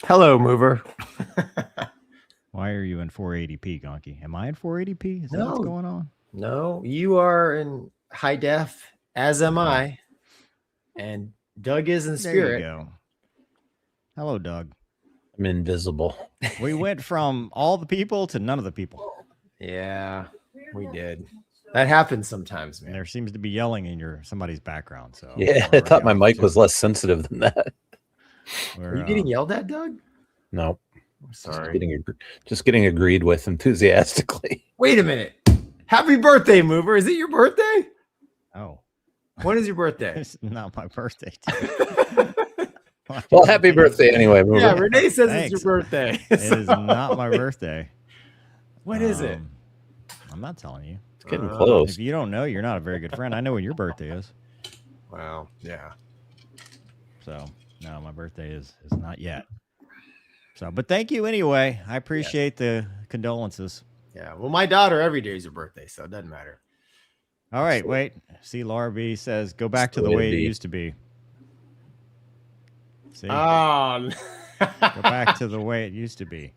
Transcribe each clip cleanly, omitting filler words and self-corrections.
Hello, mover. Why are you in 480p, Gonky? Am I in 480p? Is that what's No, going on? no, you are in high def, as am Okay. I, and Doug is in There you spirit. go. Hello, Doug. I'm invisible. We went from all the people to none of the people. Yeah, we did. That happens sometimes, And man. there seems to be yelling in somebody's background. So Yeah, we're I thought already my off mic was too. less sensitive than that. Are you getting yelled at, Doug? No, I'm just sorry. getting agreed with enthusiastically. Wait a minute. Happy birthday, mover. Is it your birthday? Oh, When is your birthday? it's not my birthday. Well, happy birthday anyway, Mover. Yeah, Renee says Thanks. it's your birthday. It is not my birthday. When is it? I'm not telling you. It's getting Uh, close. If you don't know, you're not a very good friend. I know when your birthday is. Well, yeah. So no, my birthday is not yet. So, but thank you anyway. I appreciate the condolences. Yeah. Well, my daughter, every day is her birthday, so it doesn't matter. All right, wait. See, Laura B says, go back to the Way to way it be. used to be. See, Oh. go back to the way it used to be.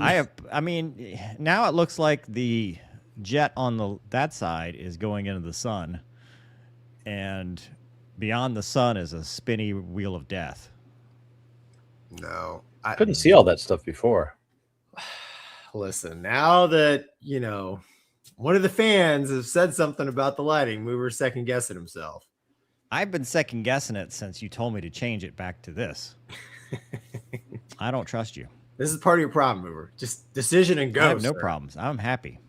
I mean, now it looks like the jet on that side is going into the sun, and beyond the sun is a spinny wheel of death. No. I couldn't see all that stuff before. Listen, now that, one of the fans has said something about the lighting, Mover's second guessing himself. I've been second guessing it since you told me to change it back to this. I don't trust you. This is part of your problem, Mover. Just decision and go. I have no sir. problems. I'm happy.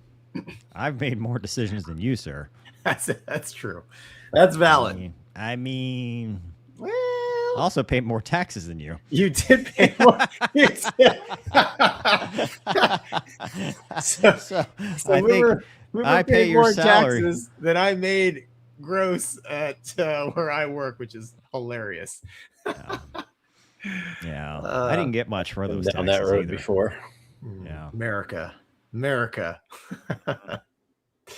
I've made more decisions than you, sir. That's true. That's valid. I mean, Well, I also pay more taxes than you. you did pay more. so I think I pay paid your more salary. taxes than I made gross at where I work, which is hilarious. Yeah, I didn't get much for those Down taxes that road either. before. Yeah. America.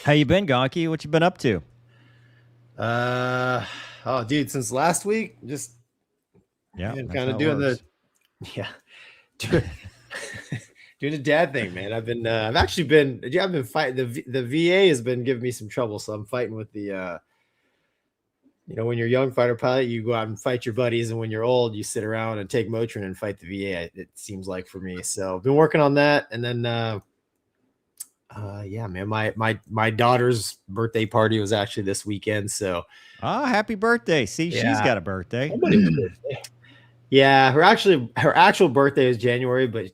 How you been, Gonky? What you been up to? Dude, since last week, just Yeah, kind of doing doing the dad thing, man. I've been fighting. The VA has been giving me some trouble, so I'm fighting with the when you're a young fighter pilot, you go out and fight your buddies, and when you're old, you sit around and take Motrin and fight the VA. It seems like for me. So I've been working on that, and then yeah, man, my daughter's birthday party was actually this weekend. So happy birthday. See, she's got a birthday. Yeah, her actual birthday is January, but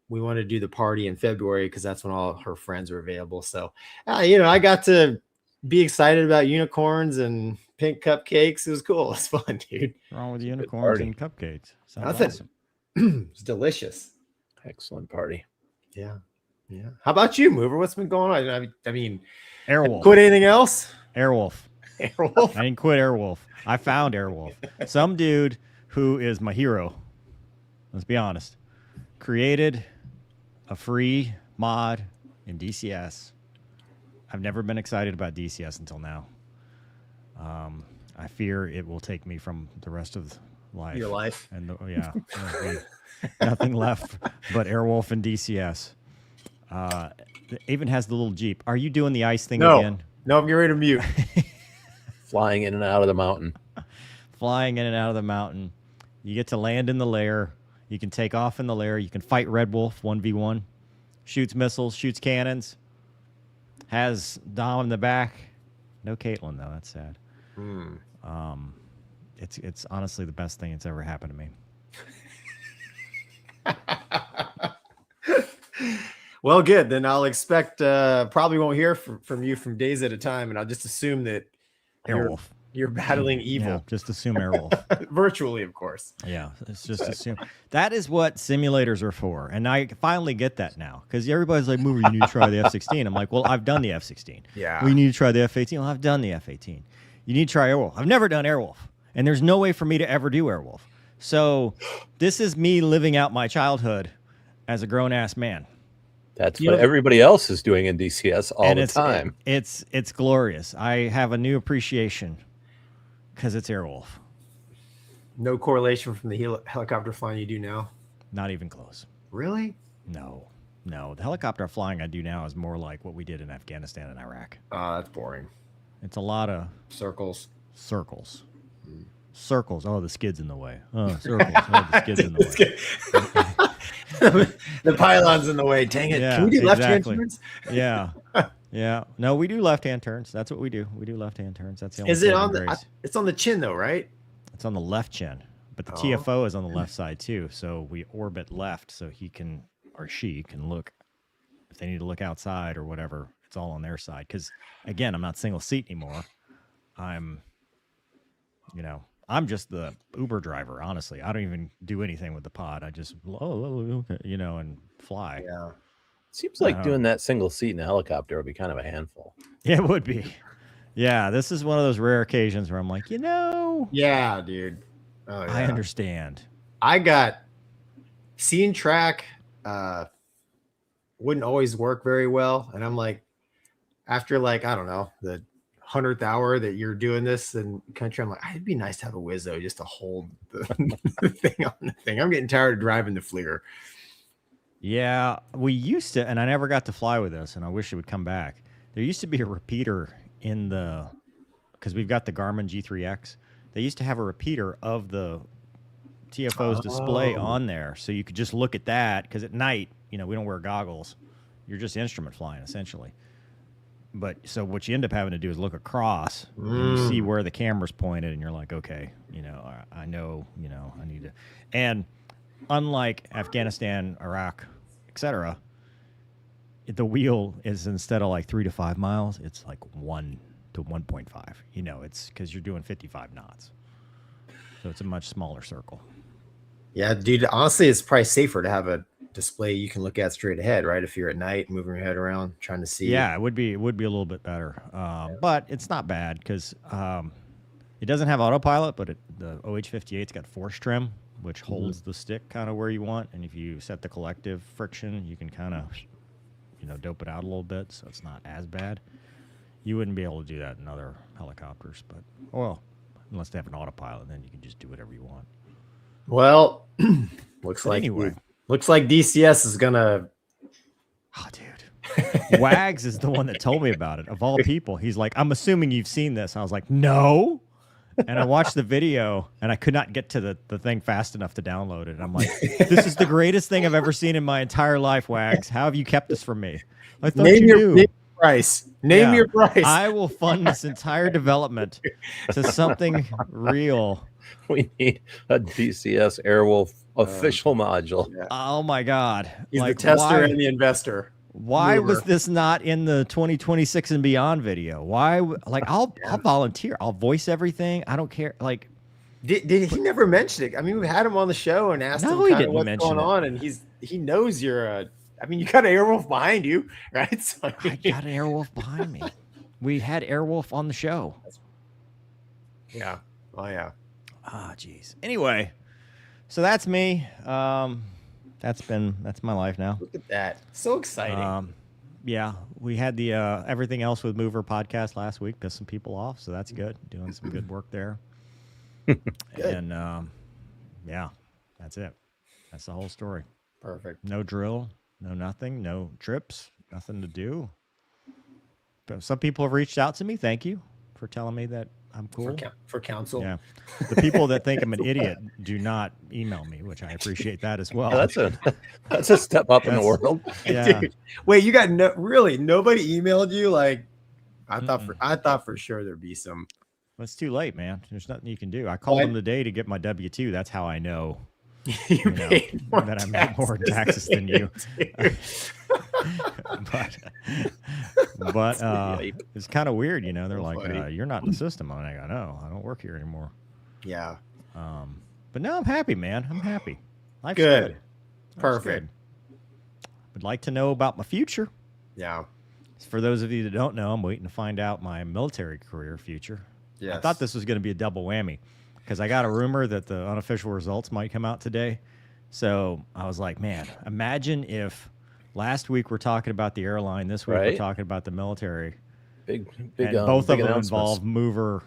we want to do the party in February because that's when all her friends are available. So I got to be excited about unicorns and pink cupcakes. It was cool. It's fun, dude. What's wrong with unicorns and cupcakes? Sounds Nothing. awesome. It's delicious. Excellent party. Yeah. How about you, Mover? What's been going on? I mean, Airwolf. Quit anything else? Airwolf. Airwolf. I didn't quit Airwolf. I found Airwolf. Some dude who is my hero, let's be honest, created a free mod in DCS. I've never been excited about DCS until now. I fear it will take me from the rest of life. Your life. And nothing left but Airwolf and DCS. It even has the little Jeep. Are you doing the ice thing again? No, I'm getting ready to mute. Flying in and out of the mountain. Flying in and out of the mountain. You get to land in the lair. You can take off in the lair. You can fight Red Wolf 1v1. Shoots missiles, shoots cannons. Has Dom in the back. No Caitlin, though. That's sad. It's honestly the best thing that's ever happened to me. Well, good. Then I'll expect probably won't hear from you from days at a time, and I'll just assume that Airwolf. You're battling evil. Yeah, just assume Airwolf. Virtually, of course. Yeah, it's just assume. That is what simulators are for. And I finally get that now. Because everybody's like, Mover, you need to try the F-16. I'm like, well, I've done the F-16. Yeah. Well, you need to try the F-18. Well, I've done the F-18. You need to try Airwolf. I've never done Airwolf. And there's no way for me to ever do Airwolf. So this is me living out my childhood as a grown-ass man. That's what everybody else is doing in DCS all the time. It's glorious. I have a new appreciation because it's Airwolf. No correlation from the helicopter flying you do now. Not even close. Really? No. The helicopter flying I do now is more like what we did in Afghanistan and Iraq. That's boring. It's a lot of Circles. Circles. Oh, the skid's in the way. Oh, circles. Oh, the skid's in the way. The pylon's in the way. Dang it. Yeah, Can we do left-hand exactly. turns? Yeah. No, we do left-hand turns. That's what we do. We do left-hand turns. That's the only Is it on saving the? grace. It's on the chin though, right? It's on the left chin, but the Oh. TFO is on the left side too. So we orbit left, so he can or she can look if they need to look outside or whatever. It's all on their side. Because again, I'm not single seat anymore. I'm just the Uber driver. Honestly, I don't even do anything with the pod. I just okay, and fly. Yeah. Seems like doing that single seat in a helicopter would be kind of a handful. Yeah, it would be. Yeah, this is one of those rare occasions where I'm like, Yeah, dude. Oh, yeah. I understand. I got scene track wouldn't always work very well. And I'm like, after I don't know, the 100th hour that you're doing this in country, I'm like, it'd be nice to have a Wizzo just to hold the, the thing on the thing. I'm getting tired of driving the Fleer. Yeah, we used to, and I never got to fly with this, and I wish it would come back. There used to be a repeater because we've got the Garmin G3X. They used to have a repeater of the TFO's display on there, so you could just look at that, because at night, we don't wear goggles. You're just instrument flying, essentially. But so what you end up having to do is look across, and you see where the camera's pointed, and you're like, okay, I know, I need to. And unlike Afghanistan, Iraq, etc., the wheel is instead of 3 to 5 miles, it's 1 to 1.5. It's because you're doing 55 knots. So it's a much smaller circle. Yeah, dude. Honestly, it's probably safer to have a display you can look at straight ahead, right? If you're at night, moving your head around, trying to see. Yeah, it would be a little bit better. But it's not bad because it doesn't have autopilot, but the OH-58's got force trim, which holds the stick kind of where you want. And if you set the collective friction, you can kind of, dope it out a little bit, so it's not as bad. You wouldn't be able to do that in other helicopters, but unless they have an autopilot, then you can just do whatever you want. Well, looks like DCS is gonna. Oh, dude. Wags is the one that told me about it. Of all people, he's like, I'm assuming you've seen this. I was like, no. And I watched the video, and I could not get to the thing fast enough to download it. And I'm like, this is the greatest thing I've ever seen in my entire life, Wags. How have you kept this from me? I thought you knew. Name your price. Name your price. I will fund this entire development to something real. We need a DCS Airwolf official module. Yeah. Oh, my God. He's the tester and the investor. Why was this not in the 2026 and beyond video? Why? I'll volunteer. I'll voice everything. I don't care. Did he never mention it? I mean, we've had him on the show and asked him kind of what's going on, and he knows you're you got an Airwolf behind you, right? So, I got an Airwolf behind me. We had Airwolf on the show. Yeah. Oh yeah. Ah, geez. Anyway, so that's me. That's my life now. Look at that. So exciting. Yeah, we had the Everything Else with Mover podcast last week. Pissed some people off, so that's good. Doing some good work there. And yeah, that's it. That's the whole story. Perfect. No drill, no nothing, no trips, nothing to do. But some people have reached out to me. Thank you for telling me that I'm cool. For counsel. Yeah. The people that think I'm an idiot do not email me, which I appreciate that as well. Yeah, that's a step up in the world. Yeah. Dude, wait, you got nobody emailed you? I thought for sure there'd be some. Well, it's too late, man. There's nothing you can do. I called them today to get my W-2. That's how I know you paid more that I made more taxes than you. but it's kind of weird, They're like, you're not in the system. I'm like, I know. I don't work here anymore. Yeah. But no, I'm happy, man. I'm happy. Life's good. Life's Perfect. Good. Would like to know about my future. Yeah. For those of you that don't know, I'm waiting to find out my military career future. Yes. I thought this was going to be a double whammy because I got a rumor that the unofficial results might come out today. So I was like, man, imagine if last week we're talking about the airline, this week we're talking about the military. Big and both of them involve Mover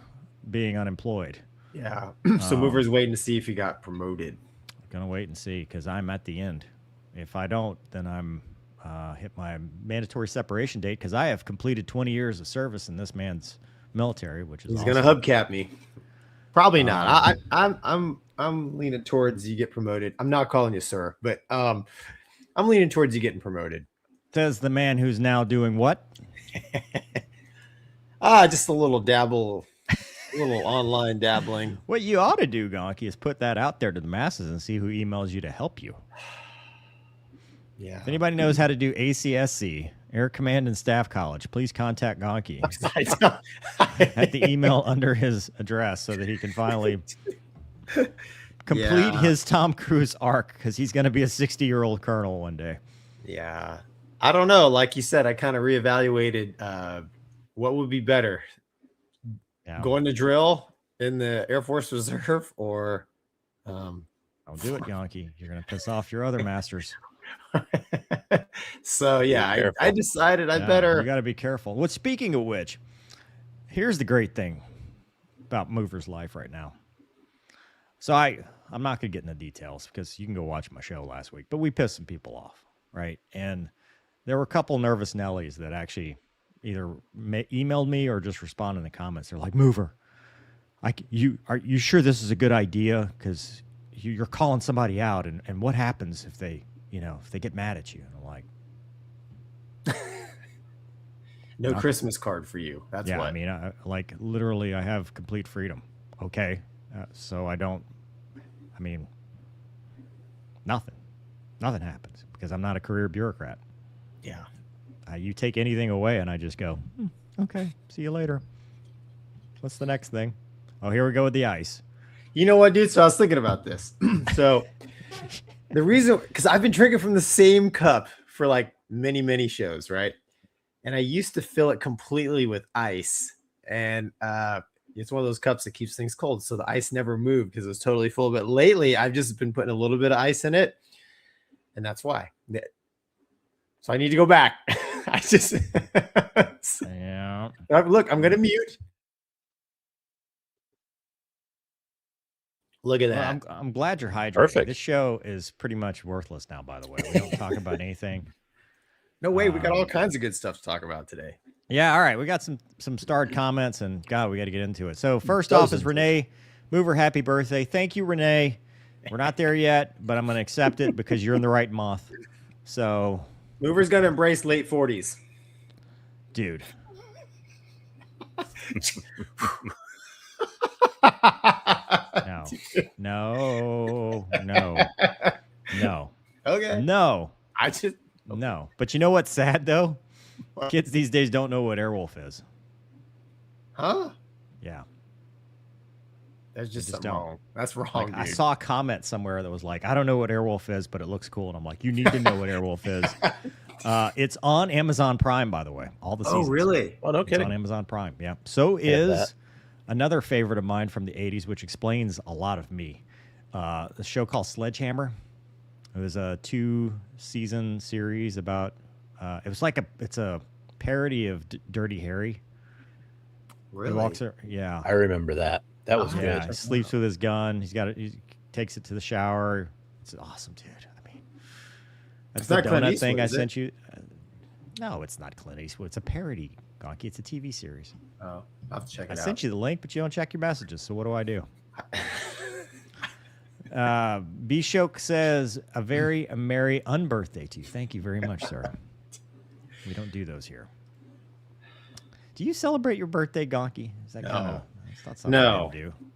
being unemployed. Yeah. So Mover's waiting to see if he got promoted. Gonna wait and see because I'm at the end. If I don't, then I'm hit my mandatory separation date because I have completed 20 years of service in this man's military, which is He's awesome. gonna hubcap me. Probably not. I'm leaning towards you get promoted. I'm not calling you sir, but I'm leaning towards you getting promoted. Says the man who's now doing what? Just a little dabble, a little online dabbling. What you ought to do, Gonky, is put that out there to the masses and see who emails you to help you. Yeah. If anybody knows how to do ACSC, Air Command and Staff College, please contact Gonky at the email under his address so that he can finally complete his Tom Cruise arc because he's going to be a 60-year-old colonel one day. Yeah. I don't know. Like you said, I kind of reevaluated what would be better. Yeah. Going to drill in the Air Force Reserve or don't do it, Gonky. You're going to piss off your other masters. So yeah, I decided I better. You got to be careful. Well, speaking of which, here's the great thing about Mover's life right now. So I'm not gonna get into details because you can go watch my show last week, but we pissed some people off, right? And there were a couple nervous Nellies that actually either emailed me or just responded in the comments. They're like, "Mover, are you sure this is a good idea? Because you're calling somebody out, and what happens if they get mad at you?" And I'm like, no Christmas card for you. That's what. I mean, literally, I have complete freedom. Okay, so I don't. I mean, nothing happens because I'm not a career bureaucrat. Yeah. You take anything away, and I just go, okay, see you later. What's the next thing? Oh, here we go with the ice. You know what, dude? So I was thinking about this. So the reason, because I've been drinking from the same cup for like many, many shows, right? And I used to fill it completely with ice. And it's one of those cups that keeps things cold. So the ice never moved because it was totally full. But lately, I've just been putting a little bit of ice in it. And that's why. So I need to go back. I just. Yeah. Look, I'm going to mute. Look at that. Well, I'm glad you're hydrated. Perfect. This show is pretty much worthless now, by the way. We don't talk about anything. No way. We got all kinds of good stuff to talk about today. Yeah, all right. We got some starred comments, and God, we got to get into it. So first off is Renee Mover. Happy birthday. Thank you, Renee. We're not there yet, but I'm going to accept it because you're in the right month. So Mover's going to embrace late 40s. Dude. No. Okay. No. Okay. No. But you know what's sad, though? What? Kids these days don't know what Airwolf is. Huh? Yeah. That's just something wrong. That's wrong, like, dude. I saw a comment somewhere that was like, I don't know what Airwolf is, but it looks cool. And I'm like, you need to know what Airwolf is. It's on Amazon Prime, by the way. All the seasons. Oh, really? Oh, no kidding. It's on Amazon Prime, yeah. So is another favorite of mine from the 80s, which explains a lot of me. A show called Sledgehammer. It was a 2-season series about, it's a parody of Dirty Harry. Really? Yeah. I remember that. That was good. Yeah, he sleeps with his gun. He takes it to the shower. It's awesome, dude. I mean, that's the donut thing I sent you. No, it's not Clint Eastwood. It's a parody, Gonky. It's a TV series. Oh, I'll have to check it out. I sent you the link, but you don't check your messages. So what do I do? B-Shoke says, a merry unbirthday to you. Thank you very much, sir. We don't do those here. Do you celebrate your birthday, Gonky? Is that No.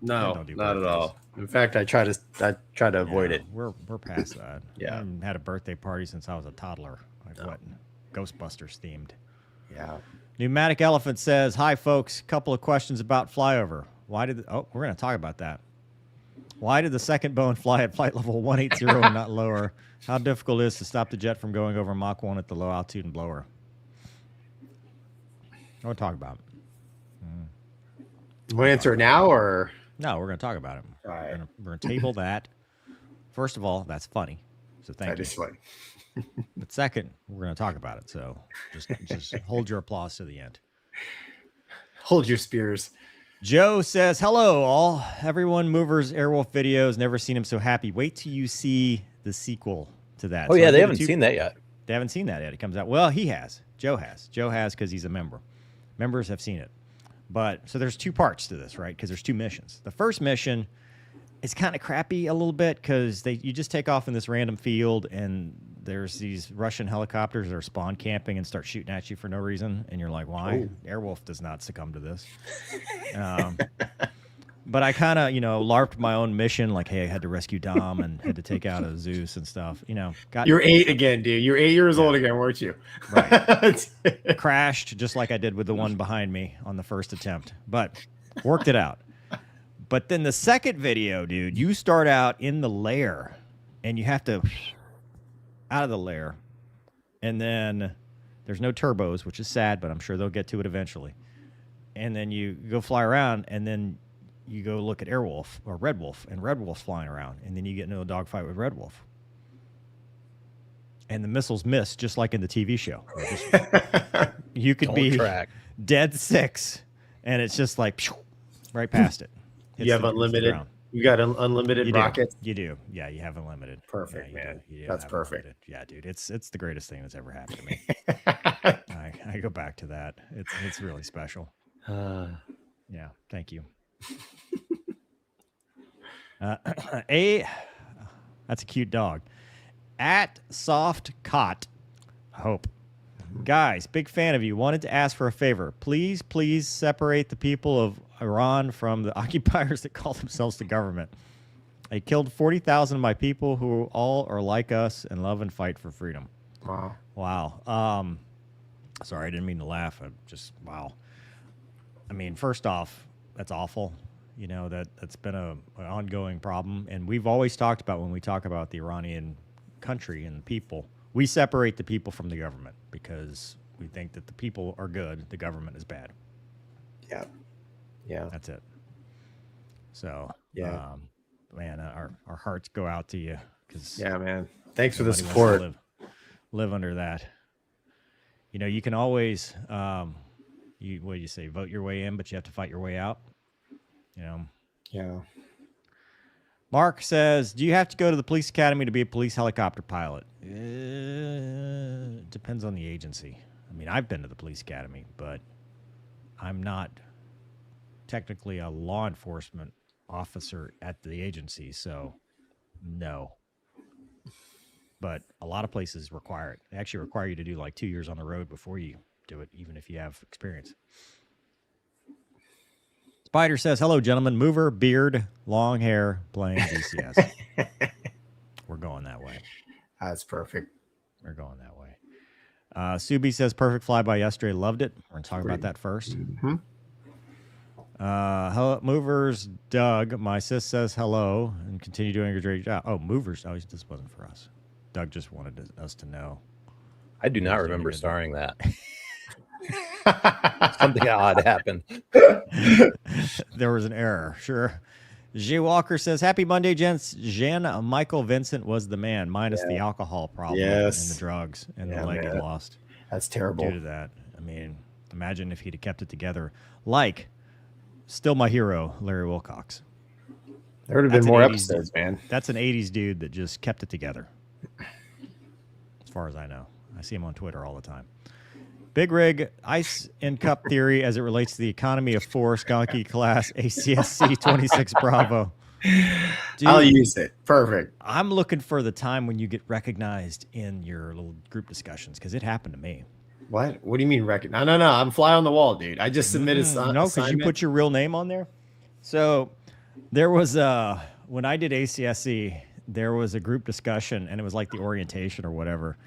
No, not at all. In fact, I try to avoid it. We're past that. Yeah. I haven't had a birthday party since I was a toddler. What? Ghostbusters themed. Yeah. Pneumatic Elephant says, hi, folks. Couple of questions about flyover. We're going to talk about that. Why did the second Boeing fly at flight level 180 and not lower? How difficult it is to stop the jet from going over Mach 1 at the low altitude and blower? We'll talk about it. Want to answer it now or? No, we're going to talk about it. All right. We're going to table that. First of all, that's funny. So thank you. That is funny. But second, we're going to talk about it. So just hold your applause to the end. Hold your spears. Joe says, hello, all. Everyone Movers Airwolf videos. Never seen him so happy. Wait till you see the sequel to that. Oh, So yeah, I they did haven't seen that yet. They haven't seen that yet. It comes out. Well, he has. Joe has. Joe has because he's a member. Members have seen it. But so there's 2 parts to this, right? Because there's 2 missions. The first mission is kind of crappy a little bit because you just take off in this random field and there's these Russian helicopters that are spawn camping and start shooting at you for no reason. And you're like, why? Oh. Airwolf does not succumb to this. But I kind of, LARPed my own mission. Like, hey, I had to rescue Dom and had to take out a Zeus and stuff. You're 8 again, dude. You're 8 years old again, weren't you? Right. Crashed just like I did with the one behind me on the first attempt, but worked it out. But then the second video, dude, you start out in the lair and you have to out of the lair. And then there's no turbos, which is sad, but I'm sure they'll get to it eventually. And then you go fly around and then you go look at Airwolf or Red Wolf, and Red Wolf's flying around, and then you get into a dogfight with Red Wolf. And the missiles miss, just like in the TV show. You could be dead 6, and it's just like right past it. You have unlimited. You got unlimited rockets. You do. Yeah, you have unlimited. Perfect, yeah, man. That's perfect. Unlimited. Yeah, dude, it's the greatest thing that's ever happened to me. I go back to that. It's really special. Yeah, thank you. That's a cute dog. At Soft Cot Hope. Guys, big fan of you. Wanted to ask for a favor. Please separate the people of Iran from the occupiers that call themselves the government. I killed 40,000 of my people who all are like us and love and fight for freedom. Wow. Sorry, I didn't mean to laugh. Wow. I mean, first off, that's awful. That's been an ongoing problem. And we've always talked about, when we talk about the Iranian country and the people, we separate the people from the government because we think that the people are good, the government is bad. Yeah. That's it. So, man, our hearts go out to you. Man. Thanks for the support. Live under that. You can always, what do you say, vote your way in, but you have to fight your way out. Yeah. Mark says, do you have to go to the police academy to be a police helicopter pilot? Depends on the agency. I mean, I've been to the police academy, but I'm not technically a law enforcement officer at the agency, so no. But a lot of places require it. They actually require you to do like 2 years on the road before you do it, even if you have experience. Spider says, hello, gentlemen. Mover, beard, long hair, playing DCS. We're going that way. That's perfect. We're going that way. Subi says, perfect flyby yesterday. Loved it. We're going to talk about that first. Mm-hmm. Hello, Movers, Doug. My sis says hello and continue doing a great job. Oh, Movers. Oh, this wasn't for us. Doug just wanted us to know. I do not remember starring that. Something odd happened. There was an error. Sure. Jay Walker says, happy Monday, gents. Jan Michael Vincent was the man, minus the alcohol problem and the drugs and the leg he lost. That's terrible. Due to that. I mean, imagine if he'd have kept it together. Like, still my hero, Larry Wilcox. There would have been more episodes, man. That's an 80s dude that just kept it together. As far as I know. I see him on Twitter all the time. Big Rig, Ice in Cup Theory as it relates to the economy of force, Gonky class, ACSC 26 Bravo. Dude, I'll use it. Perfect. I'm looking for the time when you get recognized in your little group discussions because it happened to me. What? What do you mean recognize? No. I'm fly on the wall, dude. I just submitted no, because you put your real name on there. So there was when I did ACSC, there was a group discussion and it was like the orientation or whatever.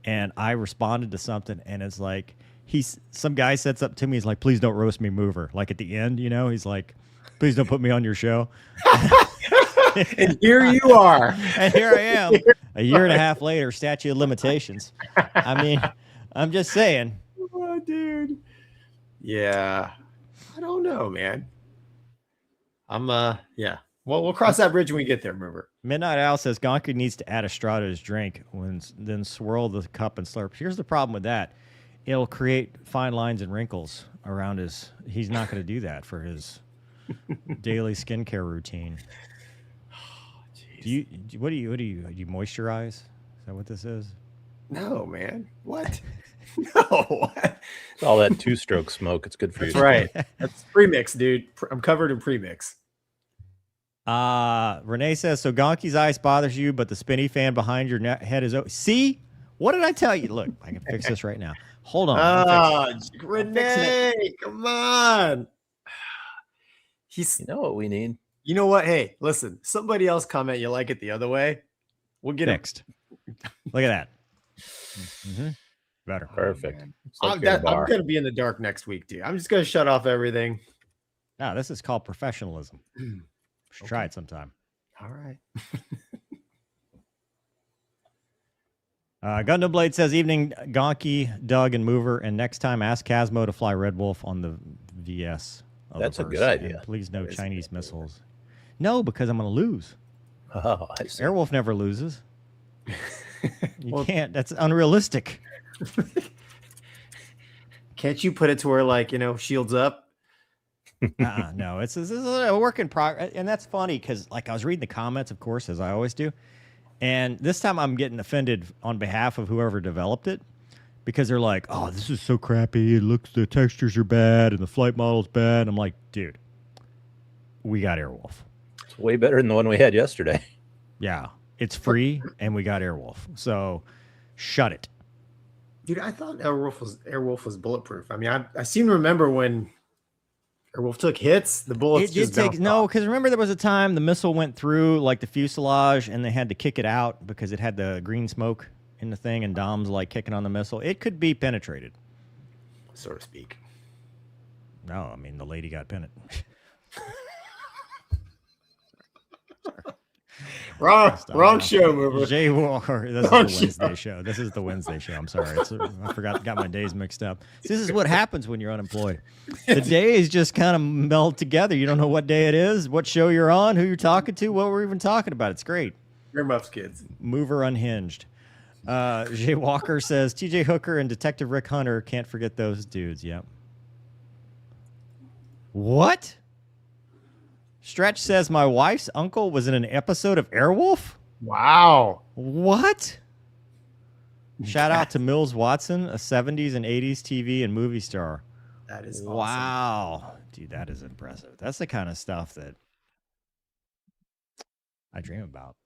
And I responded to something, and it's like some guy said something to me. He's like, "Please don't roast me, Mover." Like at the end, he's like, "Please don't put me on your show." And here you are, and here I am, a year and a half later, statute of limitations. I mean, I'm just saying, oh, dude. Yeah, I don't know, man. Yeah. Well, we'll cross that bridge when we get there, Mover. Midnight Owl says Gonky needs to add a straw to his drink, then swirl the cup and slurp. Here's the problem with that. It'll create fine lines and wrinkles around his... He's not going to do that for his daily skincare routine. Do you moisturize? Is that what this is? No, man. What? No. All that 2-stroke smoke. It's good for you. That's right. That's premix, dude. I'm covered in premix. Renee says, so Gonky's ice bothers you, but the spinny fan behind your head is... See? What did I tell you? Look, I can fix this right now. Hold on. Renee, come on. You know what we need? You know what? Hey, listen. Somebody else comment you like it the other way. We'll get fixed. Look at that. Mm-hmm. Better. Perfect. I'm going to be in the dark next week, dude. I'm just going to shut off everything. No, this is called professionalism. Should try it sometime. All right. Gundam Blade says, evening, Gonky, Doug, and Mover, and next time ask Casmo to fly Red Wolf on the VS. That's a good idea. And please no Chinese missiles. No, because I'm going to lose. Oh, I see. Airwolf never loses. You can't. That's unrealistic. Can't you put it to where, like, shields up? No, this is a work in progress. And that's funny because, like, I was reading the comments, of course, as I always do. And this time I'm getting offended on behalf of whoever developed it because they're like, oh, this is so crappy. The textures are bad and the flight model's bad. And I'm like, dude, we got Airwolf. It's way better than the one we had yesterday. Yeah, it's free and we got Airwolf. So shut it. Dude, I thought Airwolf was bulletproof. I mean, I seem to remember when Airwolf took hits, the bullets because remember there was a time the missile went through like the fuselage and they had to kick it out because it had the green smoke in the thing and Dom's like kicking on the missile. It could be penetrated, so to speak. No, I mean the lady got penetrated. Wrong show, Mover. Jay Walker. This is the Wednesday show. This is the Wednesday show. I'm sorry. I got my days mixed up. This is what happens when you're unemployed. The days just kind of meld together. You don't know what day it is, what show you're on, who you're talking to, what we're even talking about. It's great. Earmuffs, kids. Mover unhinged. Jay Walker says, TJ Hooker and Detective Rick Hunter. Can't forget those dudes. Yep. What? Stretch says, my wife's uncle was in an episode of Airwolf? Wow. What? Shout out to Mills Watson, a 70s and 80s TV and movie star. That is awesome. Wow. Dude, that is impressive. That's the kind of stuff that I dream about.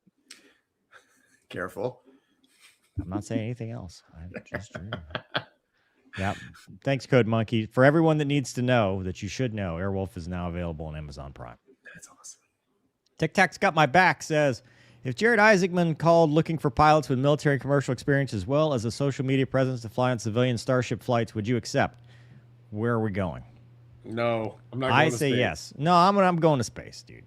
Careful. I'm not saying anything else. I just dream. Yeah. Thanks, Code Monkey. For everyone that needs to know that you should know, Airwolf is now available on Amazon Prime. That's awesome. Tic Tac's got my back says, if Jared Isaacman called looking for pilots with military and commercial experience as well as a social media presence to fly on civilian Starship flights, would you accept? Where are we going? No, I'm not going to space. I say yes. No, I'm going to space, dude.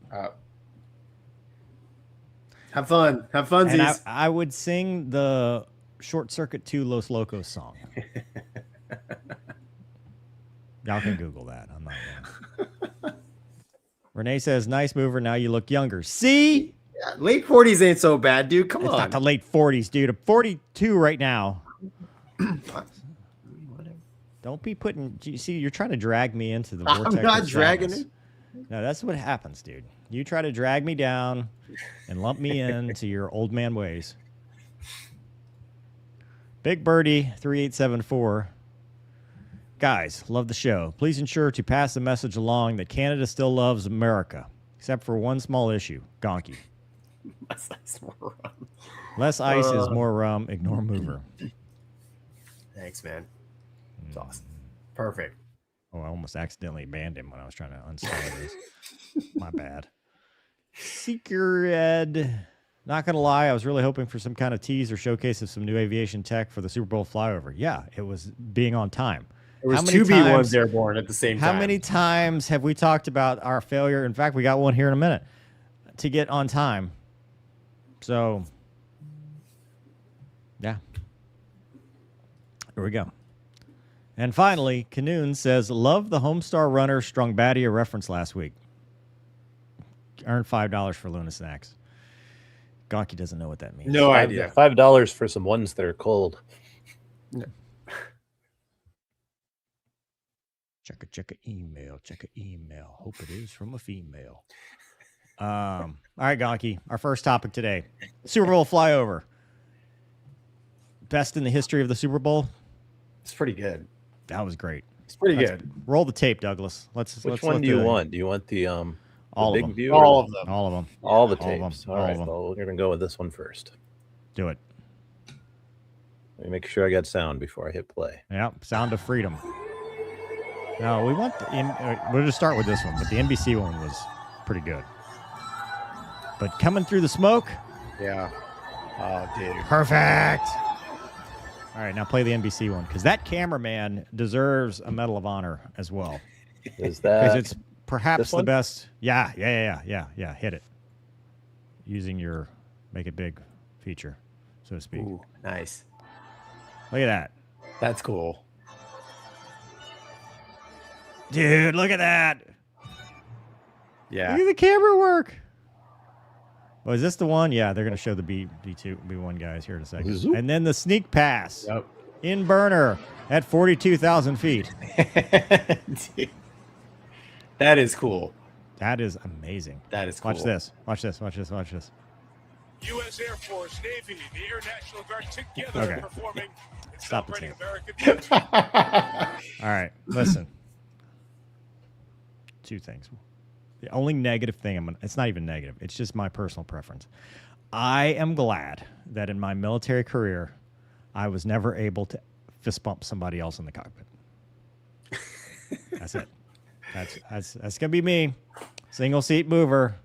Have fun. Have funsies. And I would sing the Short Circuit 2 Los Locos song. Y'all can Google that. I'm not going. Renee says, nice Mover. Now you look younger. See? Yeah, late 40s ain't so bad, dude. Come on. It's not the late 40s, dude. I'm 42 right now. Don't be putting... You see, you're trying to drag me into the vortex. I'm not dragging it. No, that's what happens, dude. You try to drag me down and lump me into your old man ways. Big Birdie 3874. Guys, love the show. Please ensure to pass the message along that Canada still loves America, except for one small issue, Gonky. Less ice, more rum. Less ice is more rum. Ignore Mover. Thanks, man. It's awesome. Perfect. Oh, I almost accidentally banned him when I was trying to uninstall this. My bad. Seeker Ed. Not going to lie, I was really hoping for some kind of tease or showcase of some new aviation tech for the Super Bowl flyover. Yeah, it was being on time. There was two B-1s airborne at the same time. How many times have we talked about our failure? In fact, we got one here in a minute to get on time. So, yeah. Here we go. And finally, Canoon says, love the Homestar Runner strung baddie a reference last week. Earned $5 for Luna Snacks. Gonky doesn't know what that means. No idea. $5 for some ones that are cold. No. Check a email. Check a email. Hope it is from a female. All right, Gonky. Our first topic today: Super Bowl flyover. Best in the history of the Super Bowl. It's pretty good. That was great. It's pretty good. Roll the tape, Douglas. Which one do you want? Do you want the all big of them? view? All of them. All of them. All the All of them. tapes. All All right. of them. Well, we're gonna go with this one first. Do it. Let me make sure I got sound before I hit play. Yeah, Sound of Freedom. No, we want we'll just start with this one, but the NBC one was pretty good. But coming through the smoke, Yeah. Oh, dude. perfect. All right, now play the NBC one because that cameraman deserves a Medal of Honor as well Is because that it's perhaps this the one? best. Yeah. Hit it using your make it big feature, so to speak. Ooh, nice. Look at that. That's cool. Dude, look at that. Yeah. Look at the camera work. Oh, is this the one? Yeah, they're going to show the B2, B1 guys here in a second. Zoop. And then the sneak pass Yep. in burner at 42,000 feet. Dude. That is cool. That is amazing. That is cool. Watch this. Watch this. Watch this. Watch this. U.S. Air Force, Navy, the Air National Guard together Okay. performing and Stop the celebrating tape. American All right, listen. Two things. The only negative thing it's not even negative. It's just my personal preference. I am glad that in my military career, I was never able to fist bump somebody else in the cockpit. That's it. That's gonna be me. Single seat mover,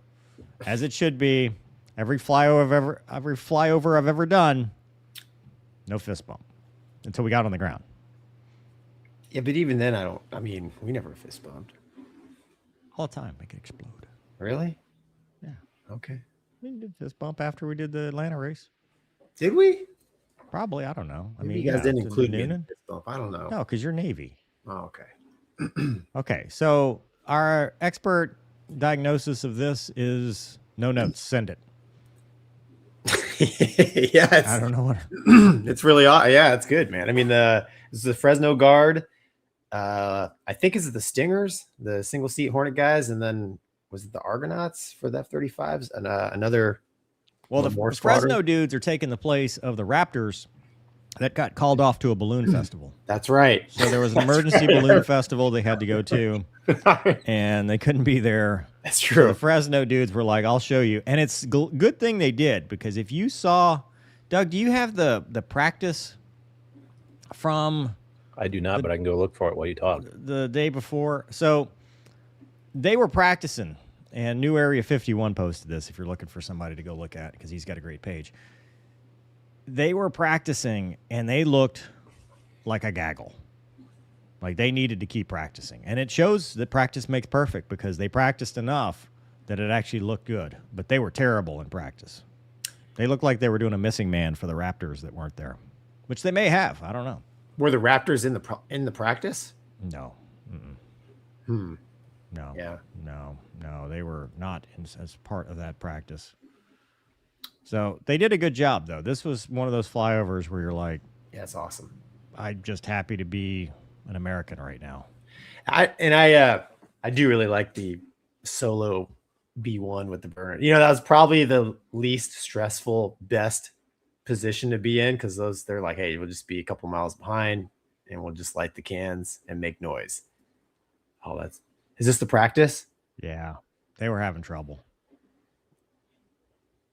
as it should be. Every flyover I've ever done, no fist bump until we got on the ground. Yeah, but even then, we never fist bumped. All the time, make it explode. Really? Yeah. Okay. We did fist bump after we did the Atlanta race. Did we? Probably, I don't know. Maybe you guys didn't include me in the fist bump. I don't know. No, because you're Navy. Oh, okay. Okay, so our expert diagnosis of this is no notes. Send it. Yeah, I don't know what. it's really yeah, it's good, man. I mean, this is the Fresno Guard. I think is it the Stingers, the single seat Hornet guys, and then was it the Argonauts for the F-35s and another. Well, the more Fresno squadron? dudes are taking the place of the Raptors that got called off to a balloon festival. That's right. So there was an emergency balloon festival they had to go to, and they couldn't be there. That's So true. the Fresno dudes were like, "I'll show you," and it's good thing they did because if you saw, Doug, do you have the practice from I do not, but I can go look for it while you talk. the day before? So they were practicing, and New Area 51 posted this. If you're looking for somebody to go look at, because he's got a great page. They were practicing, and they looked like a gaggle. Like they needed to keep practicing. And it shows that practice makes perfect because they practiced enough that it actually looked good. But they were terrible in practice. They looked like they were doing a missing man for the Raptors that weren't there, which they may have. I don't know. Were the Raptors in the practice? No. No. Yeah. No. They were not as part of that practice. So they did a good job, though. This was one of those flyovers where you're like, Yeah, it's awesome. I'm just happy to be an American right now. I do really like the solo B1 with the burner. You know, that was probably the least stressful, best position to be in because they're like, hey, we'll just be a couple miles behind and we'll just light the cans and make noise. Oh, is this the practice? Yeah, they were having trouble.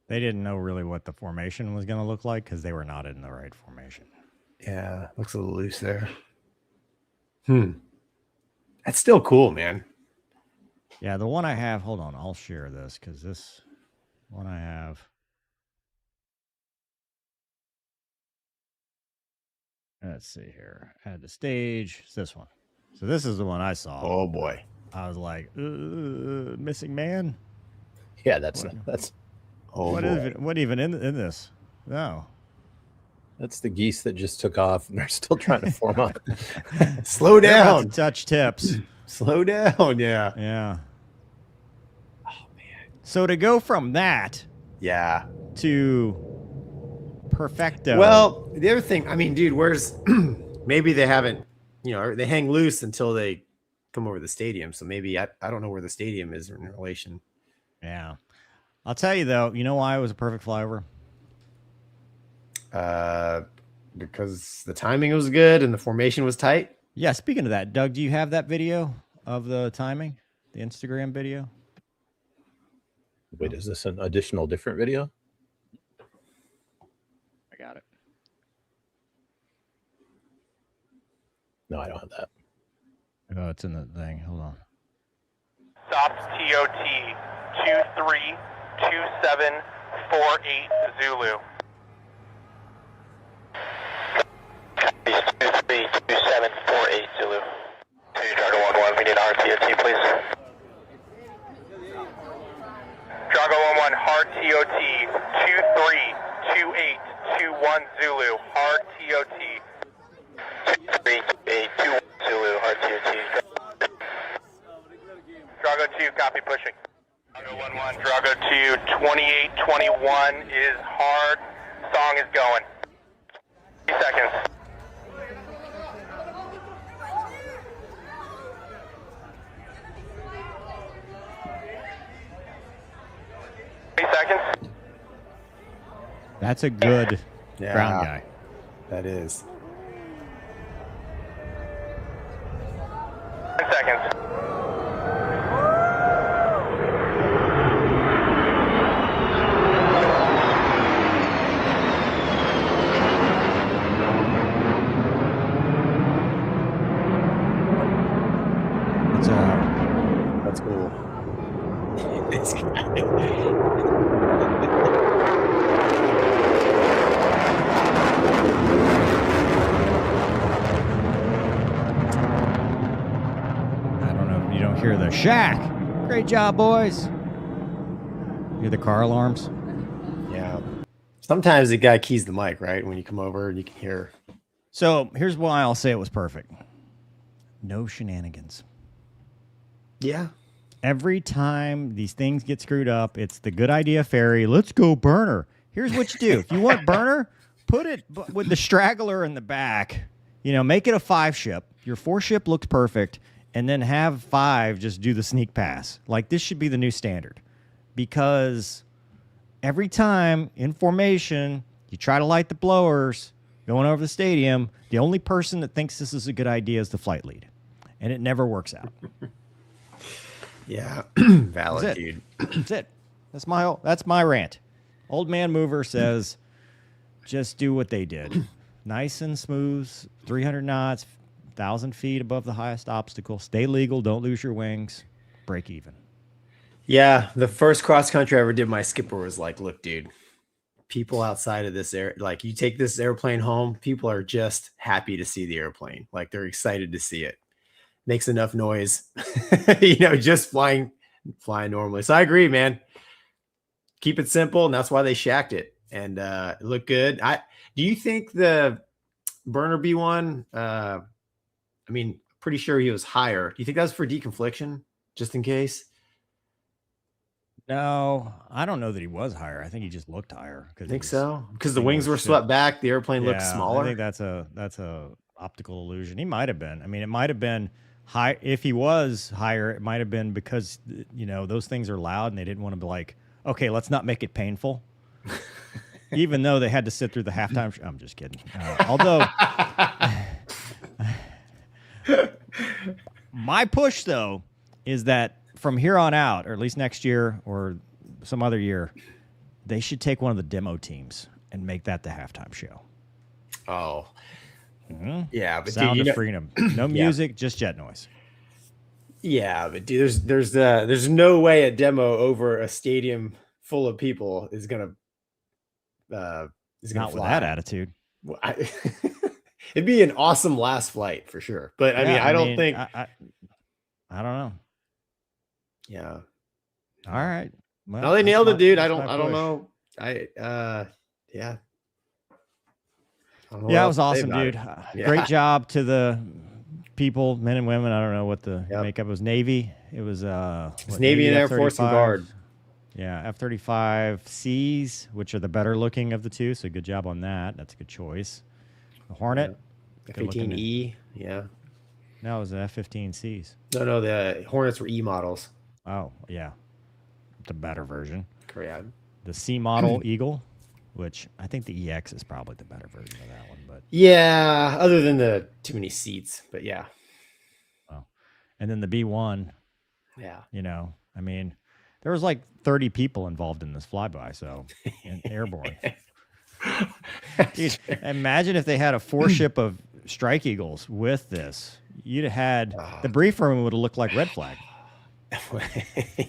They didn't know really what the formation was going to look like because they were not in the right formation. Yeah, looks a little loose there. That's still cool, man. Yeah, the one I have, hold on, I'll share this because this one I have. Let's see here. Add the stage. It's this one. So this is the one I saw. Oh boy. I was like, missing man? Yeah, that's Oh What boy. is it? What even in this? No. that's the geese that just took off and they're still trying to form up. Slow They're about to down. touch tips. Slow down. Yeah. Yeah. Oh man. So to go from that Yeah. to perfecto. Well, the other thing, I mean, dude, where's maybe they haven't, they hang loose until they come over to the stadium. So maybe I don't know where the stadium is in relation. Yeah. I'll tell you, though, you know why it was a perfect flyover? Because the timing was good and the formation was tight. Yeah, speaking of that, Doug, do you have that video of the timing? The Instagram video? Wait, is this an additional different video? I got it. No, I don't have that. Oh, it's in the thing. Hold on. Stops TOT 232748 Zulu. 232748 Zulu. Drago 11, we need RTOT, please. Drago 11, hard TOT 232821 Zulu, hard TOT. 232821 Zulu, hard TOT. Drago 2, copy pushing. Drago 11, Drago 2, 2821 is hard. Song is going. 3 seconds. Seconds. That's a good ground guy. That is. 10 seconds. That's cool. This guy. I don't know if you don't hear the shack. Great job, boys. Hear the car alarms? Yeah. Sometimes the guy keys the mic, right? When you come over and you can hear. So here's why I'll say it was perfect. No shenanigans. Yeah. Every time these things get screwed up, it's the good idea fairy. Let's go burner. Here's what you do. If you want burner, put it with the straggler in the back. You know, make it a 5-ship. Your 4-ship looks perfect. And then have 5 just do the sneak pass. Like, this should be the new standard. Because every time in formation, you try to light the blowers going over the stadium, the only person that thinks this is a good idea is the flight lead. And it never works out. Yeah. Valid, dude. That's it. That's my rant. Old man mover says, just do what they did. Nice and smooth, 300 knots, 1,000 feet above the highest obstacle. Stay legal. Don't lose your wings. Break even. Yeah. The first cross country I ever did, my skipper was like, look, dude, people outside of this like you take this airplane home, people are just happy to see the airplane. Like they're excited to see it. Makes enough noise, just flying normally. So I agree, man. Keep it simple, and that's why they shacked it, and it looked good. Do you think the burner B1? Pretty sure he was higher. Do you think that was for deconfliction, just in case? No, I don't know that he was higher. I think he just looked higher. I think so, because the wings were swept back. The airplane looked smaller. I think that's a optical illusion. He might have been. I mean, it might have been high. If he was higher, it might have been because those things are loud and they didn't want to be like, okay, let's not make it painful. Even though they had to sit through the halftime. I'm just kidding. Although my push though is that from here on out, or at least next year or some other year, they should take one of the demo teams and make that the halftime show. Oh. Mm-hmm. Yeah, but Sound of freedom. No music, just jet noise. Yeah, but dude, there's no way a demo over a stadium full of people is gonna Not fly. with that attitude. It'd be an awesome last flight for sure. But I don't think. I don't know. Yeah. All right. Well, no, they nailed it, dude. I don't push. know. Yeah. Yeah, it was awesome, dude. Great job to the people, men and women. I don't know what the makeup was. Navy. It was Navy and Air Force and Guard. Yeah, F-35Cs, which are the better looking of the two. So good job on that. That's a good choice. The Hornet. F-18E. Yeah. No, it was the F-15Cs. No, the Hornets were E models. Oh, yeah. The better version. Correct. The C model Eagle, which I think the EX is probably the better version of that one. But Yeah, other than the too many seats, but yeah. And then the B1, Yeah. you know, I mean, there was like 30 people involved in this flyby, so and airborne. Dude, imagine if they had a 4-ship of Strike Eagles with this. You'd have had the brief room would have looked like Red Flag.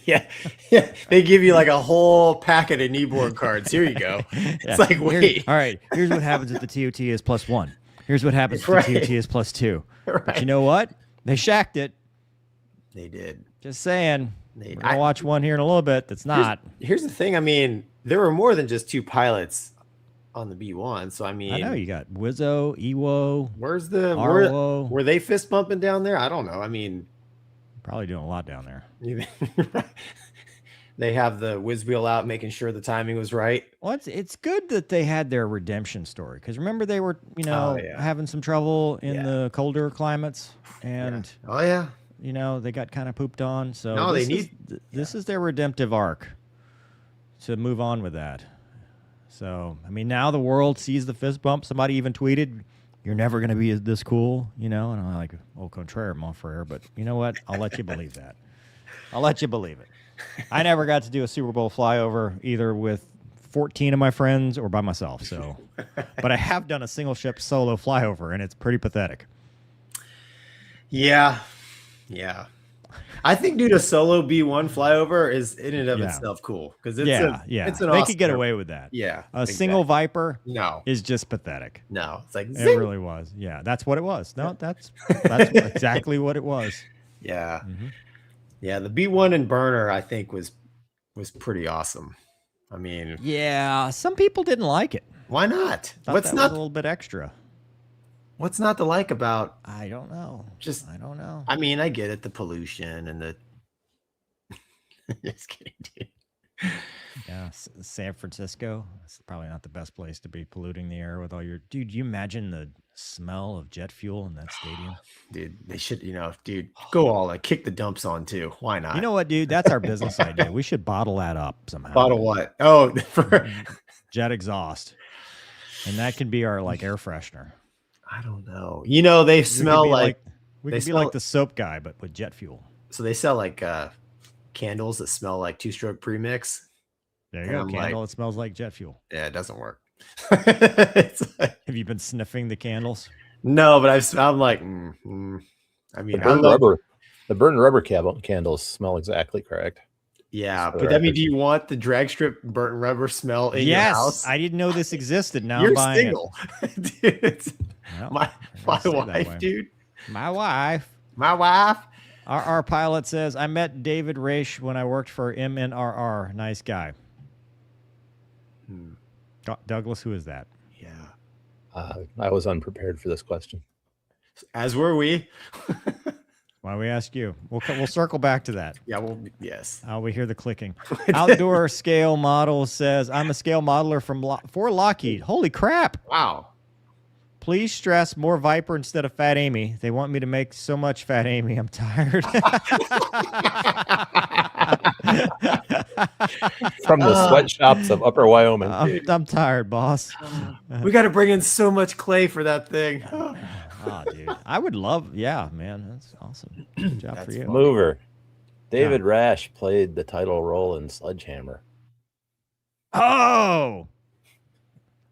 yeah. They give you like a whole packet of kneeboard cards. Here you go. It's like, wait. All right, here's what happens if the TOT is +1. Here's what happens if the TOT is +2. Right. But you know what? They shacked it. They did. Just saying. We're going to watch one here in a little bit that's not. Here's the thing. I mean, there were more than just 2 pilots on the B1. So, I mean. I know. You got Wizzo, Ewo. Where's the. Arlo. Were they fist bumping down there? I don't know. I mean. Probably doing a lot down there. They have the whiz wheel out, making sure the timing was right. Well, it's good that they had their redemption story. Because remember, they were, having some trouble in the colder climates. And. Oh, yeah. They got kind of pooped on. So no, this is their redemptive arc to move on with that. So, I mean, now the world sees the fist bump. Somebody even tweeted, "You're never going to be this cool," and I'm like, "Au contraire, mon frère." But you know what? I'll let you believe that. I'll let you believe it. I never got to do a Super Bowl flyover either with 14 of my friends or by myself. So, but I have done a single ship solo flyover, and it's pretty pathetic. Yeah. Yeah. I think, dude, a solo B1 flyover is in and of itself cool because it's it's an they awesome could get away with that. Yeah. A single Viper no is just pathetic. No. It's like zing. It really was. Yeah, that's what it was. No, that's exactly what it was. Yeah. Mm-hmm. Yeah, the B1 and burner I think was pretty awesome. I mean, yeah, some people didn't like it. Why not? What's not a little bit extra? What's not to like about? I don't know. I don't know. I mean, I get it, the pollution and the. Just kidding, dude. Yeah, San Francisco. It's probably not the best place to be polluting the air with all your. Dude, you imagine the smell of jet fuel in that stadium? Dude, they should, dude, go all kick the dumps on too. Why not? You know what, dude? That's our business idea. We should bottle that up somehow. Bottle what? Oh, for jet exhaust, and that can be our air freshener. I don't know. They smell like we could be like the soap guy, but with jet fuel. So they sell candles that smell like 2-stroke premix. There you go. Candle that smells like jet fuel. Yeah, it doesn't work. Have you been sniffing the candles? No, but I'm like, I mean, the burned rubber candles smell exactly correct. Yeah, but I mean, do you want the drag strip burnt rubber smell in your house? I didn't know this existed. Now You're I'm buying single. Dude, it's my wife, dude. My wife. Our pilot says, I met David Raish when I worked for MNRR. Nice guy. Douglas, who is that? Yeah. I was unprepared for this question. As were we. Why we ask you? We'll circle back to that. Yeah, yes. We hear the clicking. Outdoor Scale Model says, I'm a scale modeler for Lockheed. Holy crap. Wow. Please stress more Viper instead of Fat Amy. They want me to make so much Fat Amy. I'm tired. From the sweatshops of Upper Wyoming. I'm tired, boss. We got to bring in so much clay for that thing. Oh, dude. I would love, man. That's awesome. Good job for you. Mover. David Rash played the title role in Sledgehammer. Oh!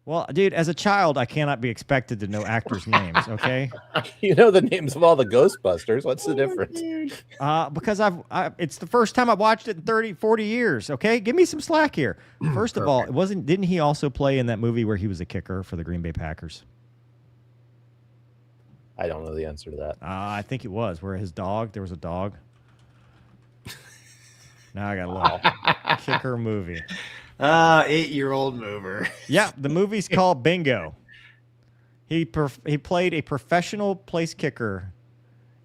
Well, dude, as a child, I cannot be expected to know actors' names, okay? You know the names of all the Ghostbusters. What's the difference? Because it's the first time I've watched it in 30, 40 years, okay? Give me some slack here. First of all, didn't he also play in that movie where he was a kicker for the Green Bay Packers? I don't know the answer to that. I think it was, where there was a dog. Now I got a little kicker movie. 8-year-old mover. Yeah, the movie's called Bingo. He played a professional place kicker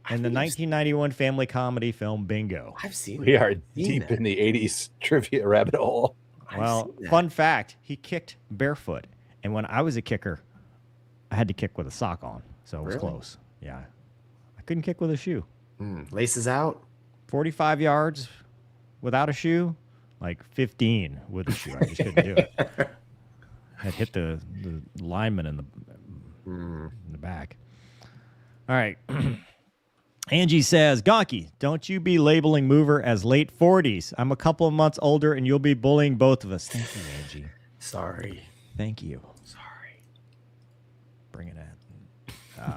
in the 1991 family comedy film Bingo. I've seen. We are deep in the 80s trivia rabbit hole. Well, fun fact: he kicked barefoot, and when I was a kicker, I had to kick with a sock on, so it was close. Yeah, I couldn't kick with a shoe. Laces out. 45 yards without a shoe, like 15 with a shoe. I just couldn't do it. I'd hit the lineman in the back. All right. Angie says, Gonky, don't you be labeling Mover as late 40s. I'm a couple of months older, and you'll be bullying both of us. Thank you, Angie. Sorry. Thank you. Sorry. Bring it in.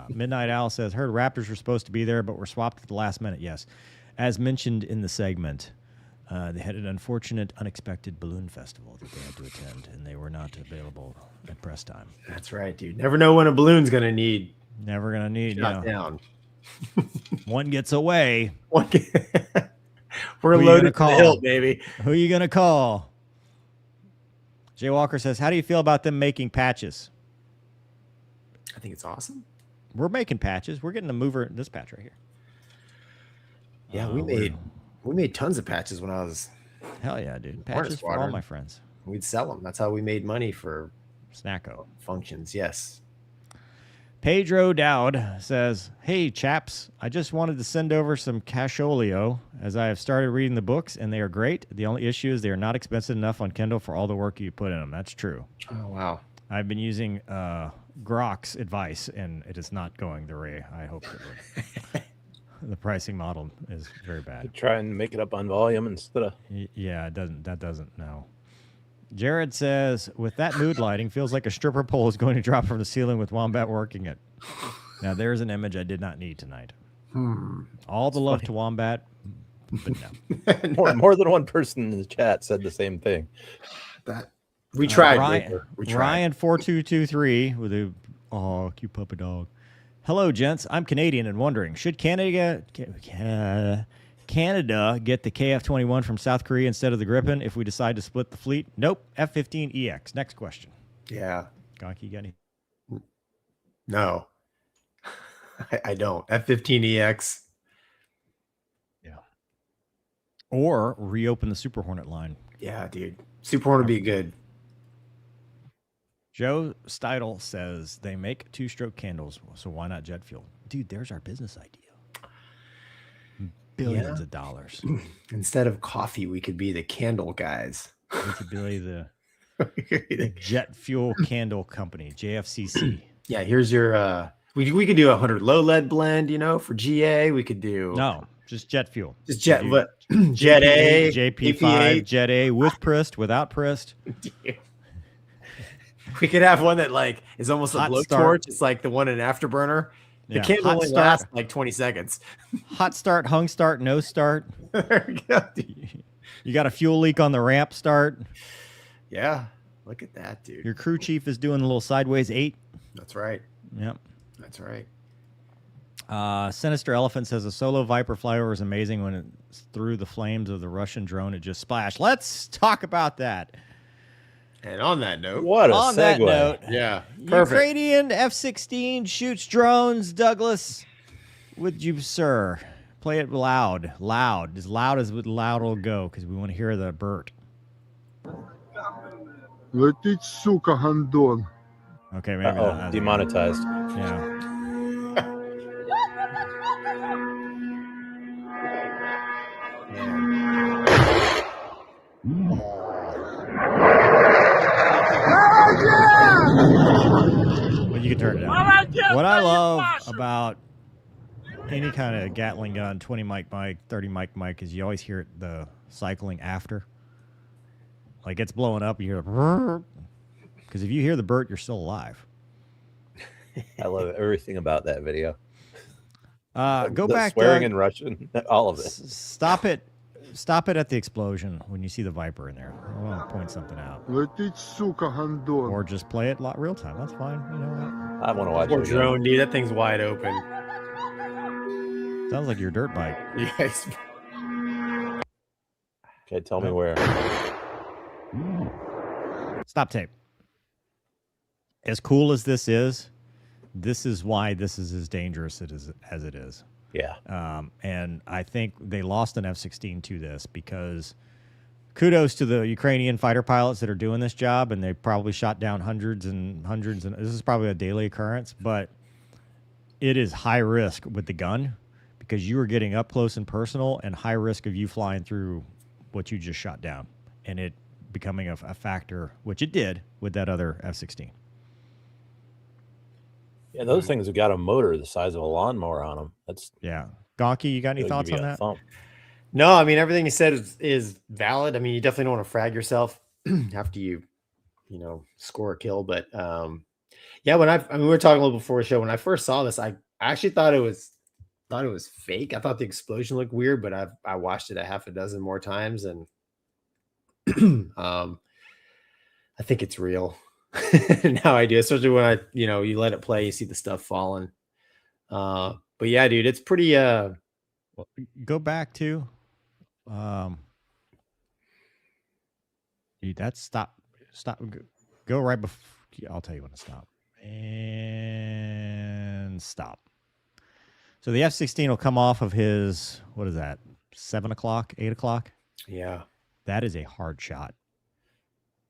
Midnight Owl says, heard Raptors were supposed to be there, but were swapped at the last minute. Yes. As mentioned in the segment, they had an unfortunate, unexpected balloon festival that they had to attend, and they were not available at press time. That's right, dude. Never know when a balloon's going to need. Never going to need, shot down. One gets away. We're Who you loaded to gonna the hilt, baby. Who are you going to call? Jay Walker says, how do you feel about them making patches? I think it's awesome. We're making patches. We're getting a Mover, this patch right here. Yeah, we made tons of patches when I was. Hell yeah, dude. Patches for all my friends. We'd sell them. That's how we made money for Snacko functions. Yes. Pedro Dowd says, hey, chaps, I just wanted to send over some Casholio as I have started reading the books, and they are great. The only issue is they are not expensive enough on Kindle for all the work you put in them. That's true. Oh, wow. I've been using Grok's advice, and it is not going the way I hoped it would. The pricing model is very bad. Try and make it up on volume instead of. Yeah, it doesn't. That doesn't. No. Jared says, with that mood lighting, feels like a stripper pole is going to drop from the ceiling with Wombat working it. Now, there's an image I did not need tonight. All the love to Wombat, but no. More than one person in the chat said the same thing. We tried. Ryan 4223 with a cute puppy dog. Hello, gents. I'm Canadian and wondering, should Canada get the KF-21 from South Korea instead of the Gripen if we decide to split the fleet? Nope. F-15EX. Next question. Yeah. Gonky, got any? No. I don't. F-15EX. Yeah. Or reopen the Super Hornet line. Yeah, dude. Super Hornet would be good. Joe Steidel says they make two-stroke candles, so why not jet fuel? Dude, there's our business idea. Billions of dollars. Instead of coffee, we could be the candle guys. We could be the jet fuel candle company, JFCC. Yeah, here's your we could do 100 low lead blend, for GA. We could do just jet fuel. Just jet Jet A, JP5, AP8. Jet A with Prist, without Prist. We could have one that is almost Hot a blowtorch. start. It's like the one in Afterburner. The Yeah, candle hot only start. lasts like 20 seconds. Hot start, hung start, no start. There we go, dude. You got a fuel leak on the ramp start. Yeah, look at that, dude. Your crew chief is doing a little sideways 8. That's right. Yep. That's right. Sinister Elephant says a solo Viper flyover is amazing when it's through the flames of the Russian drone. It just splashed. Let's talk about that. And on that note, What a On segue. that note, yeah, perfect. Ukrainian F-16 shoots drones. Douglas, would you, sir, play it loud, as loud as loud will go, because we want to hear the Bert. Летить, сука, гандон. Okay, maybe not. Demonetized. Yeah. Well, you can turn it down. What I love about any kind of Gatling gun, 20 mic, 30 mic, is you always hear the cycling after. Like it's blowing up, you hear the because if you hear the Bert, you're still alive. I love everything about that video. Go The back, swearing Doug. in Russian, all of it. Stop it. Stop it at the explosion when you see the Viper in there. I want to point something out. Летить, сука, гандон. Or just play it real time. That's fine. You know what? I want to watch Poor it again. drone, dude. That thing's wide open. Sounds like your dirt bike. Yes. Okay, tell me where. Stop tape. As cool as this is why this is as dangerous as it is. Yeah. And I think they lost an F-16 to this because kudos to the Ukrainian fighter pilots that are doing this job, and they probably shot down hundreds and hundreds, and this is probably a daily occurrence, but it is high risk with the gun because you are getting up close and personal and high risk of you flying through what you just shot down and it becoming a factor, which it did with that other F-16. Yeah, those things have got a motor the size of a lawnmower on them. That's Gonky, you got any thoughts on that? Thump. No, I mean everything you said is valid. I mean, you definitely don't want to frag yourself after you score a kill. But yeah, we were talking a little before the show. When I first saw this, I actually thought it was fake. I thought the explosion looked weird, but I watched it a half a dozen more times, and I think it's real. Now I do, especially when you let it play, you see the stuff falling. But yeah, dude, it's pretty. Well, go back to, dude, that's stop, go right before. I'll tell you when to stop and stop. So the F-16 will come off of his, what is that? 7 o'clock, 8 o'clock. Yeah, that is a hard shot.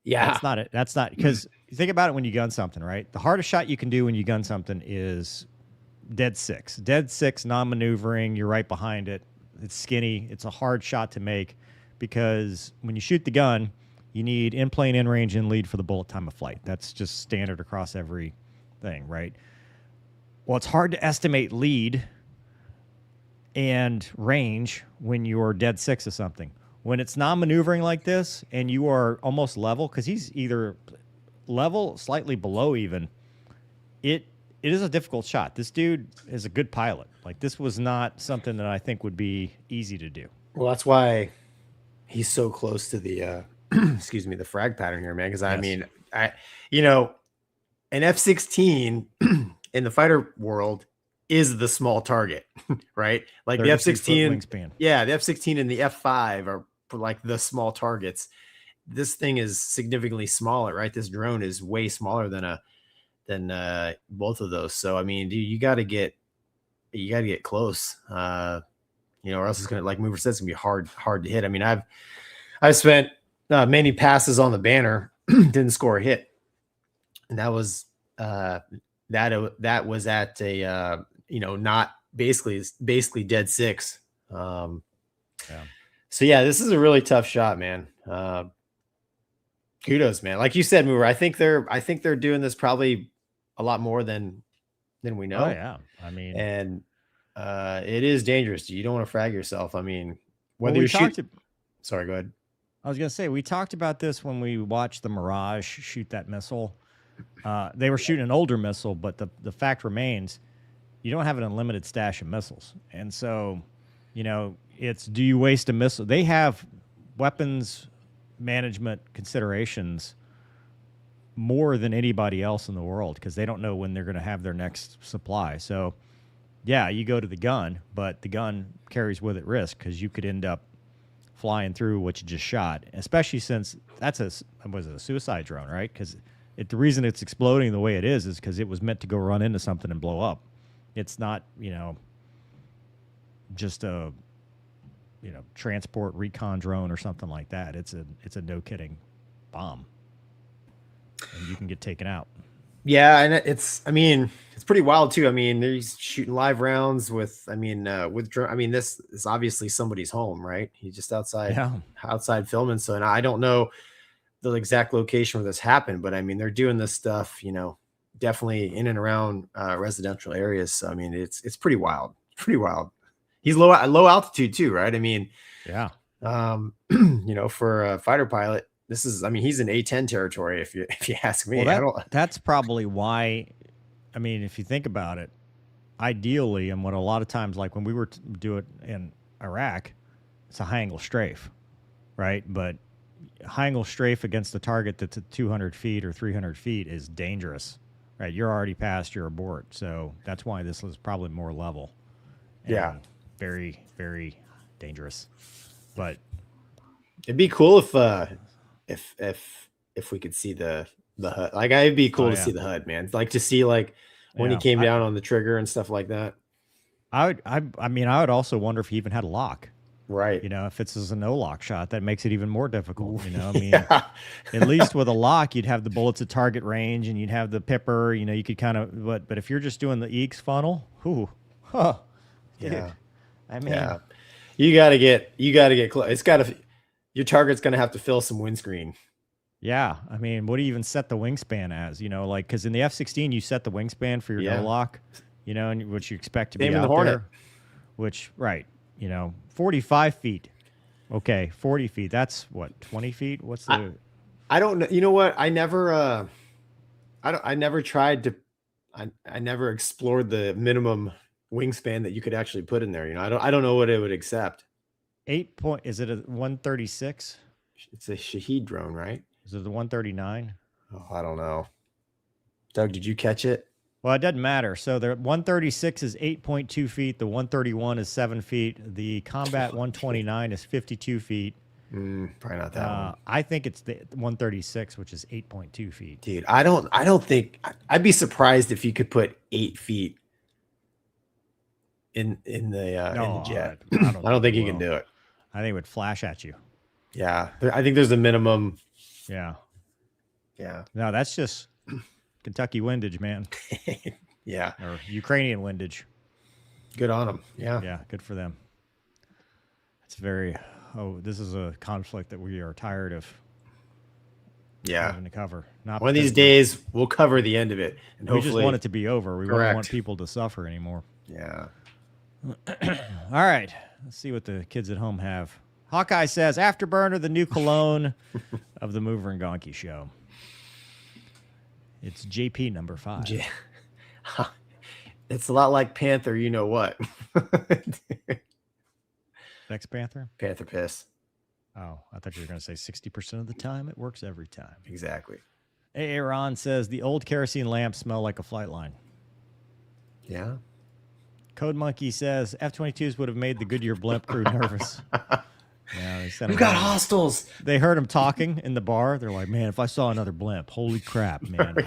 Yeah, that's not it. That's not, because you think about it when you gun something, right? The hardest shot you can do when you gun something is dead six, non-maneuvering. You're right behind it. It's skinny. It's a hard shot to make because when you shoot the gun, you need in-plane, in-range, in-lead for the bullet time of flight. That's just standard across every thing, right? Well, it's hard to estimate lead and range when you're dead six of something. When it's non-maneuvering like this and you are almost level, because he's either level, slightly below even, it is a difficult shot. This dude is a good pilot. Like, this was not something that I think would be easy to do. Well, that's why he's so close to the excuse me, the frag pattern here, man. Because I mean, an F-16 in the fighter world is the small target, right? Like the F-16 wingspan. Yeah, the F-16 and the F-5 are like the small targets. This thing is significantly smaller, right? This drone is way smaller than both of those. So I mean, dude, you got to get close, or else it's gonna, like Mover said, it's gonna be hard to hit. I mean, I've spent many passes on the banner, didn't score a hit, and that was that was at a not basically dead six. So yeah, this is a really tough shot, man. Kudos, man. Like you said, Mover, I think they're doing this probably a lot more than we know. Oh yeah, I mean, and it is dangerous. You don't want to frag yourself. I mean, whether you shoot. Sorry, go ahead. I was gonna say, we talked about this when we watched the Mirage shoot that missile. They were shooting an older missile, but the fact remains, you don't have an unlimited stash of missiles, and so it's, do you waste a missile? They have weapons management considerations more than anybody else in the world because they don't know when they're going to have their next supply. So yeah, you go to the gun, but the gun carries with it risk because you could end up flying through what you just shot, especially since that's a suicide drone, right? Because the reason it's exploding the way it is because it was meant to go run into something and blow up. It's not, just a transport recon drone or something like that. It's a no kidding bomb, and you can get taken out. Yeah, and it's pretty wild too. I mean, he's shooting live rounds with drone. I mean, this is obviously somebody's home, right? He's just outside filming. So, and I don't know the exact location where this happened, but I mean, they're doing this stuff, definitely in and around residential areas. So, I mean, it's pretty wild. Pretty wild. He's low altitude too, right? I mean, yeah. For a fighter pilot, this is, he's in A-10 territory. If you ask me, well, that's probably why. I mean, if you think about it, ideally, and what a lot of times, like when we were to do it in Iraq, it's a high angle strafe, right? But high angle strafe against the target that's at 200 feet or 300 feet is dangerous, right? You're already past your abort, so that's why this was probably more level. Yeah, very, very dangerous. But it'd be cool if we could see the HUD. Like, it'd be cool to see the HUD, man. Like to see when he came down on the trigger and stuff like that. I would also wonder if he even had a lock. Right. You know, if it's as a no-lock shot, that makes it even more difficult. You know, I mean, Yeah. at least with a lock, you'd have the bullets at target range, and you'd have the pipper. You know, you could kind of, but if you're just doing the EEX funnel, dude, Yeah. I mean, Yeah. You gotta get close. It's gotta. Your target's gonna have to fill some windscreen. yeah. I mean, what do you even set the wingspan as? You know, like because in the F-16 you set the wingspan for your Yeah. no-lock. You know, and which you expect to Same be in the out Hornet. there. Which right, you know, 45 feet. Okay, 40 feet. That's what 20 feet. What's the? I don't know. You know what? I never. I never tried to. I never explored the minimum wingspan that you could actually put in there. You know, I don't know what it would accept. 8 point. Is it a 136? It's a Shaheed drone, right? Is it the 139? Oh, I don't know. Doug, did you catch it? Well, it doesn't matter. So the 136 is 8.2 feet. The 131 is 7 feet. The Combat 129 is 52 feet. Probably not that one. I think it's the 136, which is 8.2 feet. Dude, I don't think I'd be surprised if you could put 8 feet in the jet. I don't think you can do it. I think it would flash at you. Yeah, I think there's a minimum. Yeah. Yeah. No, that's just Kentucky windage, man, Yeah. or Ukrainian windage. Good on them. Yeah. Yeah, good for them. It's very. Oh, this is a conflict that we are tired of Yeah. having to cover. Not One of these because days we'll cover the end of it, and we just hopefully, want it to be over. We don't Correct. want people to suffer anymore. yeah. All right, let's see what the kids at home have. Hawkeye says, Afterburner, the new cologne of the Mover and Gonky show. It's JP number 5. Yeah. It's a lot like Panther. You know what? Next Panther? Panther piss. Oh, I thought you were going to say 60% of the time. It works every time. Exactly. Aaron says, the old kerosene lamps smell like a flight line. Yeah. Code Monkey says, F-22s would have made the Goodyear blimp crew nervous. Yeah, they sent We him got home. hostiles. They heard him talking in the bar. They're like, man, if I saw another blimp, holy crap, man.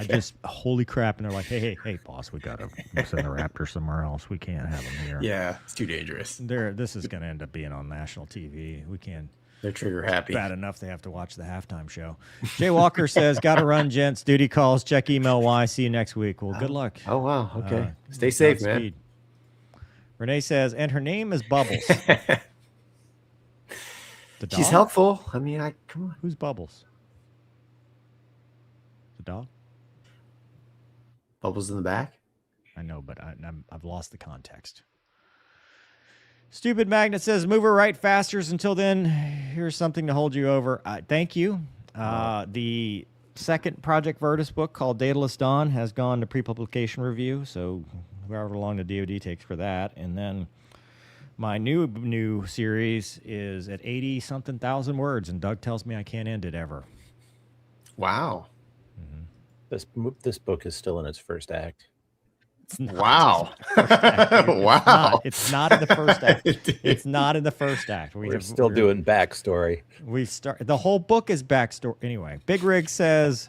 Holy crap. And they're like, hey, boss, we got to send the Raptor somewhere else. We can't have them here. Yeah, it's too dangerous. This is going to end up being on national TV. We can't. They're trigger happy. Bad enough they have to watch the halftime show. Jay Walker says, got to run, gents. Duty calls. Check email Y. See you next week. Well, good luck. Oh, wow. Okay. Stay safe, man. Godspeed. Renee says, and her name is Bubbles. The dog? She's helpful. I mean, come on. Who's Bubbles? The dog? Bubbles in the back. I know, but I've lost the context. Stupid Magnet says, move her right fasters. Until then, here's something to hold you over. Thank you. The second Project Virtus book called Daedalus Dawn has gone to pre-publication review, so however long the DoD takes for that. And then my new series is at 80-something thousand words, and Doug tells me I can't end it ever. Wow. This book is still in its first act. Wow. Wow. It's not in the first act. It's not in the first act. We're still doing backstory. The whole book is backstory. Anyway, Big Rig says,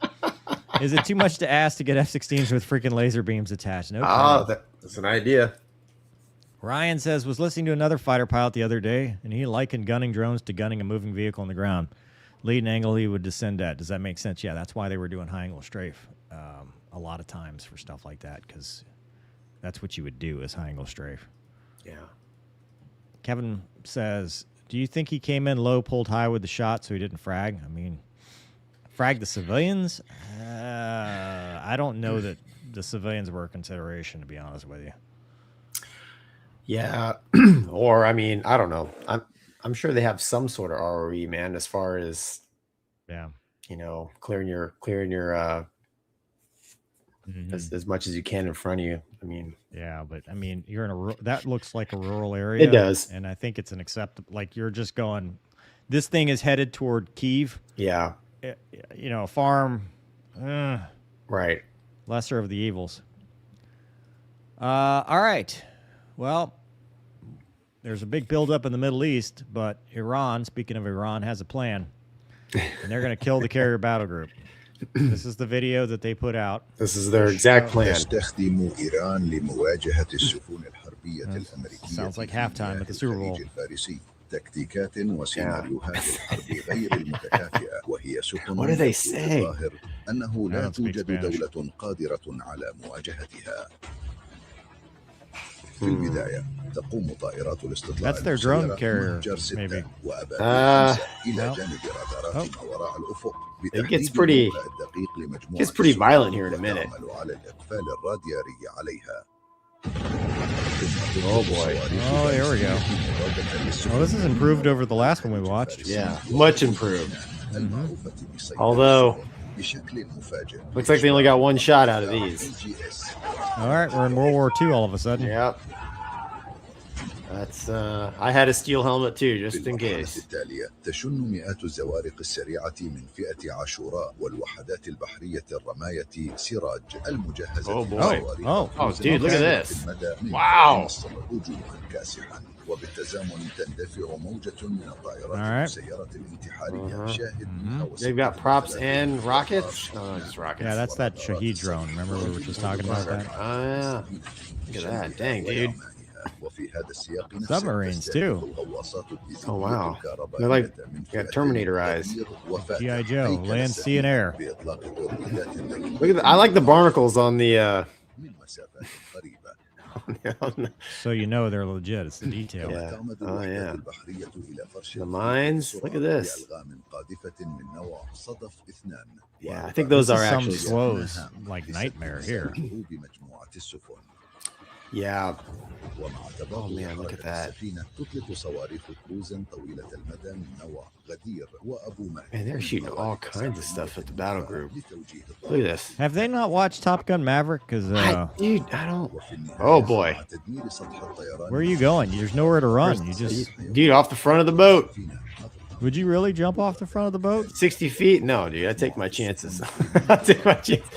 is it too much to ask to get F-16s with freaking laser beams attached? No. Oh, that's an idea. Ryan says, was listening to another fighter pilot the other day, and he likened gunning drones to gunning a moving vehicle on the ground. Lead and angle he would descend at. Does that make sense? Yeah, that's why they were doing high angle strafe a lot of times for stuff like that, because that's what you would do is high angle strafe. Yeah. Kevin says, do you think he came in low, pulled high with the shot so he didn't frag? I mean, frag the civilians? I don't know that the civilians were a consideration, to be honest with you. Yeah. Or, I mean, I don't know. I'm sure they have some sort of ROE, man, as far as, clearing your as much as you can in front of you. I mean, yeah, but I mean, you're in that looks like a rural area. It does. And I think it's an acceptable, like you're just going, this thing is headed toward Kyiv. Yeah. A farm. Right. Lesser of the evils. All right. Well, there's a big buildup in the Middle East, but Iran, speaking of Iran, has a plan. And they're going to kill the carrier battle group. This is the video that they put out. This is their exact plan. تستخدم إيران لمواجهة السفن الحربية الأمريكية Sounds like halftime at the Super Bowl. الفارسي تكتيكات وسيناريوهات الحرب غير المتكافئة وهي سفن What do they say? الظاهر أنه I لا don't speak توجد Spanish. دولة قادرة على مواجهتها. في Hmm. البداية تقوم طائرات الاستطلاع That's their drone المسيرة carrier, متجر 6 maybe. وأبابيل 5 إلى no. جانب رادارات ما وراء الأفق It gets بتحديد pretty- الموقع الدقيق لمجموعة gets pretty السفن violent here in a minute. وتعمل على الإقفال الرادياري عليها. Oh boy. Oh, here we go. Oh, this is improved over the last one we watched. Yeah, much improved. Although, looks like they only got one shot out of these. All right, we're in World War II all of a sudden. Yep. That's I had a steel helmet too, just in case. التالية تشن مئات الزوارق السريعة من فئة عاشوراء والوحدات البحرية الرماية سراج المجهزة Oh, boy. Oh, dude, look at this. Wow. كاسحا وبالتزامن تندفع موجة من الطائرات All right. المسيرة الانتحارية شاهد منها They've got props and rockets. Oh, just rockets. Yeah, that's that Shaheed drone. Remember we were just talking about that? Oh yeah. Look at that. Dang, dude. وفي هذا السياق Submarines, too. Oh, wow. They're like, got Terminator eyes. G.I. Joe, land, sea, and air. Look at the, I like the barnacles on the So you know they're legit. It's the detail. Yeah. Oh yeah. The mines. Look at this. Yeah, I think those This are is some actually slows like Nightmare here. Yeah. Oh man, look at that. Man, they're shooting all kinds of stuff at the battle group. Look at this. Have they not watched Top Gun Maverick? Because Dude, I don't. Oh boy. where are you going? There's nowhere to run. You just Dude, off the front of the boat. would you really jump off the front of the boat? 60 feet? No, dude, I take my chances. I take my chances.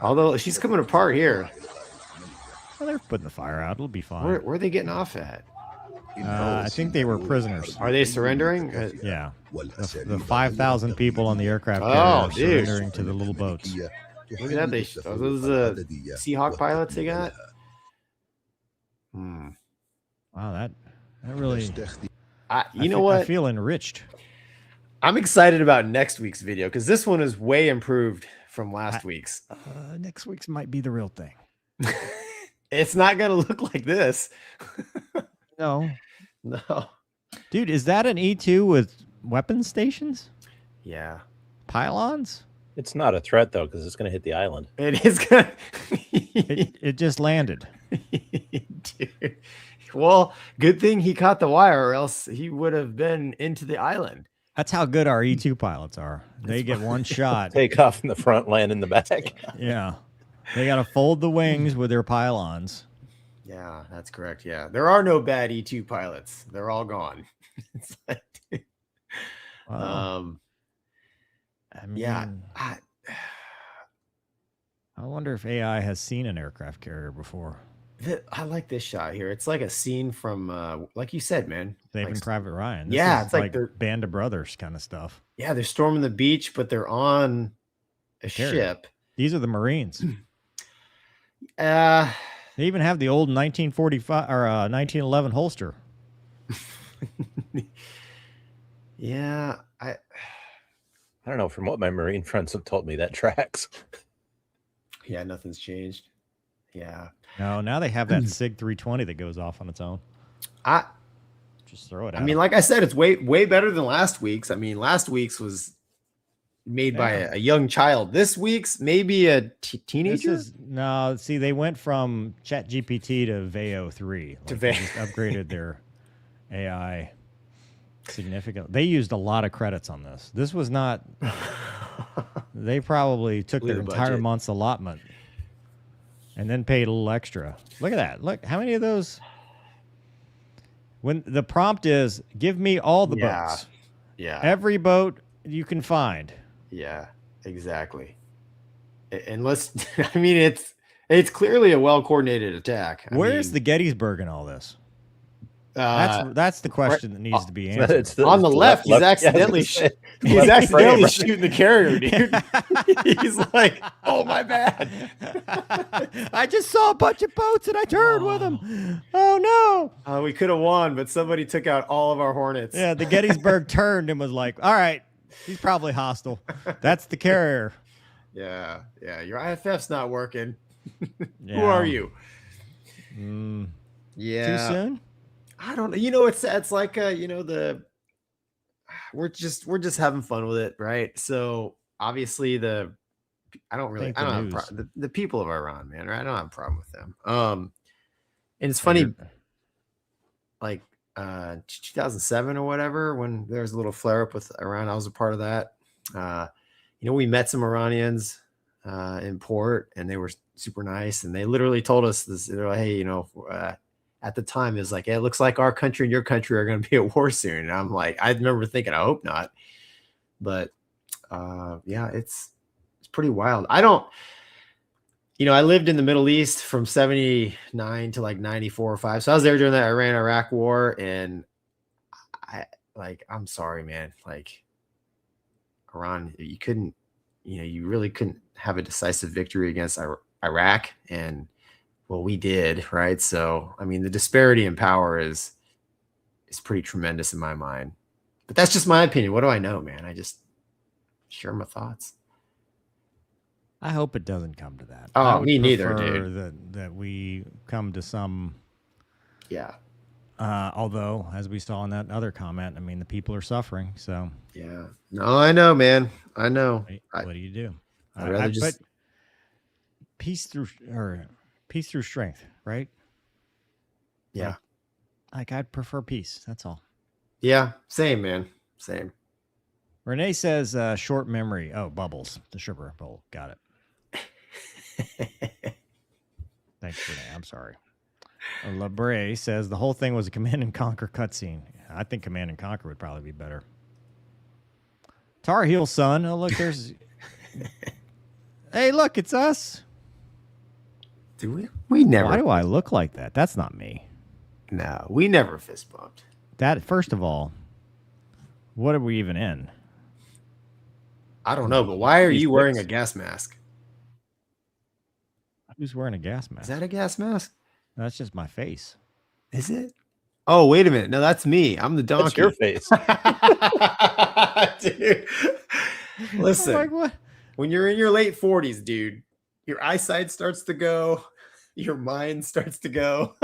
Although she's coming apart here. Well, they're putting the fire out. It'll be fine. Where are they getting off at? I think they were prisoners. Are they surrendering? Yeah, the 5,000 people on the aircraft carrier Oh, are dude. surrendering to the little boats. Look at that. Are those Seahawk pilots they got? Hmm. Wow, that really. You know what? I feel enriched. I'm excited about next week's video because this one is way improved from last week's. Next week's might be the real thing. It's not gonna look like this. No, No. dude, is that an E2 with weapon stations, Yeah. pylons? It's not a threat though, because it's going to hit the island. It is gonna. It just landed. Dude. Well, good thing he caught the wire, or else he would have been into the island. That's how good our E2 pilots are. They get one shot. Take off in the front, land in the back. Yeah. They got to fold the wings with their pylons. Yeah, that's correct. Yeah, there are no bad E2 pilots. They're all gone. It's like, Wow. I mean, yeah. I wonder if AI has seen an aircraft carrier before. I like this shot here. It's like a scene from, like you said, man. Saving Like, Private Ryan. This yeah, is it's like they're- Band of Brothers kind of stuff. yeah, they're storming the beach, but they're on a Carrier. ship. These are the Marines. Uh, They even have the old 1945 or 1911 holster. yeah, I don't know. From what my Marine friends have told me, that tracks. yeah, nothing's changed. Yeah, No, now they have that SIG 320 that goes off on its own. Just throw it out. I mean, like I said, it's way better than last week's. I mean, last week's was made by a young child. This week's maybe a teenager. No, see, they went from ChatGPT to Veo 3. To They Veo. just upgraded their AI significantly. They used a lot of credits on this. This was not. They probably took Blew their the entire budget. month's allotment and then paid a little extra. Look at that. Look, how many of those? When the prompt is, give me all the boats. Yeah, Every boat you can find. yeah, exactly. And let's. I mean, it's clearly a well coordinated attack. Where's the Gettysburg in all this? That's the question that needs to be answered. It's on the left, he's accidentally he's accidentally shooting the carrier, dude. He's like, "Oh, my bad." I just saw a bunch of boats and I turned with them. Oh no! We could have won, but somebody took out all of our Hornets. Yeah, the Gettysburg turned and was like, "All right, he's probably hostile. That's the carrier." Yeah. Your IFF's not working. Yeah. Who are you? Too soon? I don't know. You know, it's like we're just having fun with it, right? So obviously the people of Iran, man, right? I don't have a problem with them. And it's funny, like 2007 or whatever, when there was a little flare up with Iran, I was a part of that. We met some Iranians in port, and they were super nice, and they literally told us this. They're like, "Hey, at the time, it's like, hey, it looks like our country and your country are going to be at war soon." And I'm like, I remember thinking, I hope not. But yeah, it's pretty wild. I lived in the Middle East from 79 to like 94 or 5. So I was there during that Iran-Iraq war. And I'm sorry, man, like Iran, you really couldn't have a decisive victory against Iraq. And well, we did, right? So, I mean, the disparity in power is pretty tremendous in my mind. But that's just my opinion. What do I know, man? I just share my thoughts. I hope it doesn't come to that. Oh, me neither, dude. That we come to some. Yeah. Although, as we saw in that other comment, I mean, the people are suffering. So. Yeah. No, I know, man. I know. What do you do? I'd rather just. But peace through strength, right? Yeah. Like I'd prefer peace. That's all. Yeah. Same, man. Same. Renee says short memory. Oh, Bubbles, the sugar bowl. Got it. Thanks, Renee. I'm sorry. LaBray says the whole thing was a Command and Conquer cutscene. I think Command and Conquer would probably be better. Tar Heel Son. Oh, look, there's. Hey, look, it's us. Do we? We never. Why do I look like that? That's not me. No, we never fist bumped. That, first of all, what are we even in? I don't know, but why are you wearing a gas mask? Who's wearing a gas mask? Is that a gas mask? That's just my face. Is it? Oh, wait a minute. No, that's me. I'm the donkey. That's your face. Dude. Listen, I'm like, what? When you're in your late 40s, dude, your eyesight starts to go. Your mind starts to go.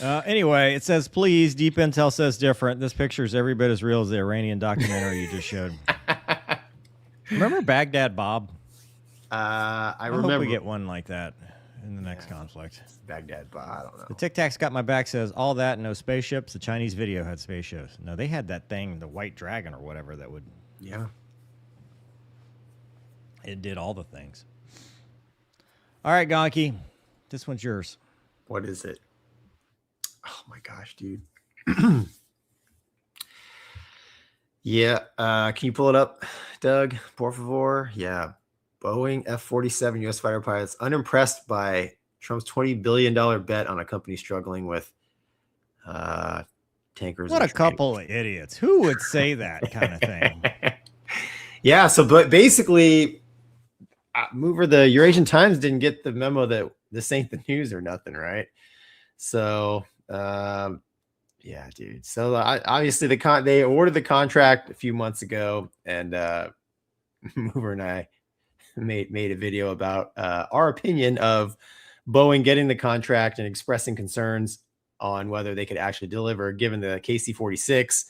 Anyway, it says, please, Deep Intel says different. This picture is every bit as real as the Iranian documentary you just showed. Remember Baghdad Bob? I remember. Hope we get one like that in the next conflict. Baghdad Bob, I don't know. The Tic Tac's got my back says, all that and no spaceships. The Chinese video had spaceships. No, they had that thing, the White Dragon or whatever that would... Yeah. It did all the things. All right, Gonky. This one's yours. What is it? Oh, my gosh, dude. Yeah. Can you pull it up, Doug? Por favor. Yeah. Boeing F-47 U.S. fighter pilots unimpressed by Trump's $20 billion bet on a company struggling with tankers. What a couple of idiots. Who would say that kind of thing? Yeah. So, but basically, Mover, the Eurasian Times didn't get the memo that this ain't the news or nothing, right? So, yeah, dude. So obviously they awarded the contract a few months ago, and Mover and I made a video about our opinion of Boeing getting the contract and expressing concerns on whether they could actually deliver, given the KC-46,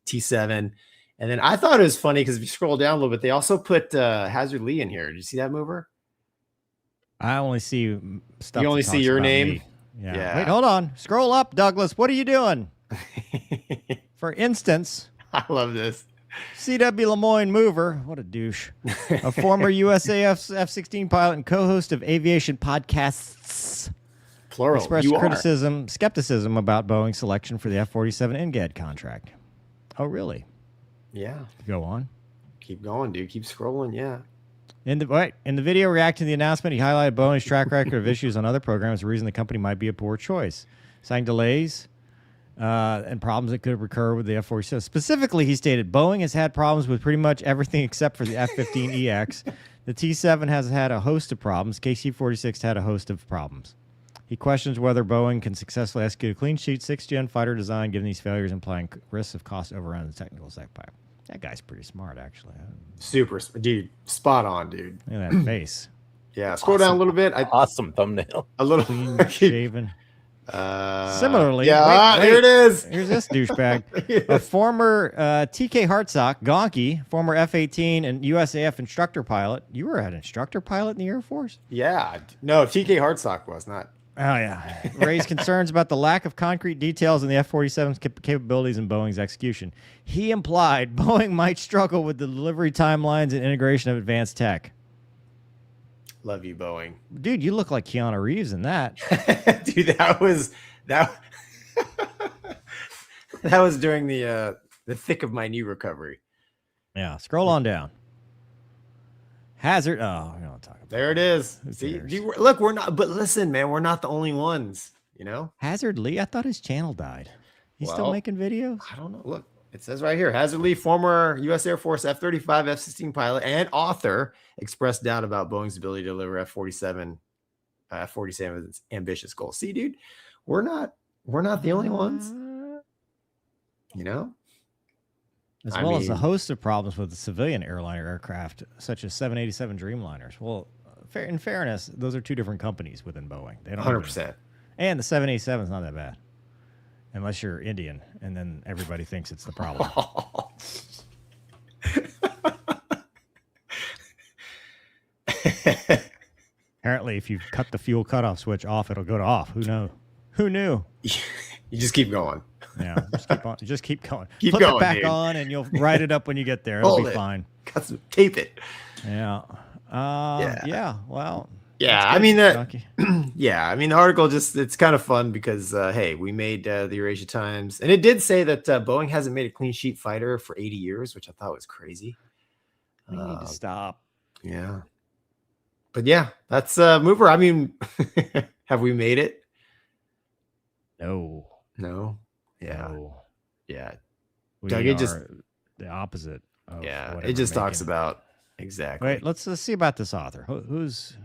T-7. And then I thought it was funny because if you scroll down a little bit, they also put Hazard Lee in here. Did you see that, Mover? I only see stuff. You only see your name? Yeah. Wait, hold on. Scroll up, Douglas. What are you doing? For instance, I love this. C.W. Lemoyne Mover, what a douche. A former USAF F-16 pilot and co-host of Aviation podcasts. Plural. Expressed skepticism about Boeing's selection for the F-47 NGAD contract. Oh, really? Yeah. Go on. Keep going, dude. Keep scrolling. Yeah. In the video reacting to the announcement, he highlighted Boeing's track record of issues on other programs, the reason the company might be a poor choice, citing delays and problems that could recur with the F-47. Specifically, he stated, Boeing has had problems with pretty much everything except for the F-15EX. The T-7 has had a host of problems. KC-46 had a host of problems. He questions whether Boeing can successfully execute a clean sheet 6th-gen fighter design given these failures, implying risks of cost overrun and technical setback. That guy's pretty smart, actually. Super, dude. Spot on, dude. Look at that face. Yeah, scroll down a little bit. Awesome thumbnail. A little Clean shaven. Similarly, yeah, here it is. Here's this douchebag. A former TK Hartsock, Gonky, former F-18 and USAF instructor pilot. You were an instructor pilot in the Air Force? Yeah. No, TK Hartsock was not. Oh, yeah. Raised concerns about the lack of concrete details in the F-47's capabilities and Boeing's execution. He implied Boeing might struggle with the delivery timelines and integration of advanced tech. Love you, Boeing. Dude, you look like Keanu Reeves in that. Dude, that was that was during the thick of my knee recovery. Yeah, scroll on down. Hazard. Oh, we don't talk about there. It is. See, look, we're not. But listen, man, we're not the only ones. You know, Hazard Lee. I thought his channel died. He's still making videos. I don't know. Look, it says right here, Hazard Lee, former U.S. Air Force F-35, F-16 pilot and author, expressed doubt about Boeing's ability to deliver F-47's ambitious goals. See, dude, we're not the only ones. You know. As well as a host of problems with the civilian airliner aircraft, such as 787 Dreamliners. Well, in fairness, those are two different companies within Boeing. They don't 100%. And the 787 is not that bad, unless you're Indian, and then everybody thinks it's the problem. Apparently, if you cut the fuel cutoff switch off, it'll go to off. Who knows? Who knew? You just keep going. Yeah, just keep on. Just keep going. Keep Flip going, it back dude. on, and you'll write it up when you get there. It'll be fine. Tape it. Yeah. Yeah. Well. Yeah, I mean that. Yeah, I mean the article it's kind of fun because hey, we made the Eurasia Times, and it did say that Boeing hasn't made a clean sheet fighter for 80 years, which I thought was crazy. We need to stop. Yeah, but yeah, that's mover. I mean, have we made it? No. Yeah. No. Yeah. We Doug, are it just the opposite. Of it just talks about exactly. Wait, let's see about this author. Who's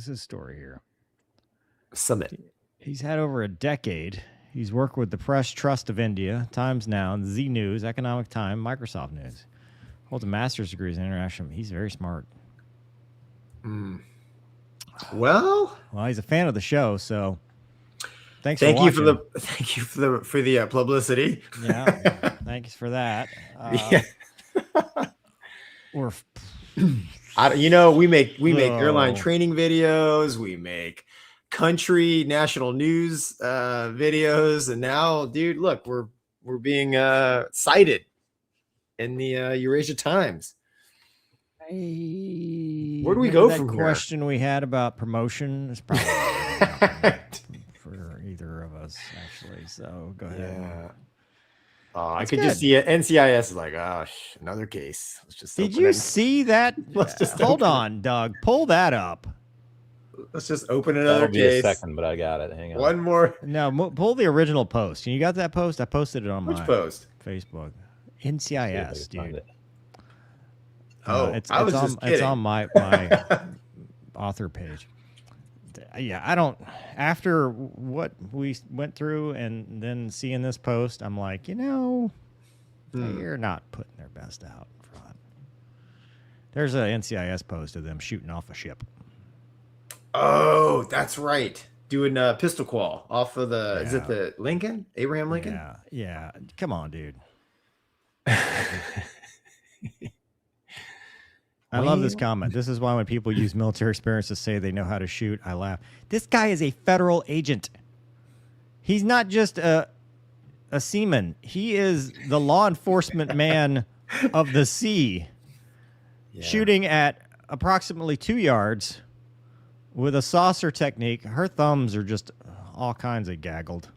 his story here? Summit. He's had over a decade. He's worked with the Press Trust of India, Times Now, Z News, Economic Time, Microsoft News. Holds a master's degree in international. He's very smart. Well, he's a fan of the show, so thank you for the publicity. Yeah, thanks for that. We're we make airline training videos, we make country national news videos, and now, dude, look, we're being cited in the Eurasia Times. Where do we go from here? Question we had about promotion is probably for either of us, actually. So go ahead. Yeah. I could just see it. NCIS is like, another case. Let's just. Did you see that? Let's just hold on, Doug. Pull that up. Let's just open another That'll be case. a second, but I got it. Hang on. One more. No, pull the original post. You got that post? I posted it on Which my post? Facebook. NCIS, dude. It's on my author page. Yeah, I don't. After what we went through and then seeing this post, I'm like, you're not putting their best out front. There's a NCIS post of them shooting off a ship. Oh, that's right. Doing pistol qual off of the. Is it the Lincoln? Abraham Lincoln? Yeah. Come on, dude. I love this comment. This is why when people use military experience to say they know how to shoot, I laugh. This guy is a federal agent. He's not just a seaman. He is the law enforcement man of the sea, shooting at approximately 2 yards with a saucer technique. Her thumbs are just all kinds of gaggled.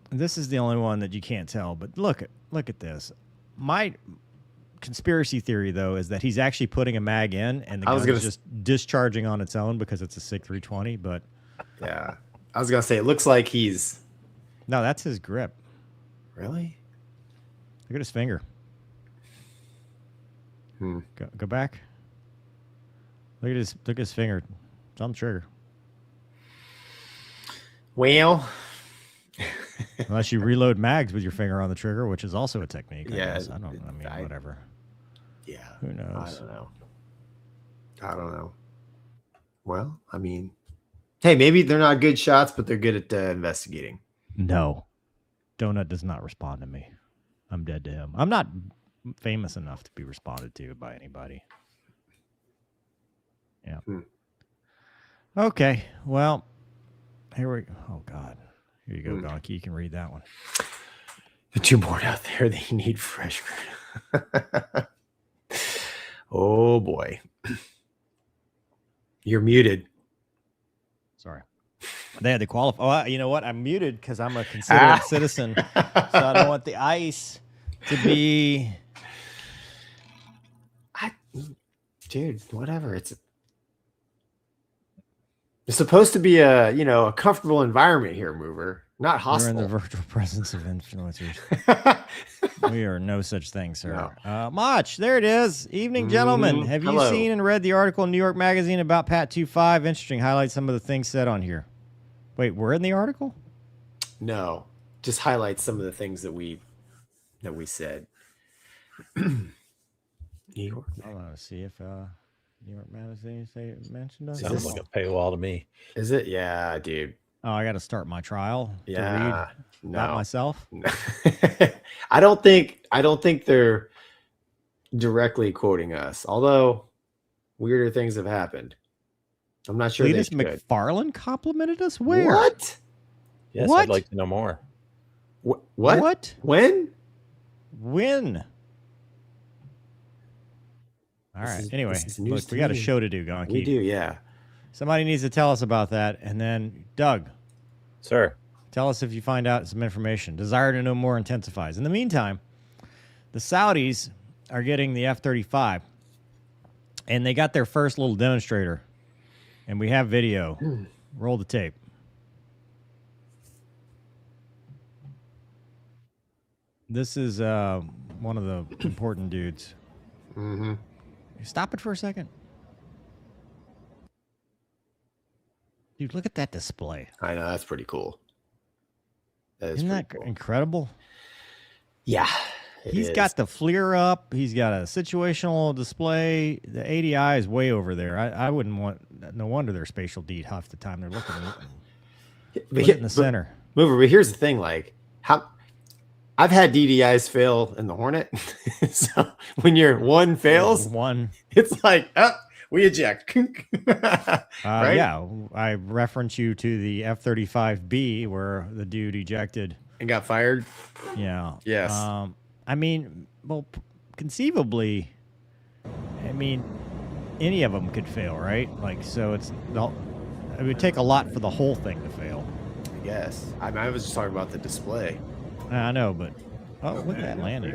This is the only one that you can't tell, but look at this. My conspiracy theory though is that he's actually putting a mag in, and the gun is just discharging on its own because it's a SIG 320. But yeah, I was gonna say it looks like he's. No, that's his grip. Really? Look at his finger. Go back. Look at his finger. It's on the trigger. Well, unless you reload mags with your finger on the trigger, which is also a technique. Yeah, I mean, whatever. Yeah. Who knows? I don't know. Well, I mean, hey, maybe they're not good shots, but they're good at investigating. No. Donut does not respond to me. I'm dead to him. I'm not famous enough to be responded to by anybody. Yeah. Okay. Well, here we go. Oh, God. Here you go, Gonky. You can read that one. The two board out there, they need fresh. Oh, boy. You're muted. Sorry. They had to qualify. Oh, you know what? I'm muted because I'm a considerate citizen. So I don't want the ice to be. Dude, whatever. It's supposed to be a comfortable environment here, Mover. Not hostile. We're in the virtual presence of influencers. We are no such thing, sir. No. Mach, there it is. Evening, gentlemen. Have you seen and read the article in New York Magazine about Pat 25? Interesting. Highlight some of the things said on here. Wait, we're in the article? No, just highlight some of the things that we said. New York. I want to see if New York Magazine mentioned us. Sounds like a paywall to me. Is it? Yeah, dude. Oh, I got to start my trial. Yeah, to read about myself. No. I don't think they're directly quoting us. Although weirder things have happened. I'm not sure. Cletus McFarland complimented us. Where? What? Yes, what? I'd like to know more. What? What? When? All right. Anyway, look, we got a show to do, Gonky. We do, yeah. Somebody needs to tell us about that. And then, Doug. Sir. Tell us if you find out some information. Desire to know more intensifies. In the meantime, the Saudis are getting the F-35. And they got their first little demonstrator. And we have video. Roll the tape. This is one of the important dudes. Mm-hmm. Stop it for a second. Dude, look at that display. I know, that's pretty cool. Isn't that incredible? Yeah. He's got the FLIR up. He's got a situational display. The ADI is way over there. I wouldn't want... No wonder they're spatial D half the time. They're looking at it in the center. Mover, but here's the thing. Like, I've had DDIs fail in the Hornet. So when your one fails, it's like, we eject. Right? Yeah, I reference you to the F-35B where the dude ejected and got fired. Yeah. Yes. I mean, well, conceivably, I mean, any of them could fail, right? Like, so it would take a lot for the whole thing to fail. I guess. I was just talking about the display. I know, but look at that landing.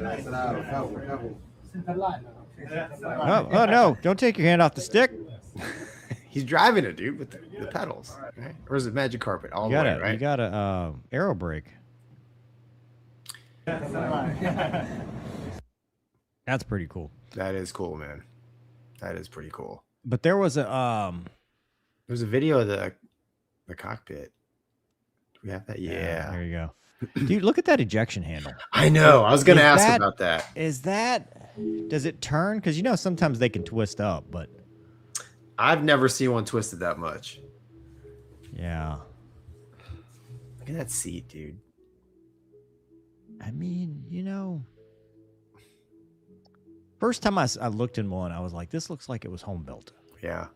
Oh no! Don't take your hand off the stick. He's driving it, dude, with the pedals, right? Or is it magic carpet all the way, right? You got a aero brake. That's pretty cool. That is cool, man. That is pretty cool. But there was a video of the cockpit. Do we have that? Yeah. There you go. Dude, look at that ejection handle. I know. I was going to ask about that. Does it turn? Because sometimes they can twist up, but I've never seen one twisted that much. Yeah. Look at that seat, dude. I mean, first time I looked in one, I was like, this looks like it was home built. Yeah.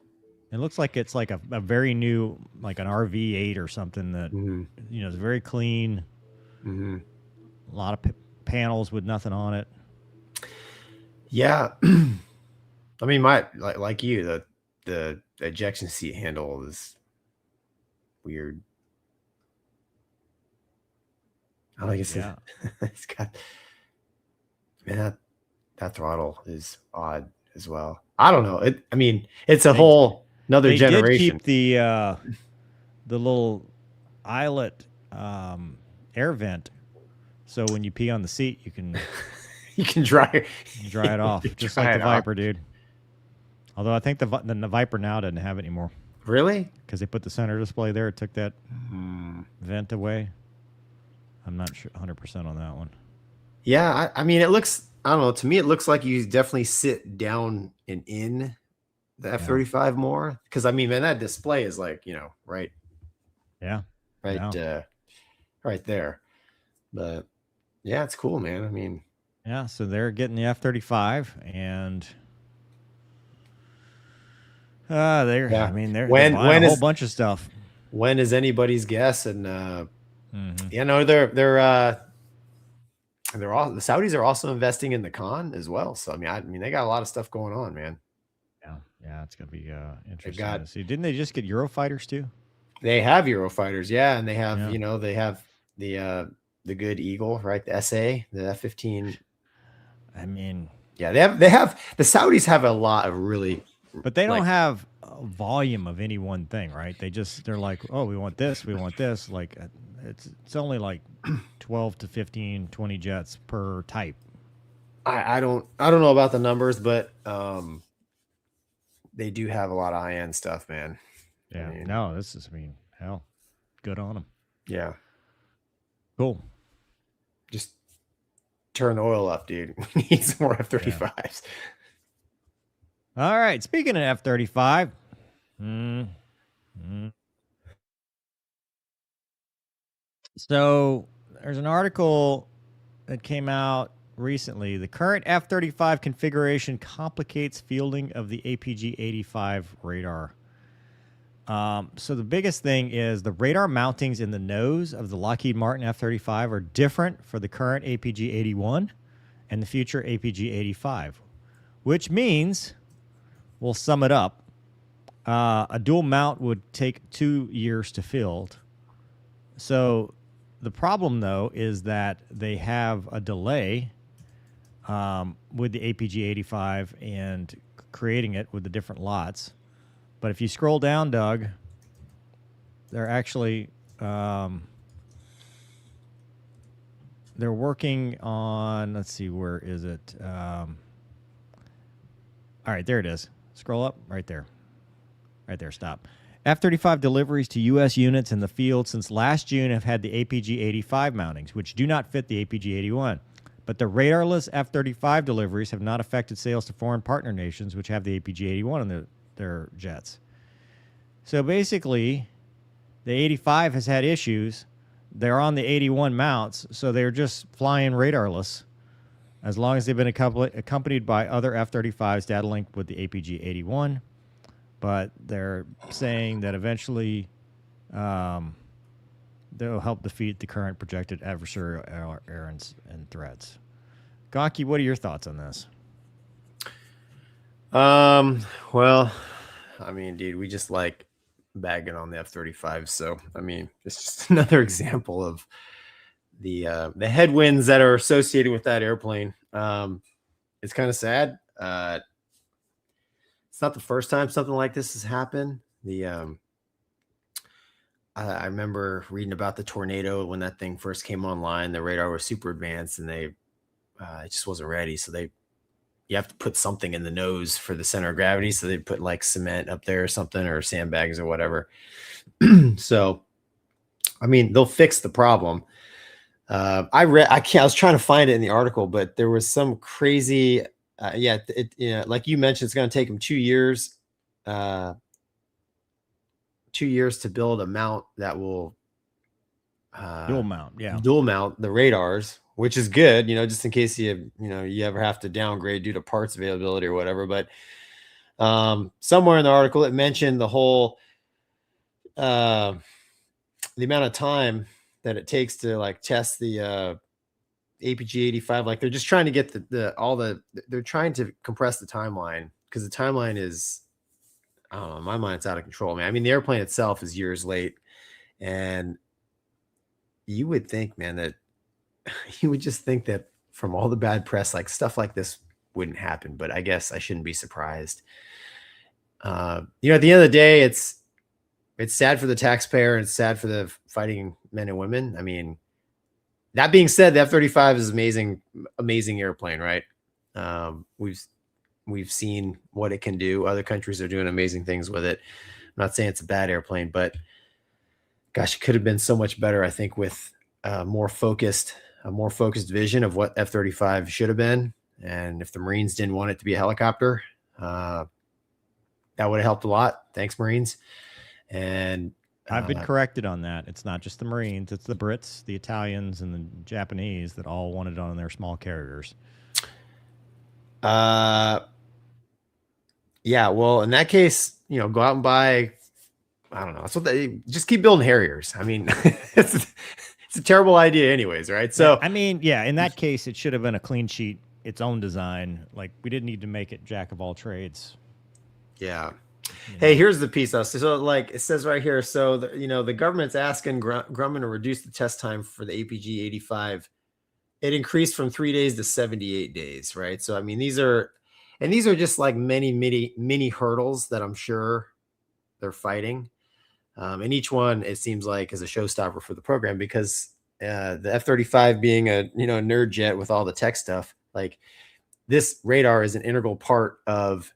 It looks like it's like a very new, like an RV8 or something that, is very clean. Mm-hmm. A lot of panels with nothing on it. Yeah. I mean, like you, the ejection seat handle is weird. I like it's got, man, that throttle is odd as well. I don't know. I mean, it's a whole another They generation. did keep the little eyelet air vent, so when you pee on the seat, you can You can dry it off, just dry like it the off. Viper, dude. Although I think the Viper now doesn't have it anymore Really? because they put the center display there. It took that vent away. I'm not sure 100% on that one. Yeah, I mean, it looks. I don't know. To me, it looks like you definitely sit down and in the F-35 more. Because I mean, man, that display is like, right. Yeah. Right. Yeah. Right there. But yeah, it's cool, man. I mean, yeah. So they're getting the F-35, and they're. Yeah. I mean, they're When buying a whole is- bunch of stuff. when is anybody's guess? And Mhm. they're all, the Saudis are also investing in the Con as well. So I mean, they got a lot of stuff going on, man. Yeah, it's gonna be interesting got- to see. Didn't they just get Eurofighters too? They have Eurofighters, yeah, and they have Yeah. they have the good Eagle, right? The SA, the F-15. I mean, Yeah, they have the Saudis have a lot of really, but they don't like- have a volume of any one thing, right? They're like, oh, we want this, we want this. Like, it's only like 12 to 15, 20 jets per type. I don't know about the numbers, but they do have a lot of high-end stuff, man. Yeah. I mean- No, hell, good on them. Yeah, Cool. just turn the oil up, dude. We need some more F-35s. All right. Speaking of F-35, so there's an article that came out recently. The current F-35 configuration complicates fielding of the APG-85 radar. So the biggest thing is the radar mountings in the nose of the Lockheed Martin F-35 are different for the current APG-81 and the future APG-85, which means, we'll sum it up, a dual mount would take 2 years to field. So the problem, though, is that they have a delay with the APG-85 and creating it with the different lots. But if you scroll down, Doug, they're actually they're working on. Let's see, where is it? All right, there it is. Scroll up, right there. Right there. Stop. F-35 deliveries to U.S. units in the field since last June have had the APG-85 mountings, which do not fit the APG-81. But the radarless F-35 deliveries have not affected sales to foreign partner nations, which have the APG-81 on their jets. So basically, the 85 has had issues. They're on the 81 mounts, so they're just flying radarless as long as they've been accompanied by other F-35s data linked with the APG-81. But they're saying that eventually they'll help defeat the current projected adversarial errands and threats. Gonky, what are your thoughts on this? Well, I mean, dude, we just like bagging on the F-35. So, I mean, it's just another example of the headwinds that are associated with that airplane. It's kind of sad. It's not the first time something like this has happened. I remember reading about the tornado when that thing first came online. The radar was super advanced, and it just wasn't ready. So you have to put something in the nose for the center of gravity. So they put like cement up there or something, or sandbags or whatever. So, I mean, they'll fix the problem. I was trying to find it in the article, but there was some crazy, like you mentioned, it's going to take them 2 years, 2 years to build a mount that will Dual mount, yeah. dual mount the radars, which is good, just in case you ever have to downgrade due to parts availability or whatever. But somewhere in the article, it mentioned the whole, the amount of time that it takes to like test the APG-85. Like they're just trying to get they're trying to compress the timeline, because the timeline is, I don't know, in my mind, it's out of control, man. I mean, the airplane itself is years late, and you would think, man, that you would just think that from all the bad press, like stuff like this wouldn't happen, but I guess I shouldn't be surprised. At the end of the day, it's sad for the taxpayer and it's sad for the fighting men and women. I mean, that being said, the F-35 is amazing airplane, right? We've seen what it can do. Other countries are doing amazing things with it. I'm not saying it's a bad airplane, but gosh, it could have been so much better, I think, with a more focused vision of what F-35 should have been. And if the Marines didn't want it to be a helicopter, that would have helped a lot. Thanks, Marines. And I've been corrected on that. It's not just the Marines. It's the Brits, the Italians, and the Japanese that all wanted it on their small carriers. Yeah, well, in that case, go out and buy, I don't know. That's what just keep building Harriers. I mean, it's a terrible idea anyways, right? So, I mean, yeah, in that case, it should have been a clean sheet, its own design. Like, we didn't need to make it jack of all trades. Yeah. Hey, here's the piece. So, like it says right here. So, the government's asking Grumman to reduce the test time for the APG-85. It increased from 3 days to 78 days, right? So, I mean, these are just like mini hurdles that I'm sure they're fighting. And each one, it seems like, is a showstopper for the program because the F-35 being a nerd jet with all the tech stuff, like this radar is an integral part of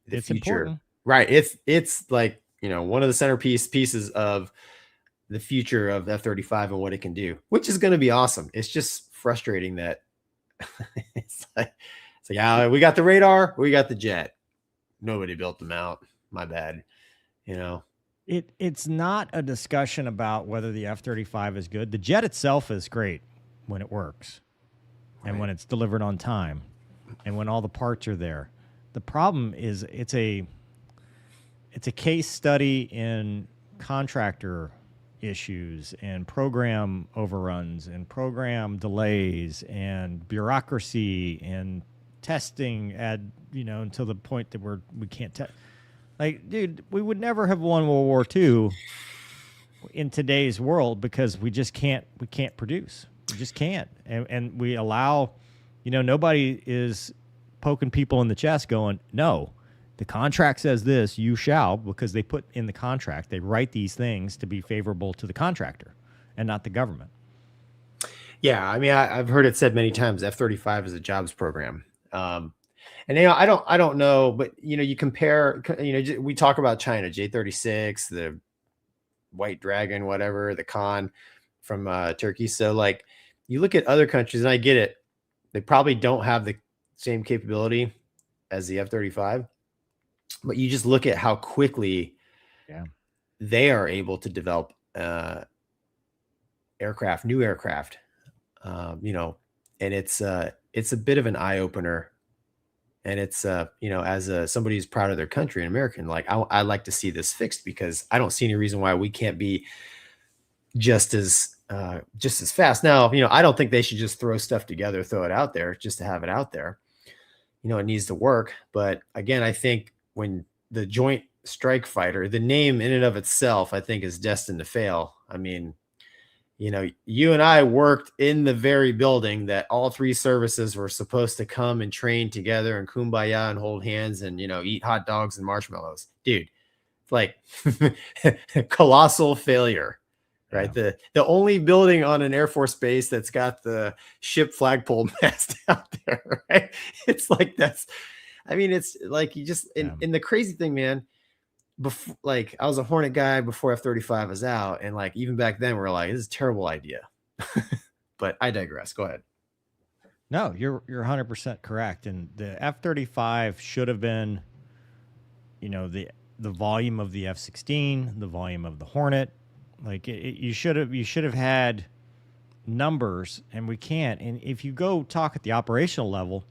the future. Important. Right. It's like, one of the pieces of the future of F-35 and what it can do, which is going to be awesome. It's just frustrating that it's like, we got the radar, we got the jet. Nobody built them out. My bad. It's not a discussion about whether the F-35 is good. The jet itself is great when it works and when it's delivered on time and when all the parts are there. The problem is it's a case study in contractor issues and program overruns and program delays and bureaucracy and testing until the point that we can't test. Like, dude, we would never have won World War II in today's world because we can't produce. We just can't. And we allow, nobody is poking people in the chest going, no, the contract says this, you shall, because they put in the contract, they write these things to be favorable to the contractor and not the government. Yeah. I mean, I've heard it said many times, F-35 is a jobs program. And I don't know, but you compare, we talk about China, J-36, the White Dragon, whatever, the Khan from Turkey. So like you look at other countries, and I get it, they probably don't have the same capability as the F-35, but you just look at how quickly they are able to develop new aircraft, and it's a bit of an eye opener. And it's, as somebody who's proud of their country, an American, like I like to see this fixed because I don't see any reason why we can't be just as fast. Now, I don't think they should just throw stuff together, throw it out there just to have it out there. It needs to work. But again, I think when the Joint Strike Fighter, the name in and of itself, I think is destined to fail. I mean, you and I worked in the very building that all three services were supposed to come and train together and kumbaya and hold hands and, eat hot dogs and marshmallows. Dude, it's like colossal failure, right? Yeah. The only building on an Air Force base that's got the ship flagpole mast out there, right? It's like it's like you just, and the crazy thing, man, before, like I was a Hornet guy before F-35 was out, and like even back then we were like, this is a terrible idea. But I digress. Go ahead. No, you're 100% correct. And the F-35 should have been, the volume of the F-16, the volume of the Hornet. Like you should have had numbers, and we can't. And if you go talk at the operational level,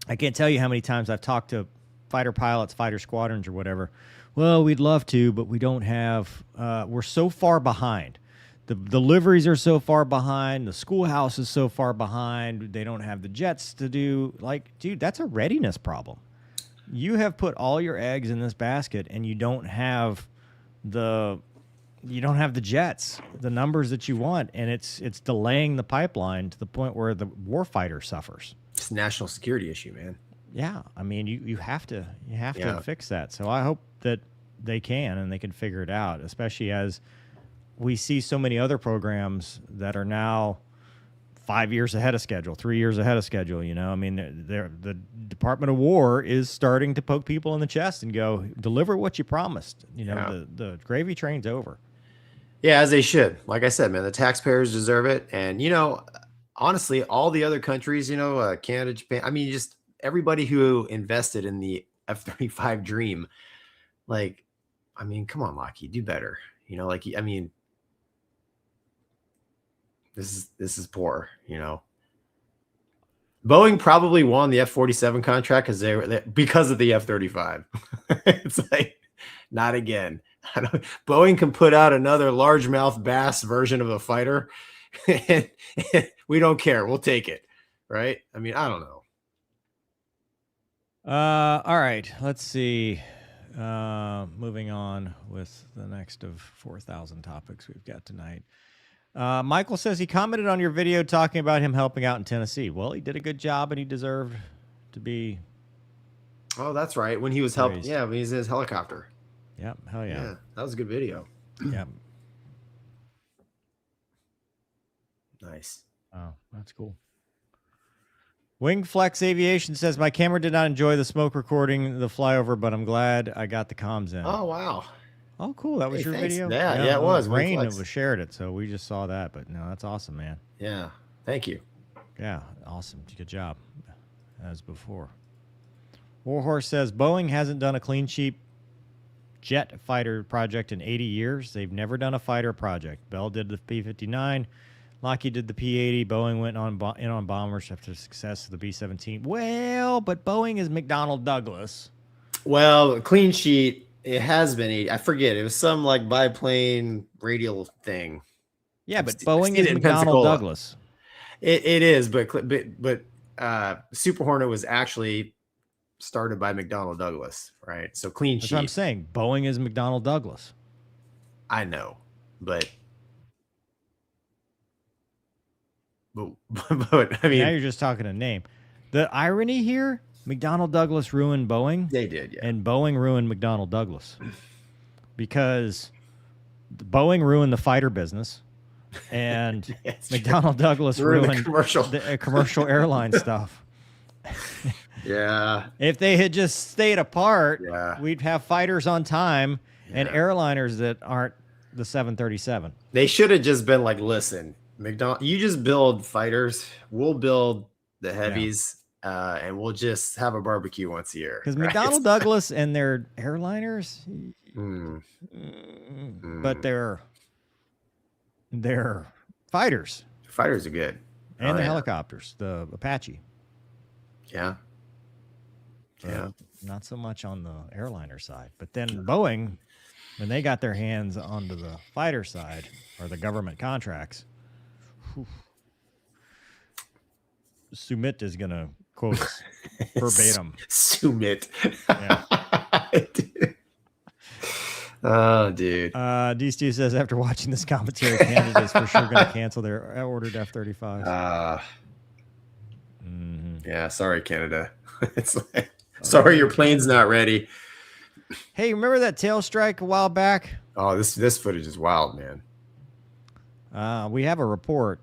I can't tell you how many times I've talked to fighter pilots, fighter squadrons, or whatever. Well, we'd love to, but we don't have. We're so far behind. The deliveries are so far behind. The schoolhouse is so far behind. They don't have the jets to do. Like, dude, that's a readiness problem. You have put all your eggs in this basket, and you don't have the jets, the numbers that you want, and it's delaying the pipeline to the point where the warfighter suffers. just a national security issue, man. Yeah, I mean, you have to Yeah. fix that. So I hope that they can and they can figure it out, especially as we see so many other programs that are now 5 years ahead of schedule, 3 years ahead of schedule. You know, I mean, the Department of War is starting to poke people in the chest and go, deliver what you promised. You know, the gravy train's over. Yeah, as they should. Like I said, man, the taxpayers deserve it. And, you know, honestly, all the other countries, you know, Canada, Japan, I mean, just everybody who invested in the F-35 dream, like, I mean, come on, Lockheed, do better. You know, like, I mean, this is poor, you know. Boeing probably won the F-47 contract because of the F-35. It's like, not again. Boeing can put out another largemouth bass version of a fighter, and we don't care. We'll take it, right? I mean, I don't know. All right, let's see. Moving on with the next of 4,000 topics we've got tonight. Michael says he commented on your video talking about him helping out in Tennessee. Well, he did a good job, and he deserved to be. Oh, that's right. When he was helping, praised. yeah, when he was in his helicopter. Yeah, hell yeah. Yeah, that was a good video. Yeah. Nice. Oh, that's cool. Wingflex Aviation says, my camera did not enjoy the smoke recording the flyover, but I'm glad I got the comms in. Oh, wow. Oh, cool. That was your thanks. video? Yeah, it was. Rain Wingflex. was shared it, so we just saw that. But no, that's awesome, man. Yeah, thank you. Yeah, awesome. Good job. As before. Warhorse says, Boeing hasn't done a clean sheet jet fighter project in 80 years. They've never done a fighter project. Bell did the P-59. Lockheed did the P-80. Boeing went in on bombers after the success of the B-17. Well, but Boeing is McDonnell Douglas. Well, clean sheet, it has been 80. I forget. It was some like biplane radial thing. Yeah, but I've Boeing seen is it in McDonnell Pensacola. Douglas. It is, but Super Hornet was actually started by McDonnell Douglas, right? So clean That's sheet. what I'm saying. Boeing is McDonnell Douglas. I know, but I mean, now you're just talking a name. The irony here, McDonnell Douglas ruined Boeing. they did, yeah. And Boeing ruined McDonnell Douglas. Because Boeing ruined the fighter business. And It's McDonnell Douglas Ruined the ruined commercial. the commercial airline stuff. Yeah, If they had just stayed apart, Yeah. we'd have fighters on time and Yeah. airliners that aren't the 737. they should have just been like, listen, McDonnell, you just build fighters, we'll build the heavies, and we'll just have a barbecue once a year. Because right? McDonnell Douglas and their airliners, Mm, but they're fighters fighters are good. and Oh, the yeah. helicopters, the Apache. Yeah. So Yeah. not so much on the airliner side. But then Boeing, when they got their hands onto the fighter side or the government contracts, whew, Sumit is going to quote us verbatim. Sumit. Yeah. Oh, dude. D-Stu says, after watching this commentary, Canada is for sure going to cancel their ordered F-35s. Yeah, sorry, Canada. It's like, sorry, your plane's not ready. Hey, remember that tail strike a while back? Oh, this footage is wild, man. We have a report.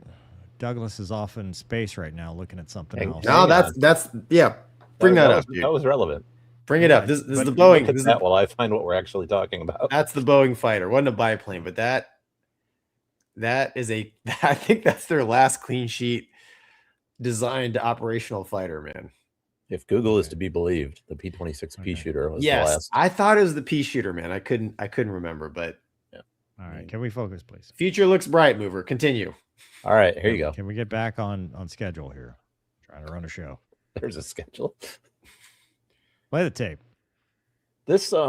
Douglas is off in space right now looking at something Hang- else. No, that's yeah. Bring that up, That dude. was relevant. Bring it up. This is the Look Boeing. at This is that while I find what we're actually talking about. that's the Boeing fighter. Wasn't a biplane, but that is a. I think that's their last clean sheet designed operational fighter, man. If Google is to be believed, the P-26P shooter was the Yes, last. I thought it was the P shooter, man. I couldn't remember, but All right, can we focus, please? future looks bright. Mover, continue. All right, here you go. Can we get back on schedule here? Trying to run a show. There's a schedule. Play the tape. This I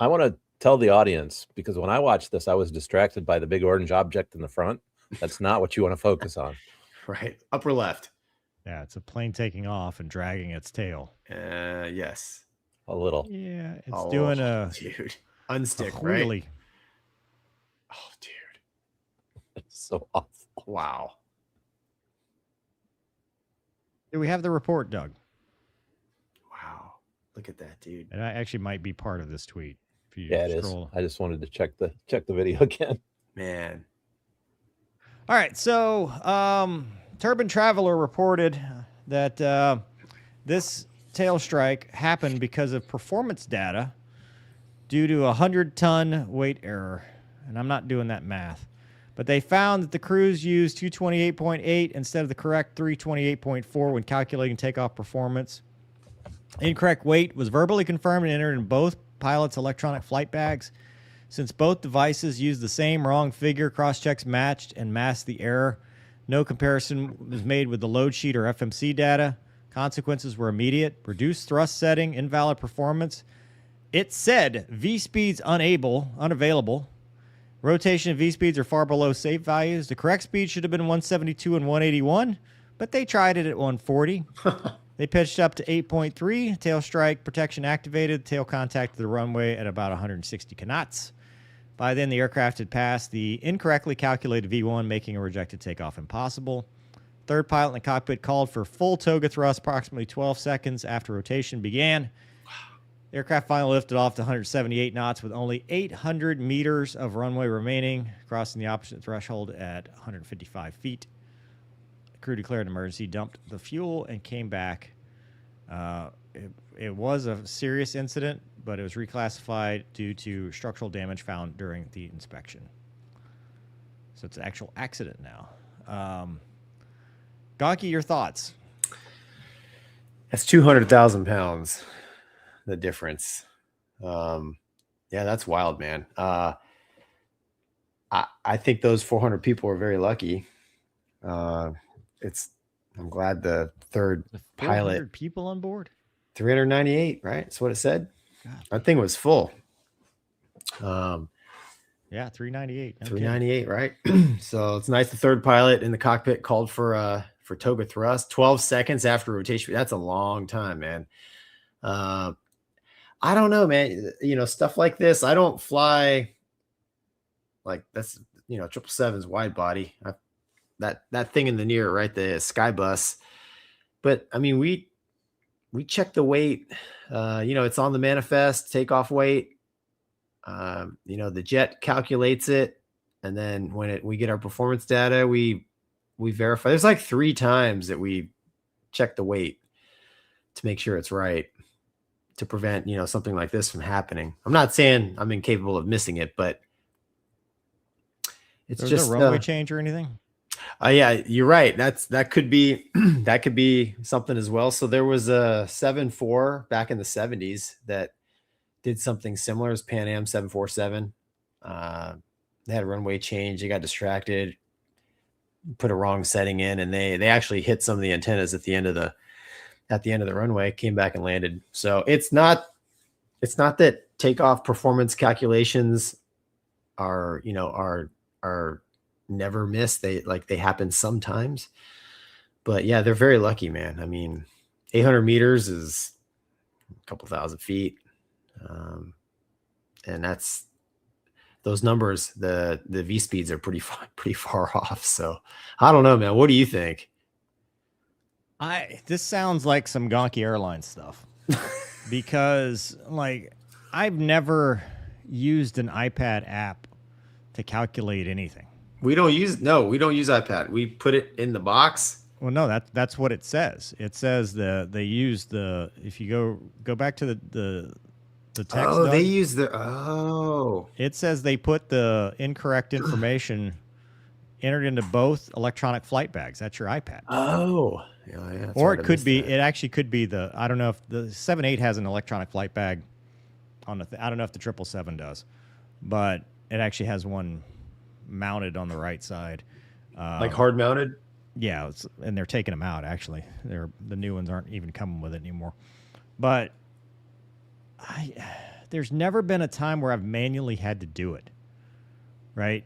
want to tell the audience, because when I watched this, I was distracted by the big orange object in the front. That's not what you want to focus on. Right, upper left. Yeah, it's a plane taking off and dragging its tail. Yes. A little. Yeah, it's Oh, doing a dude unstick, a right? wheelie. Oh, dude. It's so awful. Wow. Do we have the report, Doug? Wow. Look at that, dude. And I actually might be part of this tweet. If you Yeah, it scroll. is. I just wanted to check the video again. Man. All right, so Turban Traveler reported that this tail strike happened because of performance data due to a 100-ton weight error. And I'm not doing that math. But they found that the crews used 228.8 instead of the correct 328.4 when calculating takeoff performance. Incorrect weight was verbally confirmed and entered in both pilots' electronic flight bags. Since both devices used the same wrong figure, cross-checks matched and masked the error. No comparison was made with the load sheet or FMC data. Consequences were immediate. Reduced thrust setting, invalid performance. It said V-speeds unavailable. Rotation and V-speeds are far below safe values. The correct speed should have been 172 and 181, but they tried it at 140. They pitched up to 8.3. Tail strike protection activated. Tail contacted the runway at about 160 knots. By then, the aircraft had passed the incorrectly calculated V1, making a rejected takeoff impossible. Third pilot in the cockpit called for full toga thrust approximately 12 seconds after rotation began. The aircraft finally lifted off to 178 knots with only 800 meters of runway remaining, crossing the opposite threshold at 155 feet. The crew declared an emergency, dumped the fuel, and came back. It was a serious incident, but it was reclassified due to structural damage found during the inspection. So it's an actual accident now. Gonky, your thoughts? That's 200,000 pounds. The difference. Yeah, that's wild, man. I think those 400 people are very lucky. I'm glad the third pilot. People on board. 398, right? That's what it said. God. That thing was full. Yeah, 398. 398, right? So it's nice. The third pilot in the cockpit called for toga thrust 12 seconds after rotation. That's a long time, man. I don't know, man. Stuff like this. I don't fly like that's 777's wide body. That thing in the near, right? The sky bus. But I mean, we check the weight. It's on the manifest takeoff weight. The jet calculates it, and then when we get our performance data, we verify. There's like 3 times that we check the weight to make sure it's right, to prevent something like this from happening. I'm not saying I'm incapable of missing it, but it's There's just no runway change or anything. Yeah, you're right. that could be something as well. So there was a 747 back in the 70s that did something similar as Pan Am 747. They had a runway change. They got distracted, put a wrong setting in, and they actually hit some of the antennas at the end of the runway, came back and landed. So it's not that takeoff performance calculations are never missed. They happen sometimes, but yeah, they're very lucky, man. I mean, 800 meters is a couple thousand feet. And that's those numbers, the V speeds are pretty far off. So I don't know, man. What do you think? This sounds like some Gonky Airlines stuff because I've never used an iPad app to calculate anything. We don't use iPad. We put it in the box. Well, no, that's what it says. It says they use if you go back to the text. Oh, Doug, they use it says they put the incorrect information entered into both electronic flight bags. That's your iPad. Oh. Yeah, or it could be, it actually could be I don't know if the 78 has an electronic flight bag on I don't know if the 777 does, but it actually has one mounted on the right side. Like hard mounted? Yeah, and they're taking them out, actually. The new ones aren't even coming with it anymore. But there's never been a time where I've manually had to do it, right?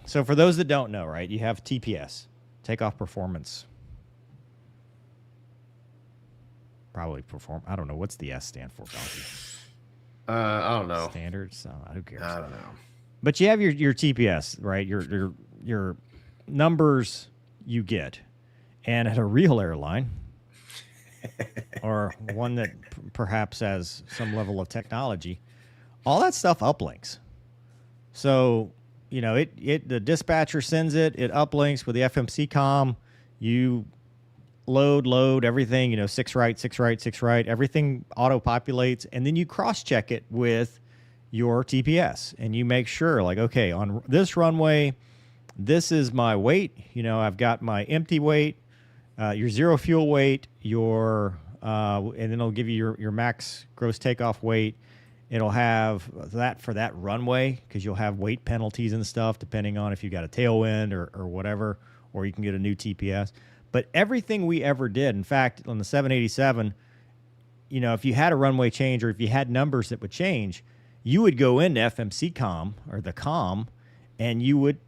So for those that don't know, right, you have TPS, takeoff performance. Probably I don't know. What's the S stand for, Gonky? I don't know. Standards? Who cares? I don't know. But you have your TPS, right? Your numbers you get. And at a real airline, or one that perhaps has some level of technology, all that stuff uplinks. So, you know, the dispatcher sends it uplinks with the FMC comm. You load everything, you know, 6 right, 6 right, 6 right, everything auto-populates, and then you cross-check it with your TPS, and you make sure, like, okay, on this runway, this is my weight. You know, I've got my empty weight, your zero fuel weight, and then it'll give you your max gross takeoff weight. It'll have that for that runway, because you'll have weight penalties and stuff depending on if you got a tailwind or whatever, or you can get a new TPS. But everything we ever did, in fact, on the 787, you know, if you had a runway change or if you had numbers that would change, you would go into FMC comm or the comm, and you would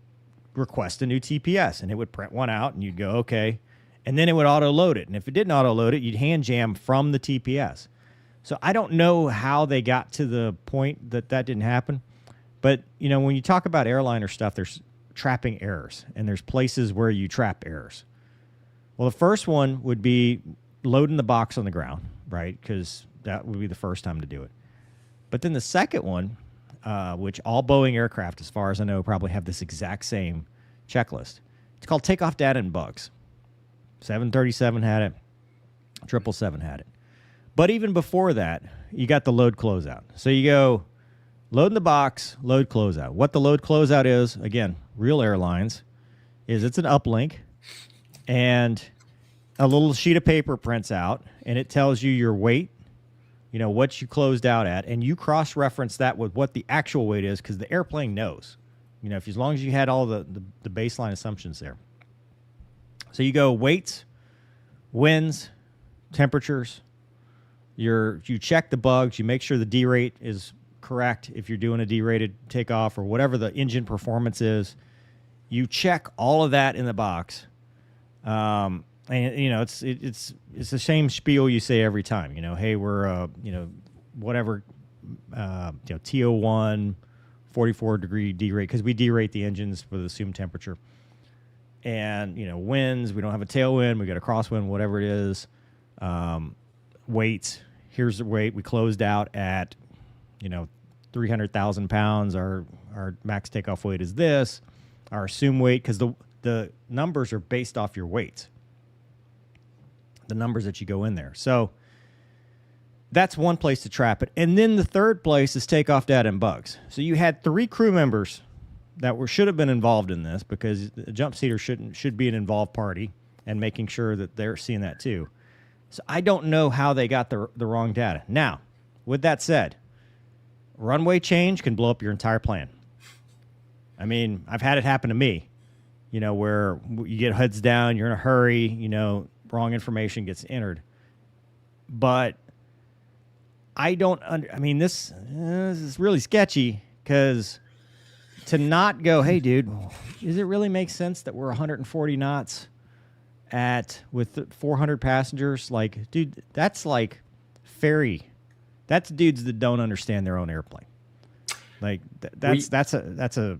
request a new TPS, and it would print one out, and you'd go, okay. And then it would auto-load it. And if it didn't auto-load it, you'd hand jam from the TPS. So I don't know how they got to the point that didn't happen. But, you know, when you talk about airliner stuff, there's trapping errors, and there's places where you trap errors. Well, the first one would be loading the box on the ground, right? Because that would be the first time to do it. But then the second one, which all Boeing aircraft, as far as I know, probably have this exact same checklist. It's called takeoff data and bugs. 737 had it. 777 had it. But even before that, you got the load closeout. So you go load in the box, load closeout. What the load closeout is, again, real airlines, is it's an uplink, and a little sheet of paper prints out, and it tells you your weight, you know, what you closed out at, and you cross-reference that with what the actual weight is, because the airplane knows. You know, as long as you had all the baseline assumptions there. So you go weights, winds, temperatures. You check the bugs. You make sure the D-rate is correct if you're doing a D-rated takeoff or whatever the engine performance is. You check all of that in the box. And you know, it's the same spiel you say every time. You know, hey, we're you know, whatever, you know, TO1, 44-degree D-rate, because we D-rate the engines with assumed temperature. And, you know, winds, we don't have a tailwind, we got a crosswind, whatever it is. Weights, here's the weight. We closed out at, you know, 300,000 pounds. Our max takeoff weight is this. Our assumed weight, because the numbers are based off your weights, the numbers that you go in there. So that's one place to trap it. And then the third place is takeoff data and bugs. So you had 3 crew members that should have been involved in this, because the jump seater should be an involved party, and making sure that they're seeing that too. So I don't know how they got the wrong data. Now, with that said, runway change can blow up your entire plan. I mean, I've had it happen to me, you know, where you get heads down, you're in a hurry, you know, wrong information gets entered. But I mean, this is really sketchy, because to not go, hey, dude, does it really make sense that we're 140 knots with 400 passengers? Like, dude, that's like ferry. That's dudes that don't understand their own airplane. Like, that's a.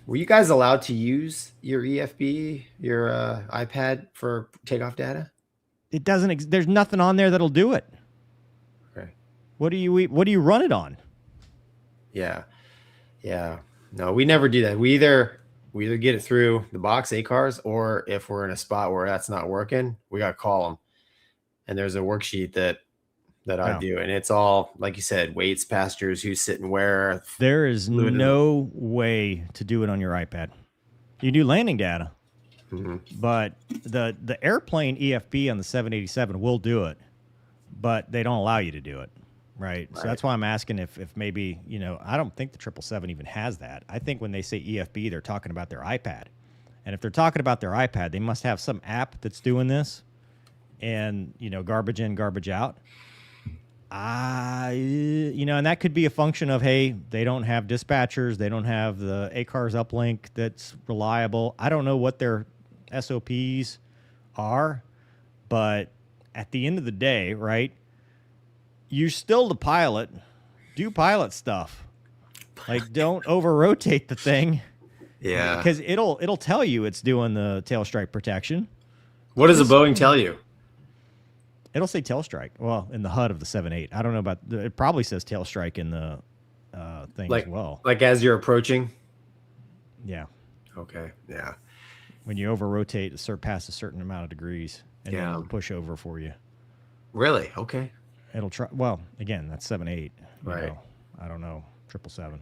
Were you guys allowed to use your EFB, your iPad for takeoff data? It doesn't. There's nothing on there that'll do it. Okay. What do you run it on? Yeah. No, we never do that. We either get it through the box ACARS, or if we're in a spot where that's not working, we got to call them. And there's a worksheet that I do, and it's all, like you said, weights, passengers, who's sitting where. There is no way to do it on your iPad. You do landing data, but the airplane EFB on the 787 will do it, but they don't allow you to do it. Right. So that's why I'm asking if maybe, you know, I don't think the 777 even has that. I think when they say EFB, they're talking about their iPad. And if they're talking about their iPad, they must have some app that's doing this, and, you know, garbage in, garbage out. You know, and that could be a function of, hey, they don't have dispatchers. They don't have the ACARS uplink that's reliable. I don't know what their SOPs are, but at the end of the day, right, you're still the pilot. Do pilot stuff. Like, don't over-rotate the thing. Yeah. Because it'll tell you it's doing the tail strike protection. What does a Boeing tell you? It'll say tail strike. Well, in the HUD of the 7.8. I don't know about it. Probably says tail strike in the thing as well. Like as you're approaching. Yeah. Okay. Yeah. When you over rotate, surpass a certain amount of degrees, and then Yeah. it'll push over for you. Really? Okay. It'll try. Well, again, that's 7.8. Right. I don't know. 777.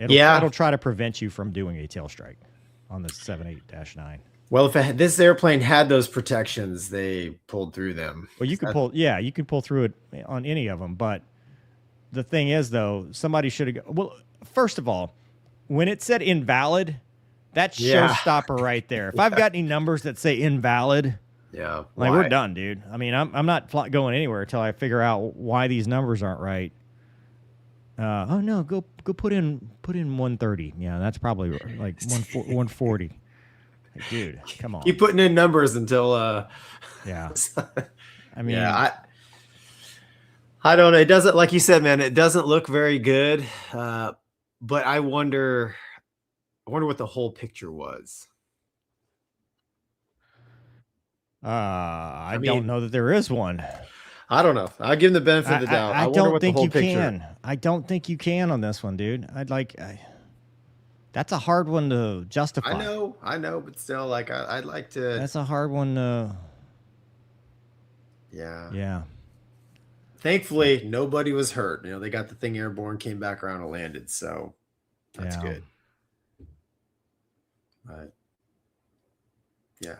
Yeah. It'll try to prevent you from doing a tail strike on the 7.8-9. Well, if this airplane had those protections, they pulled through them. Well, you could pull. Yeah, you could pull through it on any of them. But the thing is, though, somebody should have. Well, first of all, when it said invalid, that's showstopper right there. If I've got any numbers that say invalid, yeah, like we're done, dude. I mean, I'm not going anywhere until I figure out why these numbers aren't right. Oh no, go put in 130. Yeah, that's probably like 140. Like, dude, come on. Keep putting in numbers until yeah. I mean, yeah, I don't know. It doesn't, like you said, man, it doesn't look very good. But I wonder what the whole picture was. I don't know that there is one. I don't know. I'll give him the benefit of the doubt. I wonder don't what think the whole you picture. can. I don't think you can on this one, dude. That's a hard one to justify. I know, but still, like, I'd like to. That's a hard one to. Yeah. Yeah. Thankfully, nobody was hurt. You know, they got the thing airborne, came back around and landed. So that's good. But yeah.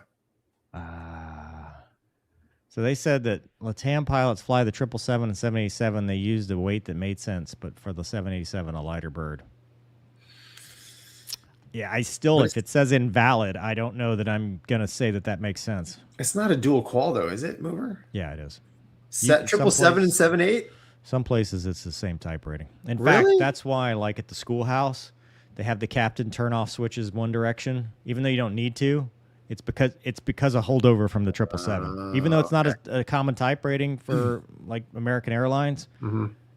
So they said that LATAM pilots fly the 777 and 787. They used a weight that made sense, but for the 787, a lighter bird. Yeah, if it says invalid, I don't know that I'm going to say that makes sense. It's not a dual qual, though, is it, Mover? Yeah, it is. 777 and 78? Some places it's the same type rating. In Really? fact, that's why, like at the schoolhouse, they have the captain turn off switches one direction, even though you don't need to. It's because of holdover from the 777. Even though it's not a common type rating for like American Airlines,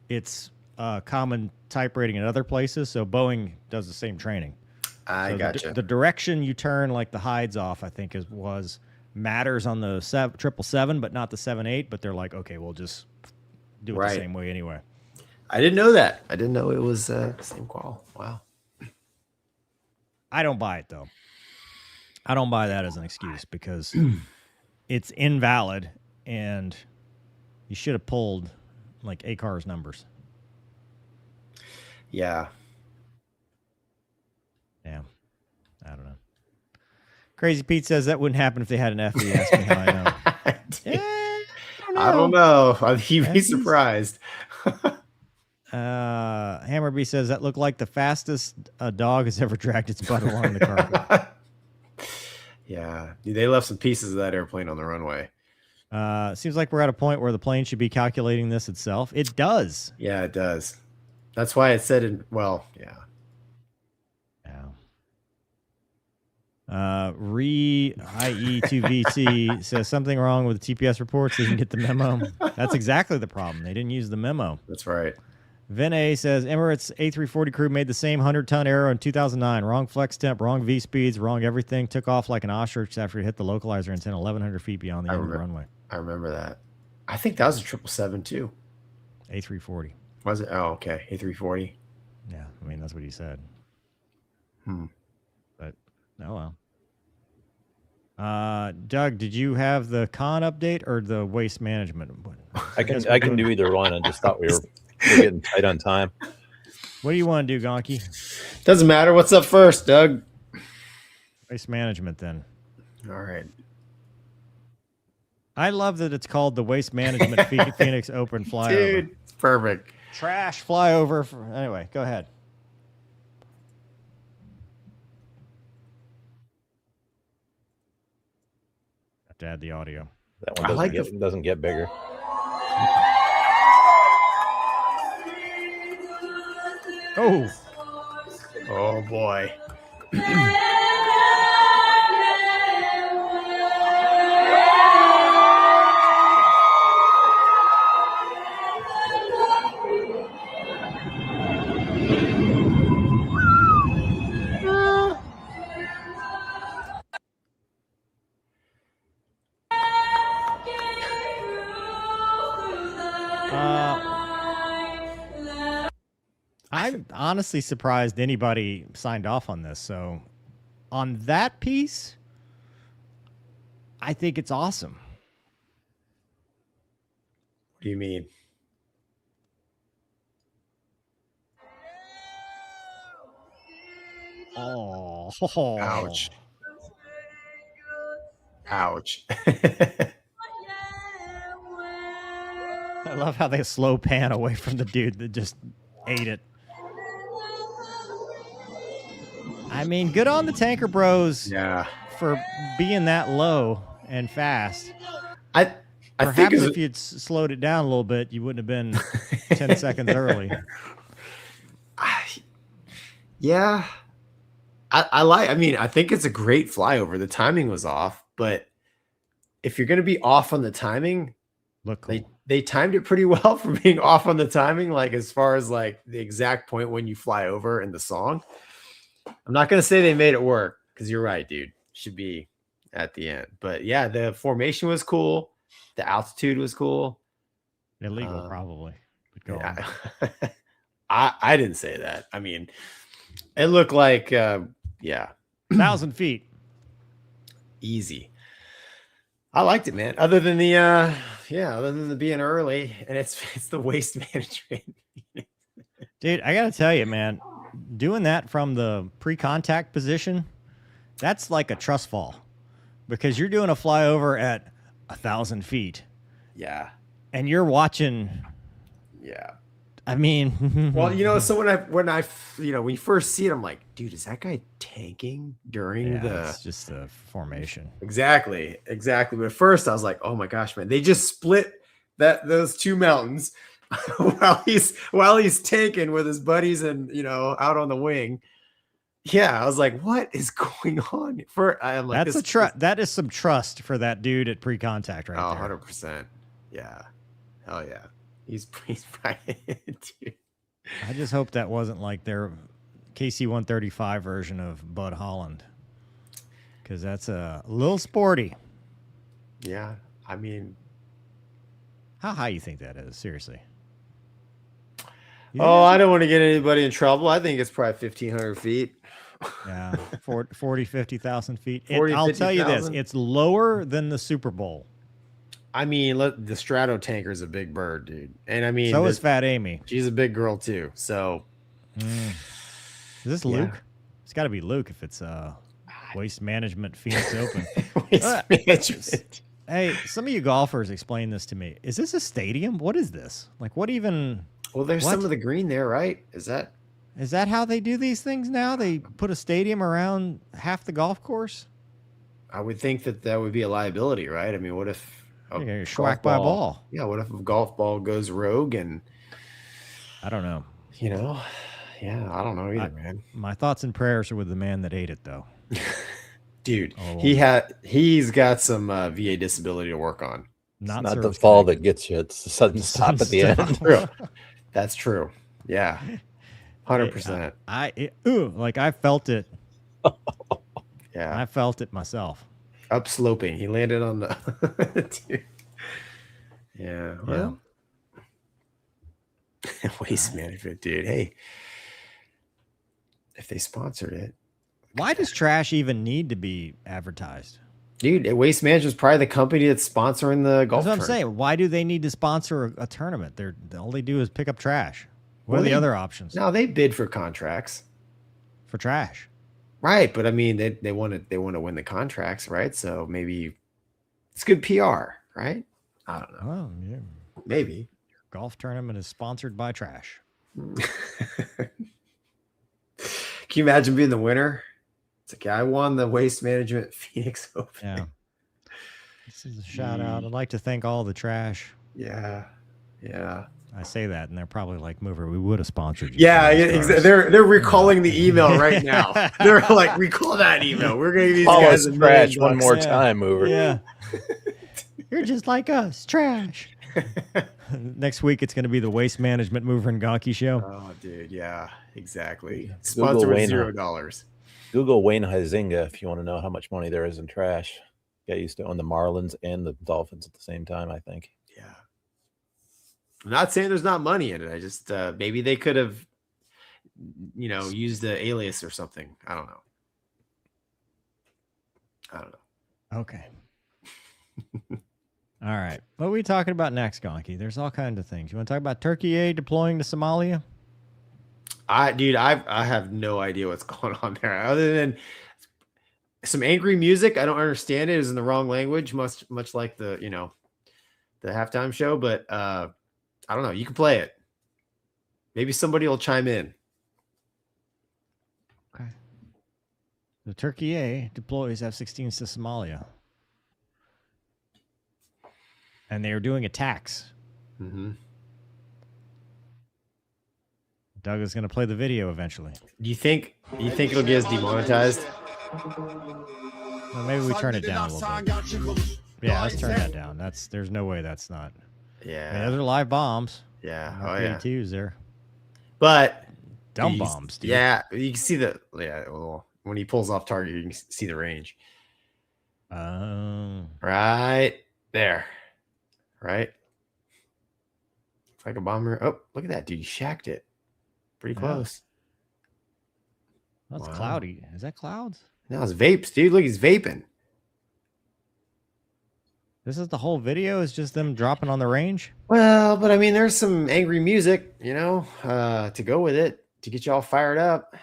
it's a common type rating in other places. So Boeing does the same training. I gotcha. The direction you turn, like the hides off, I think matters on the 777, but not the 78. But they're like, okay, we'll just do it the same way anyway. I didn't know that. I didn't know it was the same qual. Wow. I don't buy it though. I don't buy that as an excuse because it's invalid and you should have pulled like ACAR's numbers. Yeah. Yeah. I don't know. Crazy Pete says that wouldn't happen if they had an FE. Ask me how I know. I don't know. He'd be surprised. Hammerby says that looked like the fastest a dog has ever dragged its butt along the carpet. Yeah, they left some pieces of that airplane on the runway. Seems like we're at a point where the plane should be calculating this itself. It does. Yeah, it does. That's why it said yeah. IE2VT says something wrong with the TPS reports. They didn't get the memo. That's exactly the problem. They didn't use the memo. That's right. Vinay says Emirates A340 crew made the same 100-ton arrow in 2009. Wrong flex temp, wrong V speeds, wrong everything. Took off like an ostrich after it hit the localizer antenna 1,100 feet beyond the end of the runway. I remember that. I think that was a 777 too. A340. Was it? Oh, okay. A340. Yeah, I mean that's what he said. But oh well. Doug, did you have the con update or the waste management? I can do either one. I just thought we're getting tight on time. What do you want to do, Gonky? Doesn't matter. What's up first, Doug? Waste management, then. All right. I love that it's called the Waste Management Phoenix Open Flyover. Dude, it's perfect. Trash flyover. Anyway, go ahead. Have to add the audio. That one doesn't get bigger. Oh. Oh, boy. honestly surprised anybody signed off on this. So on that piece, I think it's awesome. What do you mean? Oh, Ouch. Ouch. I love how they slow pan away from the dude that just ate it. I mean, good on the Tanker Bros Yeah. for being that low and fast. I think Perhaps it's- if you'd slowed it down a little bit, you wouldn't have been 10 seconds early. Yeah. I mean, I think it's a great flyover. The timing was off, but if you're going to be off on the timing, Look cool. they timed it pretty well for being off on the timing, like as far as like the exact point when you fly over in the song. I'm not going to say they made it work because you're right, dude. Should be at the end. But yeah, the formation was cool. The altitude was cool. Illegal, probably. But go on. Yeah. I didn't say that. I mean, it looked like, yeah, 1,000 feet. easy. I liked it, man. Other than the, other than the being early, and it's the waste management. Dude, I got to tell you, man, doing that from the pre-contact position, that's like a trust fall because you're doing a flyover at 1,000 feet. Yeah. And you're watching. Yeah. I mean, Well, so when you first see it, I'm like, dude, is that guy tanking during it's just the formation. Exactly. But at first I was like, oh my gosh, man, they just split those two mountains while he's tanking with his buddies and, out on the wing. Yeah. I was like, what is going on? I'm like, that is some trust for that dude at pre-contact right there. 100%. Yeah. Hell yeah. He's probably, dude. I just hope that wasn't like their KC-135 version of Bud Holland, because that's a little sporty. Yeah, I mean, how high you think that is? Seriously. I don't want to get anybody in trouble. I think it's probably 1,500 feet. Yeah, 40, 50,000 feet. 40, I'll tell you this: 50,000? it's lower than the Super Bowl. I mean, the Strato tanker is a big bird, dude. And I mean, so is Fat Amy. She's a big girl too. So, is this Luke? It's got to be Luke if it's Waste Management Phoenix Open. Waste Management. Hey, some of you golfers, explain this to me. Is this a stadium? What is this? Like, what even? Well, there's some of the green there, right? Is that how they do these things now? They put a stadium around half the golf course? I would think that would be a liability, right? I mean, what if you're schwacked by a ball? Yeah, what if a golf ball goes rogue and I don't know. Yeah, I don't know either, man. My thoughts and prayers are with the man that ate it, though. Dude, he's got some VA disability to work on. Not the fall that gets you; it's the sudden stop at the end. True. That's true. Yeah, 100%. I felt it. Yeah, I felt it myself. Upsloping. He landed on the. Dude. Yeah. Well. Waste Management, dude. Hey, if they sponsored it, why does trash even need to be advertised? Dude, Waste Management is probably the company that's sponsoring the golf. That's what I'm saying. Why do they need to sponsor a tournament? All they do is pick up trash. What are the other options? No, they bid for contracts for trash. Right, but I mean, they want to win the contracts, right? So maybe it's good PR, right? I don't know. Oh, yeah. Maybe. Golf tournament is sponsored by trash. Can you imagine being the winner? It's like, I won the Waste Management Phoenix Open. Yeah. This is a shout out. I'd like to thank all the trash. Yeah. Yeah. I say that, and they're probably like, "Mover, we would have sponsored you." Yeah, exactly. They're recalling the email right now. They're like, recall that email. We're gonna give these guys a trash one more time, Mover. Yeah, you're just like us, trash. Next week, it's going to be the Waste Management Mover and Gonky show. Oh, dude, yeah, exactly. Google Sponsor with Wayne, $0. Google Wayne Huizinga if you want to know how much money there is in trash. Guy used to own the Marlins and the Dolphins at the same time, I think. Yeah. I'm not saying there's not money in it. I just maybe they could have use the alias or something. I don't know. Okay. All right. What are we talking about next, Gonky? There's all kinds of things. You want to talk about Turkey deploying to Somalia? I have no idea what's going on there, other than some angry music. I don't understand it. It's in the wrong language, much like the halftime show. But I don't know. You can play it. Maybe somebody will chime in. Okay. The Turkey deploys F-16s to Somalia, and they are doing attacks. Mm-hmm. Doug is going to play the video eventually. Do you think it'll get us demonetized? Well, maybe we turn it down a little bit. Yeah, let's turn that down. There's no way that's not. Yeah. I mean, those are live bombs. Yeah. Oh yeah. Twos there. But dumb bombs, dude. Yeah, you can see well, when he pulls off target, you can see the range. Right there. Right. It's like a bomber. Oh, look at that, dude. You shacked it. Pretty close. That's cloudy. Is that clouds? No, it's vapes, dude. Look, he's vaping. This is the whole video, is just them dropping on the range? Well, but I mean, there's some angry music, to go with it, to get you all fired up.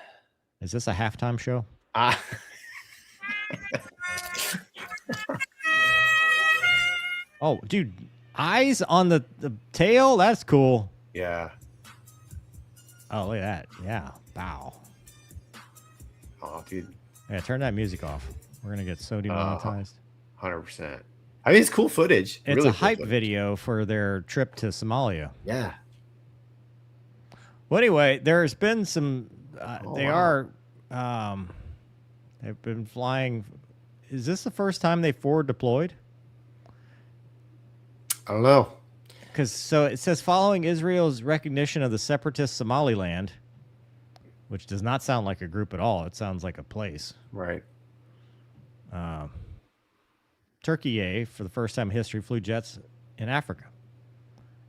Is this a halftime show? Oh, dude. Eyes on the tail? That's cool. Yeah. Oh, look at that. Yeah. Wow. Oh, dude. Yeah, turn that music off. We're going to get so demonetized. 100%. I mean, it's cool footage. It's really a hype footage. video for their trip to Somalia. Yeah. Well, anyway, there's been some. They've been flying. Is this the first time they forward deployed? I don't know. Because it says following Israel's recognition of the separatist Somaliland, which does not sound like a group at all. It sounds like a place. Right. Turkey, for the first time in history, flew jets in Africa,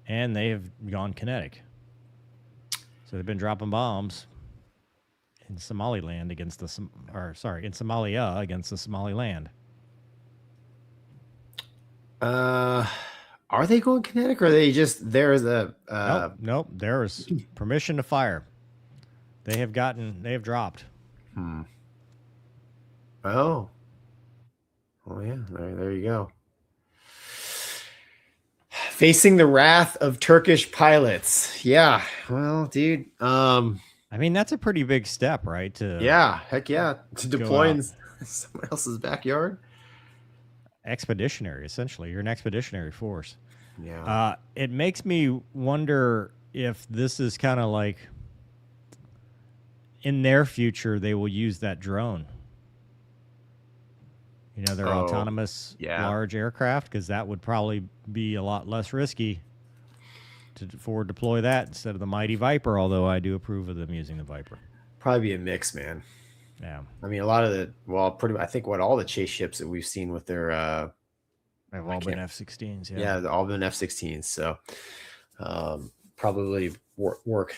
and they have gone kinetic. So they've been dropping bombs in Somaliland in Somalia against the Somaliland. Are they going kinetic, or are they just there's a Nope. There is permission to fire. They have dropped. Oh yeah, there you go. Facing the wrath of Turkish pilots. Yeah. Well, dude. I mean, that's a pretty big step, right? Heck yeah. To deploy in someone else's backyard. Expeditionary, essentially. You're an expeditionary force. Yeah. It makes me wonder if this is kind of like in their future they will use that drone. Their autonomous large aircraft, because that would probably be a lot less risky to forward deploy that instead of the mighty Viper, although I do approve of them using the Viper. Probably be a mix, man. Yeah. I mean, a lot of I think all the chase ships that we've seen with their they've all been F-16s. Yeah, they've all been F-16s. So probably work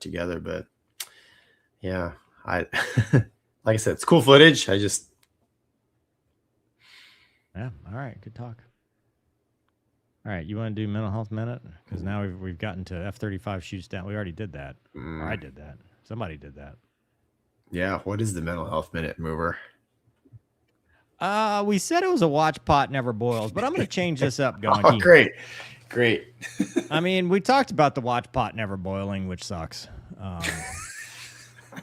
together. But yeah, like I said, it's cool footage. Yeah. All right. Good talk. All right. You want to do mental health minute? Because now we've gotten to F-35 shoots down. We already did that. Or I did that. Somebody did that. Yeah. What is the mental health minute, Mover? We said it was a watch pot never boils, but I'm going to change this up, Gonky. Oh, great. I mean, we talked about the watch pot never boiling, which sucks.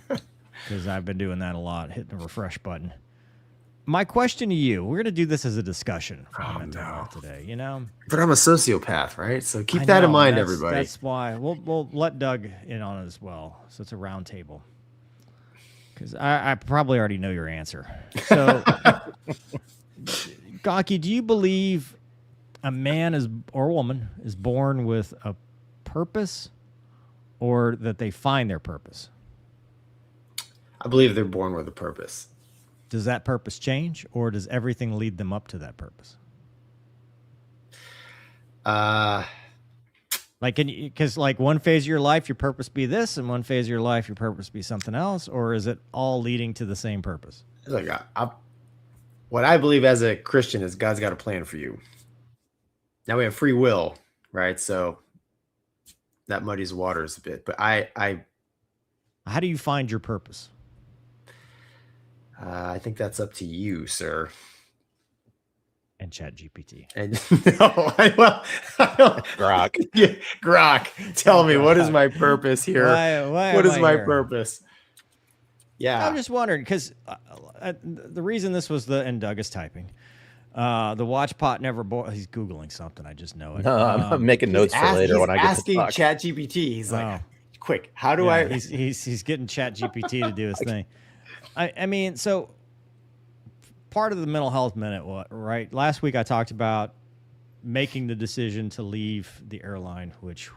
Because I've been doing that a lot, hitting the refresh button. My question to you, we're going to do this as a discussion for mental health today, But I'm a sociopath, right? So keep that in mind, everybody. That's why. We'll let Doug in on it as well. So it's a round table. Because I probably already know your answer. So, Gonky, do you believe a man or a woman is born with a purpose, or that they find their purpose? I believe they're born with a purpose. Does that purpose change, or does everything lead them up to that purpose? Like, because like one phase of your life, your purpose be this, and one phase of your life, your purpose be something else, or is it all leading to the same purpose? Look, what I believe as a Christian is God's got a plan for you. Now we have free will, right? So that muddies the waters a bit. But how do you find your purpose? I think that's up to you, sir. And ChatGPT. And no, I don't. Grok. Yeah, Grok, tell me, what is my purpose here? What is my purpose? Yeah, I'm just wondering because the reason this was and Doug is typing. The watch pot never boils. He's Googling something. I just know it. No, I'm making notes for later when I get to asking talk. ChatGPT. He's like, quick, how do I? He's getting ChatGPT to do his thing. I mean, so part of the mental health minute, right? Last week I talked about making the decision to leave the airline, which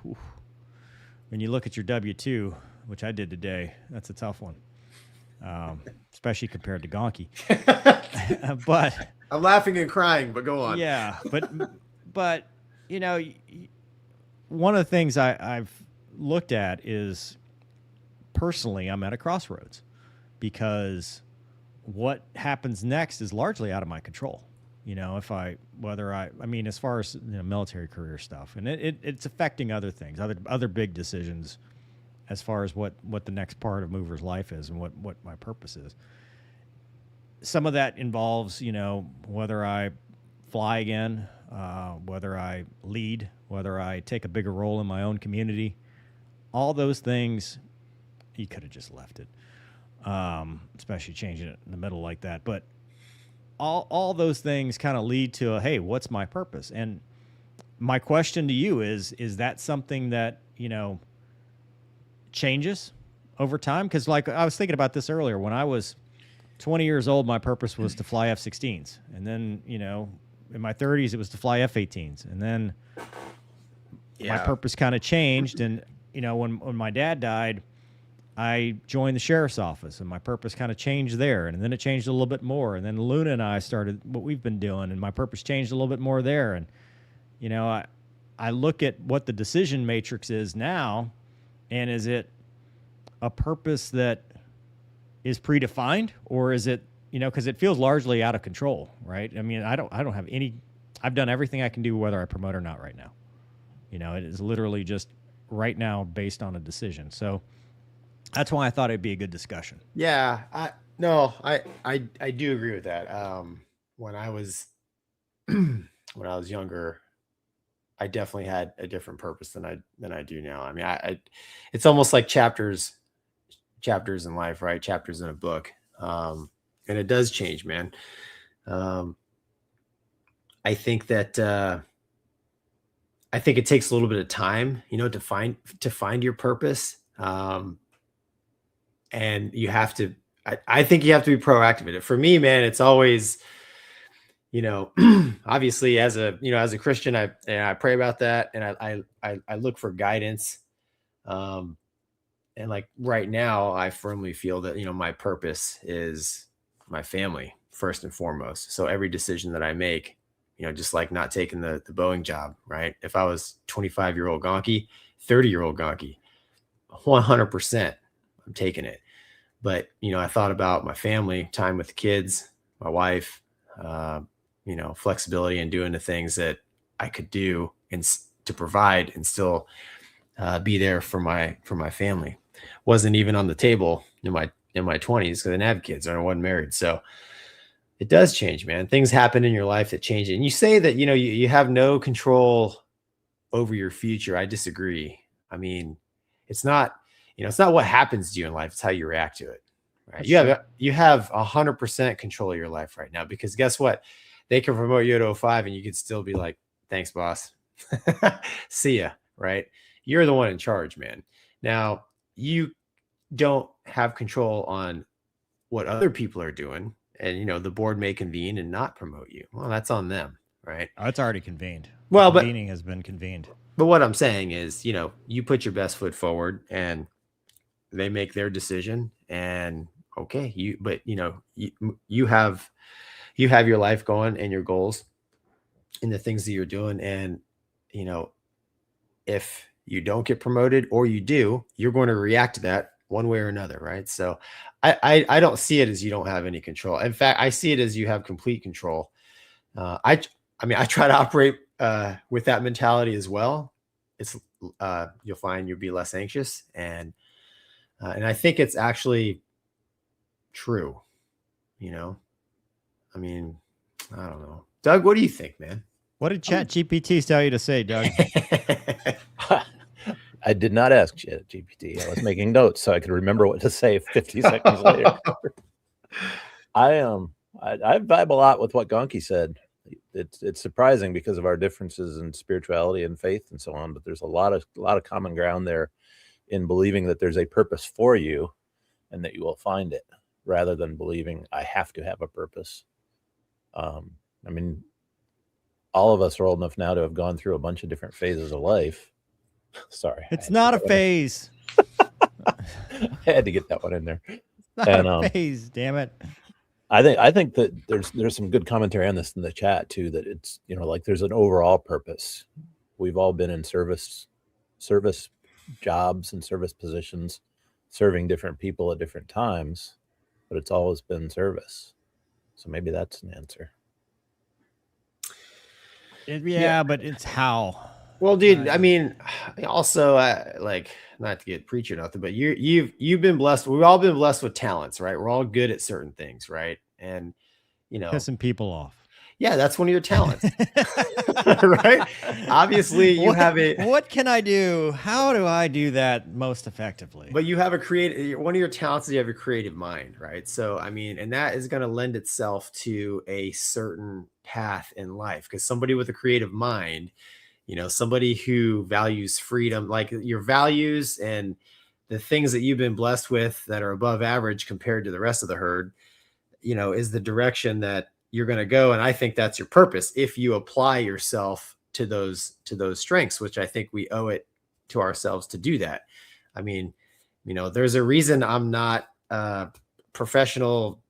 when you look at your W-2, which I did today, that's a tough one, especially compared to Gonky. But I'm laughing and crying, but go on. Yeah, but you know, one of the things I've looked at is personally I'm at a crossroads because what happens next is largely out of my control. You know, I mean, as far as military career stuff, and it's affecting other things, other big decisions, as far as what the next part of Mover's life is and what my purpose is. Some of that involves, whether I fly again, whether I lead, whether I take a bigger role in my own community. All those things, you could have just left it, especially changing it in the middle like that. But all those things kind of lead to hey, what's my purpose? And my question to you is that something that, changes over time? Because like I was thinking about this earlier, when I was 20 years old, my purpose was to fly F-16s. And then, in my 30s, it was to fly F-18s. And then my purpose kind of changed. And, when my dad died, I joined the sheriff's office and my purpose kind of changed there. And then it changed a little bit more. And then Luna and I started what we've been doing and my purpose changed a little bit more there. And, I look at what the decision matrix is now, and is it a purpose that is predefined, or is it, because it feels largely out of control, right? I mean, I don't have I've done everything I can do whether I promote or not right now. It is literally just right now based on a decision. So that's why I thought it'd be a good discussion. Yeah, I do agree with that. When I was younger, I definitely had a different purpose than I do now. I mean, it's almost like chapters in life, right? Chapters in a book. And it does change, man. I think that, I think it takes a little bit of time, to find your purpose. And you have to, I think you have to be proactive in it. For me, man, it's always, obviously as a Christian, I pray about that and I look for guidance. And like right now, I firmly feel that, my purpose is my family first and foremost. So every decision that I make, just like not taking the Boeing job, right? If I was 25-year-old Gonky, 30-year-old Gonky, 100%, I'm taking it. But, I thought about my family, time with the kids, my wife, flexibility and doing the things that I could do and to provide and still be there for my family. Wasn't even on the table in my 20s because I didn't have kids or I wasn't married. So it does change, man. Things happen in your life that change it. And you say that, you have no control over your future. I disagree. I mean, it's not what happens to you in life. It's how you react to it. Right. You have 100% control of your life right now, because guess what? They can promote you to 05 and you could still be like, thanks, boss. See ya. Right. You're the one in charge, man. Now you don't have control on what other people are doing. And, the board may convene and not promote you. Well, that's on them. Right. Oh, it's already convened. Well, the convening has been convened. But what I'm saying is, you put your best foot forward and they make their decision and okay, you have your life going and your goals and the things that you're doing. And, if you don't get promoted, or you do, you're going to react to that one way or another, right? So I don't see it as you don't have any control. In fact, I see it as you have complete control. I mean, I try to operate with that mentality as well. It's you'll find you'll be less anxious, and I think it's actually true. You know, I mean, I don't know. Doug, what do you think, man? What did ChatGPT tell you to say, Doug? I did not ask GPT. I was making notes so I could remember what to say 50 seconds later. I vibe a lot with what Gonky said. It's surprising because of our differences in spirituality and faith and so on, but there's a lot of common ground there in believing that there's a purpose for you and that you will find it, rather than believing I have to have a purpose. I mean, all of us are old enough now to have gone through a bunch of different phases of life. Sorry. It's not a phase. I had to get that one in there. It's not a phase, damn it. I think that there's some good commentary on this in the chat too, that it's, you know, like there's an overall purpose. We've all been in service jobs and service positions, serving different people at different times, but it's always been service. So maybe that's an answer. Yeah, but it's how. Well, dude, I mean, also, like, not to get preachy or nothing, but you've been blessed. We've all been blessed with talents, right? We're all good at certain things, right? And you know, pissing people off. Yeah, that's one of your talents, right? Obviously, you have it. What can I do? How do I do that most effectively? But you have a creative. One of your talents is you have a creative mind, right? So, I mean, and that is going to lend itself to a certain path in life, because somebody with a creative mind, you know, somebody who values freedom, like your values and the things that you've been blessed with that are above average compared to the rest of the herd, you know, is the direction that you're going to go. And I think that's your purpose if you apply yourself to those strengths, which I think we owe it to ourselves to do that. I mean, you know, there's a reason I'm not a professional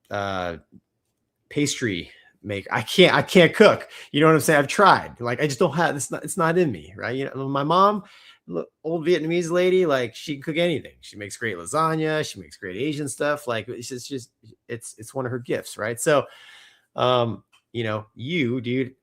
pastry maker. I can't cook. You know what I'm saying? I've tried. Like, I just don't have this. It's not in me, right? You know, my mom, old Vietnamese lady, like, she can cook anything. She makes great lasagna. She makes great Asian stuff. Like, it's one of her gifts, right? So, you know, you, dude,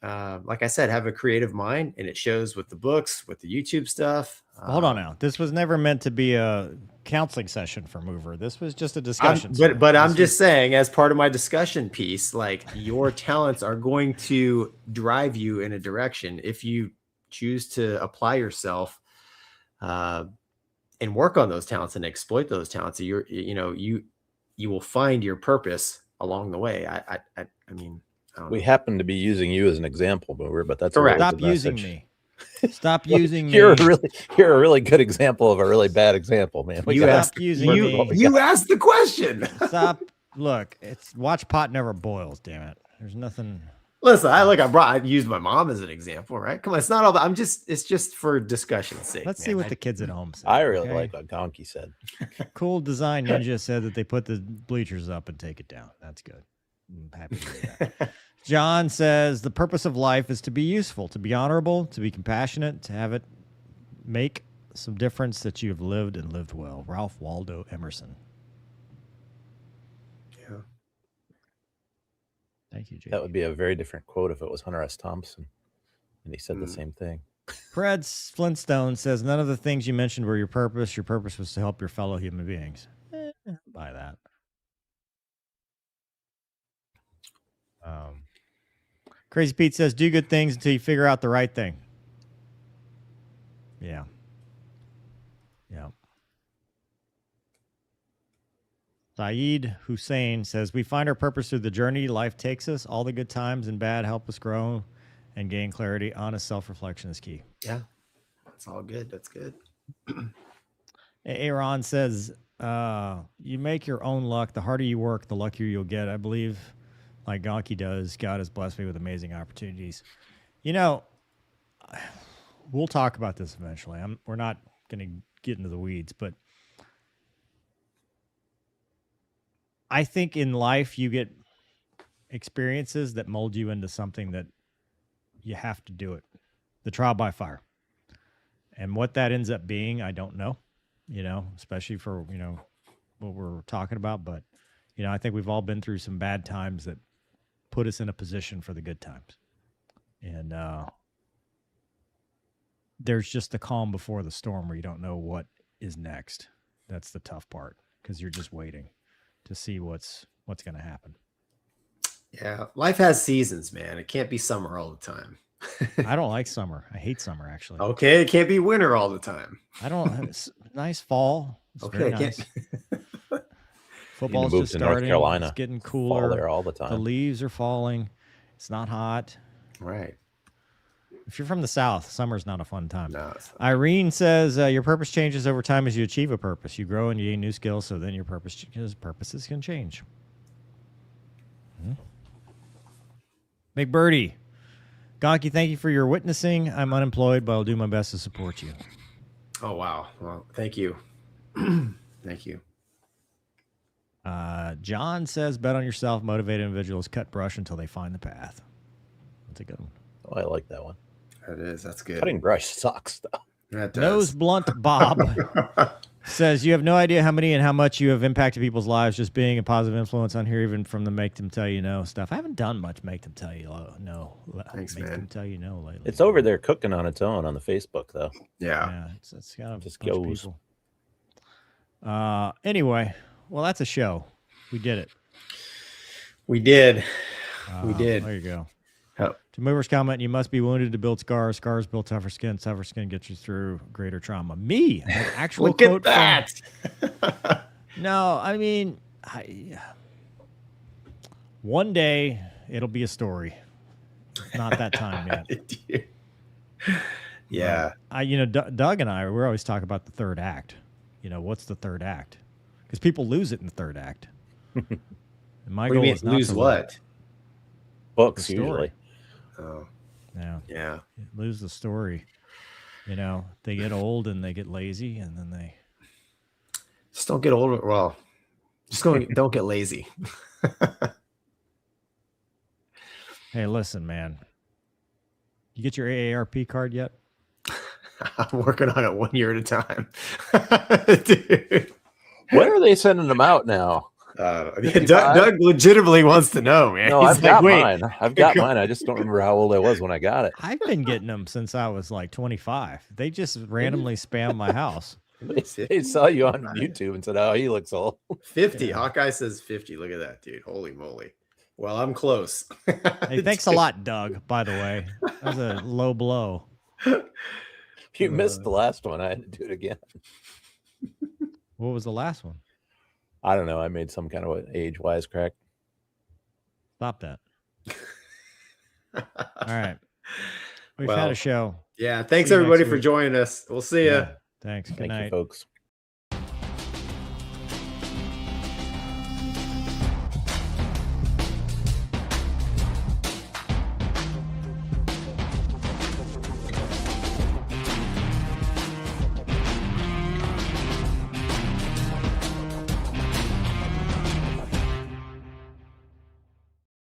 like I said, have a creative mind, and it shows with the books, with the YouTube stuff. Hold on now. This was never meant to be a counseling session for Mover. This was just a discussion. But I'm just saying, as part of my discussion piece, like, your talents are going to drive you in a direction if you choose to apply yourself and work on those talents and exploit those talents. You will find your purpose along the way. I mean, we happen to be using you as an example, Mover, but that's correct. Stop using me. Stop using me. You're a really good example of a really bad example, man. You asked the question. Stop. Look, it's watch pot never boils. Damn it. There's nothing. Listen, I used my mom as an example, right? Come on, it's not all that. It's just for discussion's sake. Let's see what the kids at home say. I really like what Gonky said. Cool Design Ninja said that they put the bleachers up and take it down. That's good. I'm happy to hear that. John says the purpose of life is to be useful, to be honorable, to be compassionate, to have it make some difference that you have lived and lived well. Ralph Waldo Emerson. Yeah. Thank you, JP. That would be a very different quote if it was Hunter S. Thompson, and he said the same thing. Fred Flintstone says none of the things you mentioned were your purpose. Your purpose was to help your fellow human beings. Buy that. Crazy Pete says, do good things until you figure out the right thing. Yeah. Yeah. Saeed Hussein says, we find our purpose through the journey life takes us. All the good times and bad help us grow and gain clarity. Honest self-reflection is key. Yeah. That's all good. That's good. Aaron says, you make your own luck. The harder you work, the luckier you'll get. I believe, like Gonky does, God has blessed me with amazing opportunities. You know, we'll talk about this eventually. We're not going to get into the weeds, but I think in life you get experiences that mold you into something that you have to do it. The trial by fire. And what that ends up being, I don't know, especially for, what we're talking about. But, I think we've all been through some bad times that put us in a position for the good times. And there's just the calm before the storm where you don't know what is next. That's the tough part because you're just waiting to see what's going to happen. Yeah, life has seasons, man. It can't be summer all the time. I don't like summer. I hate summer, actually. Okay, it can't be winter all the time. I don't. It's nice fall. It's Okay, very nice. Football's move just to North starting. Carolina. It's getting Fall cooler. there all the time. The leaves are falling. It's not hot. Right. If you're from the South, summer's not a fun time. No, it's not. Irene says your purpose changes over time as you achieve a purpose. You grow and you gain new skills, so then your purposes can change. Big Birdie. Gonky, thank you for your witnessing. I'm unemployed, but I'll do my best to support you. Oh, wow. Well, thank you. Thank you. John says, bet on yourself. Motivated individuals cut brush until they find the path. That's a good one. Oh, I like that one. That is. That's good. Cutting brush sucks, though. That does. Nose Blunt Bob says, you have no idea how many and how much you have impacted people's lives just being a positive influence on here, even from the make them tell you no stuff. I haven't done much make them tell you no. Thanks, make man. them tell you no lately. It's over there cooking on its own on the Facebook, though. Yeah. It's got a Just bunch of goes. people. Anyway, well, that's a show. We did it. We did. We did. There you go. Oh. To Movers comment, you must be wounded to build scars. Scars build tougher skin. Tougher skin gets you through greater trauma. Me, an actual Look quote at that. from- No, I mean, one day it'll be a story. Not that time yet. Yeah. Doug and I, we're always talking about the third act. What's the third act? Because people lose it in the third act. And my What do goal you mean, is not lose to what? Books, The story. usually. Oh, Yeah. yeah. Lose the story. They get old and they get lazy, and then they. Just don't get older. Well, just don't get lazy. Hey, listen, man. You get your AARP card yet? I'm working on it 1 year at a time. Dude. When are they sending them out now? Doug legitimately wants to know, man. No, He's I've like, got wait. mine. I've got mine. I just don't remember how old I was when I got it. I've been getting them since I was like 25. They just randomly spam my house. They saw you on YouTube and said, "Oh, he looks old." 50. Yeah. Hawkeye says 50. Look at that, dude. Holy moly. Well, I'm close. Hey, thanks a lot, Doug, by the way. That was a low blow. You missed the last one. I had to do it again. What was the last one? I don't know. I made some kind of an age wisecrack. Stop that. All right. We've Well, had a show. Yeah. Thanks, See you everybody, next for week. joining us. We'll see you. Thanks. Good Thank night. you, folks.